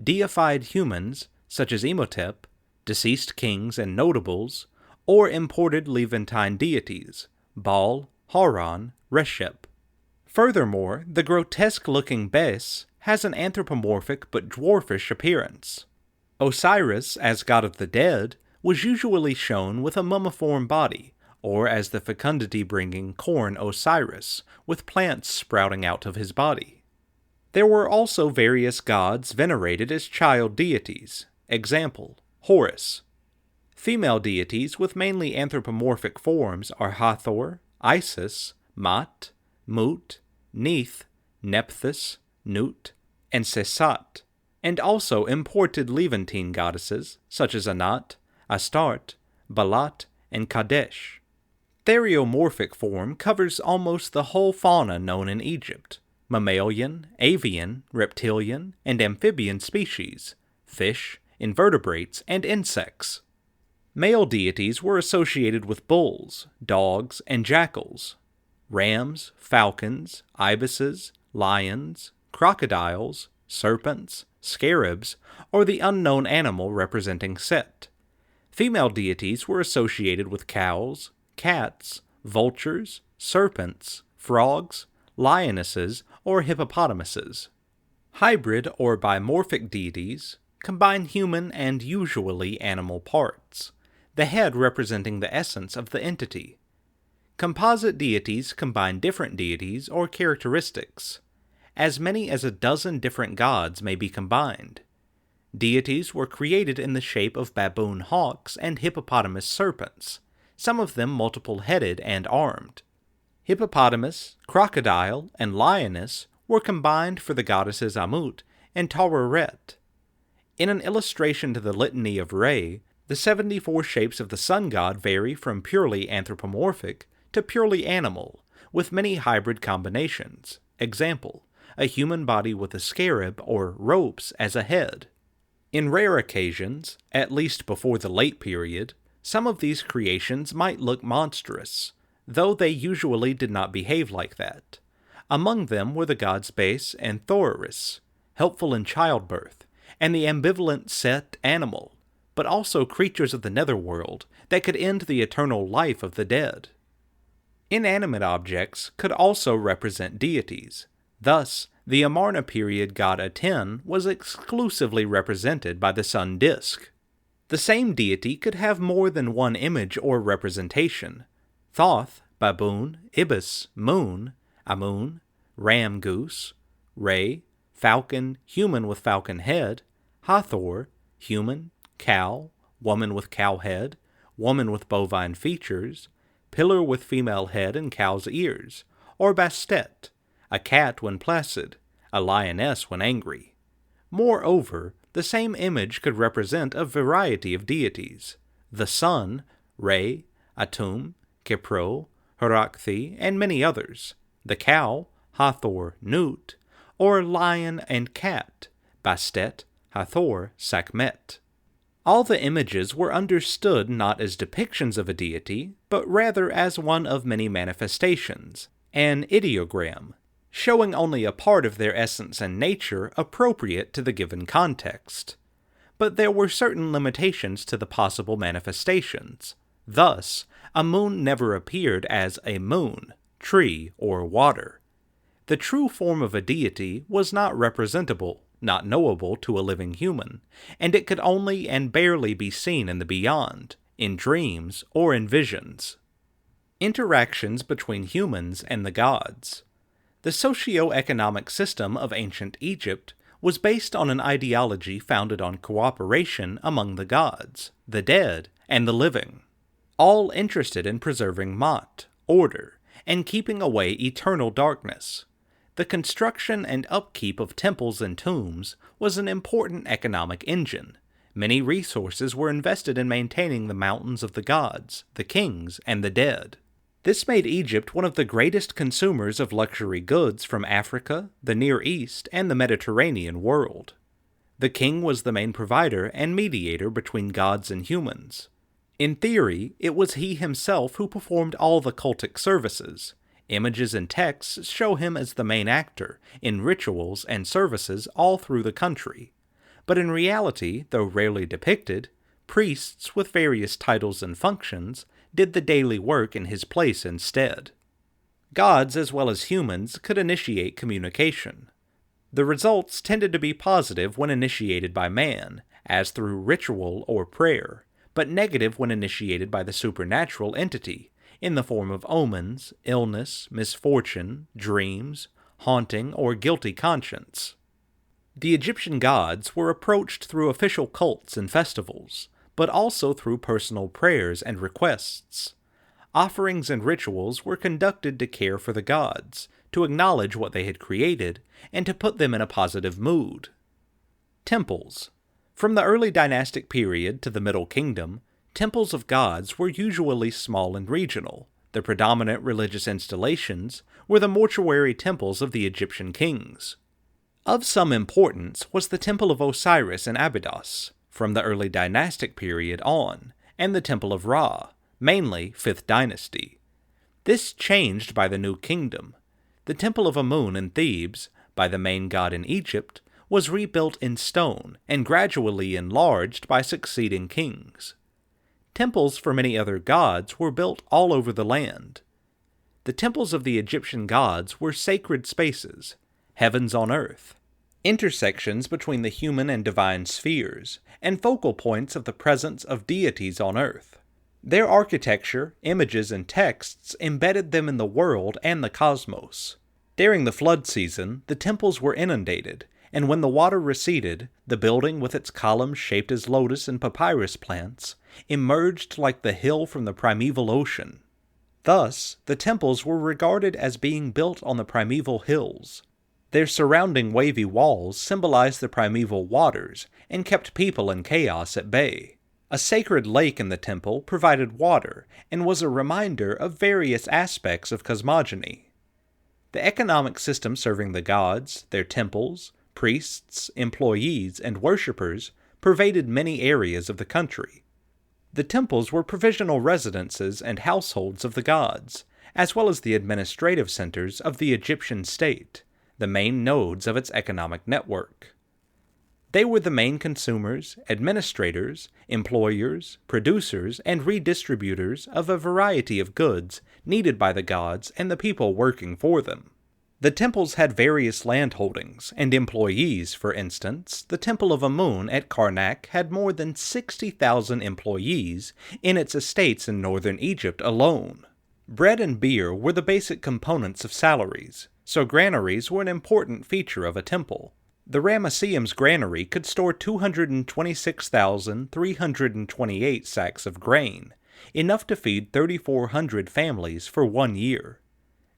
deified humans, such as Imhotep, deceased kings and notables, or imported Levantine deities, Baal, Haran, Reshep. Furthermore, the grotesque-looking Bes has an anthropomorphic but dwarfish appearance. Osiris, as god of the dead, was usually shown with a mummiform body, or as the fecundity-bringing corn Osiris, with plants sprouting out of his body. There were also various gods venerated as child deities. Example, Horus. Female deities with mainly anthropomorphic forms are Hathor, Isis, Mat, Mut, Neith, Nephthys, Nut, and Sesat, and also imported Levantine goddesses such as Anat, Astarte, Balat, and Kadesh. Theriomorphic form covers almost the whole fauna known in Egypt: mammalian, avian, reptilian, and amphibian species, fish, invertebrates, and insects. Male deities were associated with bulls, dogs, and jackals. Rams, falcons, ibises, lions, crocodiles, serpents, scarabs, or the unknown animal representing Set. Female deities were associated with cows, cats, vultures, serpents, frogs, lionesses, or hippopotamuses. Hybrid or bimorphic deities combine human and usually animal parts, the head representing the essence of the entity. Composite deities combine different deities or characteristics. As many as a dozen different gods may be combined. Deities were created in the shape of baboon hawks and hippopotamus serpents, some of them multiple-headed and armed. Hippopotamus, crocodile, and lioness were combined for the goddesses Amut and Taweret. In an illustration to the Litany of Re, the 74 shapes of the sun god vary from purely anthropomorphic to purely animal, with many hybrid combinations. Example: a human body with a scarab or ropes as a head. In rare occasions, at least before the late period, some of these creations might look monstrous, though they usually did not behave like that. Among them were the gods Bes and Thoris, helpful in childbirth, and the ambivalent Set animal, but also creatures of the netherworld that could end the eternal life of the dead. Inanimate objects could also represent deities. Thus, the Amarna period god Aten was exclusively represented by the sun disk. The same deity could have more than one image or representation. Thoth, baboon, ibis, moon, Amun, ram goose, Re, falcon, human with falcon head, Hathor, human, cow, woman with cow head, woman with bovine features, pillar with female head and cow's ears, or Bastet, a cat when placid, a lioness when angry. Moreover, the same image could represent a variety of deities: the sun, Re, Atum, Kepro, Herakthi, and many others; the cow, Hathor, Nut, or lion and cat, Bastet, Hathor, Sekhmet. All the images were understood not as depictions of a deity, but rather as one of many manifestations, an ideogram, showing only a part of their essence and nature appropriate to the given context. But there were certain limitations to the possible manifestations. Thus, a moon never appeared as a moon, tree, or water. The true form of a deity was not representable, not knowable to a living human, and it could only and barely be seen in the beyond, in dreams or in visions. Interactions between humans and the gods. The socio-economic system of ancient Egypt was based on an ideology founded on cooperation among the gods, the dead, and the living, all interested in preserving Ma'at, order, and keeping away eternal darkness. The construction and upkeep of temples and tombs was an important economic engine. Many resources were invested in maintaining the mountains of the gods, the kings, and the dead. This made Egypt one of the greatest consumers of luxury goods from Africa, the Near East, and the Mediterranean world. The king was the main provider and mediator between gods and humans. In theory, it was he himself who performed all the cultic services. Images and texts show him as the main actor in rituals and services all through the country. But in reality, though rarely depicted, priests with various titles and functions did the daily work in his place instead. Gods as well as humans could initiate communication. The results tended to be positive when initiated by man, as through ritual or prayer, but negative when initiated by the supernatural entity, in the form of omens, illness, misfortune, dreams, haunting, or guilty conscience. The Egyptian gods were approached through official cults and festivals. but also through personal prayers and requests. Offerings and rituals were conducted to care for the gods, to acknowledge what they had created, and to put them in a positive mood. Temples. From the early dynastic period to the Middle Kingdom, temples of gods were usually small and regional. The predominant religious installations were the mortuary temples of the Egyptian kings. Of some importance was the Temple of Osiris in Abydos, from the early dynastic period on, and the Temple of Ra, mainly 5th dynasty. This changed by the New Kingdom. The Temple of Amun in Thebes, by the main god in Egypt, was rebuilt in stone and gradually enlarged by succeeding kings. Temples for many other gods were built all over the land. The temples of the Egyptian gods were sacred spaces, heavens on earth, intersections between the human and divine spheres, and focal points of the presence of deities on earth. Their architecture, images, and texts embedded them in the world and the cosmos. During the flood season, the temples were inundated, and when the water receded, the building with its columns shaped as lotus and papyrus plants emerged like the hill from the primeval ocean. Thus, the temples were regarded as being built on the primeval hills. Their surrounding wavy walls symbolized the primeval waters and kept people and chaos at bay. A sacred lake in the temple provided water and was a reminder of various aspects of cosmogony. The economic system serving the gods, their temples, priests, employees, and worshippers pervaded many areas of the country. The temples were provisional residences and households of the gods, as well as the administrative centers of the Egyptian state, the main nodes of its economic network. They were the main consumers, administrators, employers, producers, and redistributors of a variety of goods needed by the gods and the people working for them. The temples had various landholdings and employees. For instance, the Temple of Amun at Karnak had more than 60,000 employees in its estates in northern Egypt alone. Bread and beer were the basic components of salaries, so granaries were an important feature of a temple. The Ramesseum's granary could store 226,328 sacks of grain, enough to feed 3,400 families for 1 year.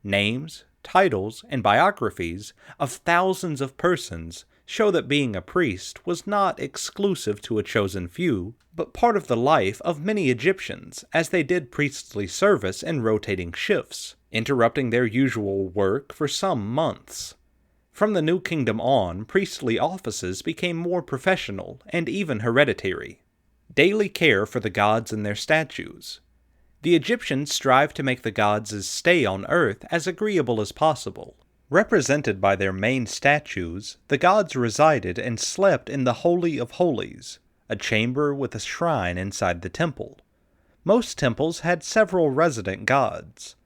Names, titles, and biographies of thousands of persons show that being a priest was not exclusive to a chosen few, but part of the life of many Egyptians, as they did priestly service in rotating shifts, interrupting their usual work for some months. From the New Kingdom on, priestly offices became more professional and even hereditary. Daily care for the gods and their statues. The Egyptians strived to make the gods' stay on earth as agreeable as possible. Represented by their main statues, the gods resided and slept in the Holy of Holies, a chamber with a shrine inside the temple. Most temples had several resident gods.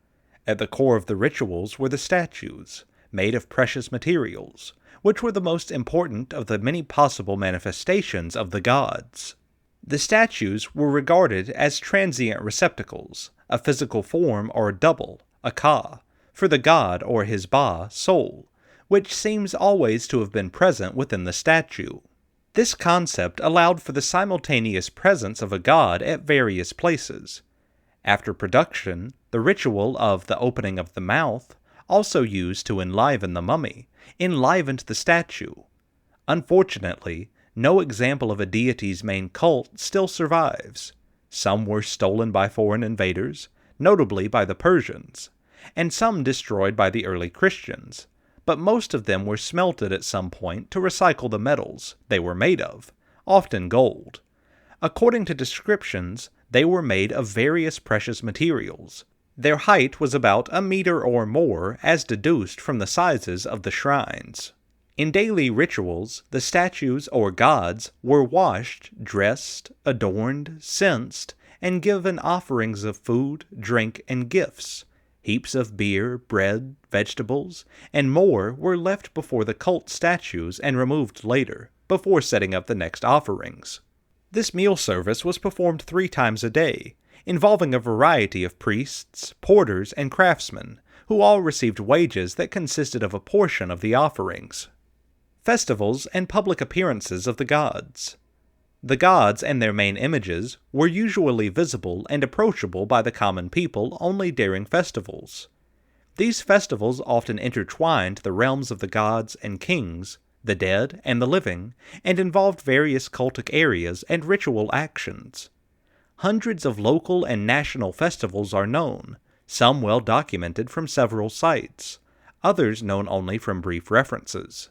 At the core of the rituals were the statues, made of precious materials, which were the most important of the many possible manifestations of the gods. The statues were regarded as transient receptacles, a physical form or double, a ka, for the god or his ba, soul, which seems always to have been present within the statue. This concept allowed for the simultaneous presence of a god at various places. After production, the ritual of the opening of the mouth, also used to enliven the mummy, enlivened the statue. Unfortunately, no example of a deity's main cult still survives. Some were stolen by foreign invaders, notably by the Persians, and some destroyed by the early Christians, but most of them were smelted at some point to recycle the metals they were made of, often gold. According to descriptions, they were made of various precious materials. Their height was about 1 meter or more, as deduced from the sizes of the shrines. In daily rituals, the statues or gods were washed, dressed, adorned, censed, and given offerings of food, drink, and gifts. Heaps of beer, bread, vegetables, and more were left before the cult statues and removed later, before setting up the next offerings. This meal service was performed 3 times a day, involving a variety of priests, porters, and craftsmen, who all received wages that consisted of a portion of the offerings. Festivals and public appearances of the gods. The gods and their main images were usually visible and approachable by the common people only during festivals. These festivals often intertwined the realms of the gods and kings, the dead and the living, and involved various cultic areas and ritual actions. Hundreds of local and national festivals are known, some well documented from several sites, others known only from brief references.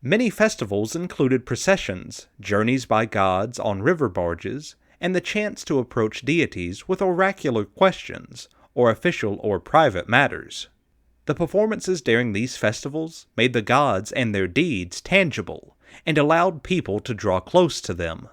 Many festivals included processions, journeys by gods on river barges, and the chance to approach deities with oracular questions, or official or private matters. The performances during these festivals made the gods and their deeds tangible, and allowed people to draw close to them.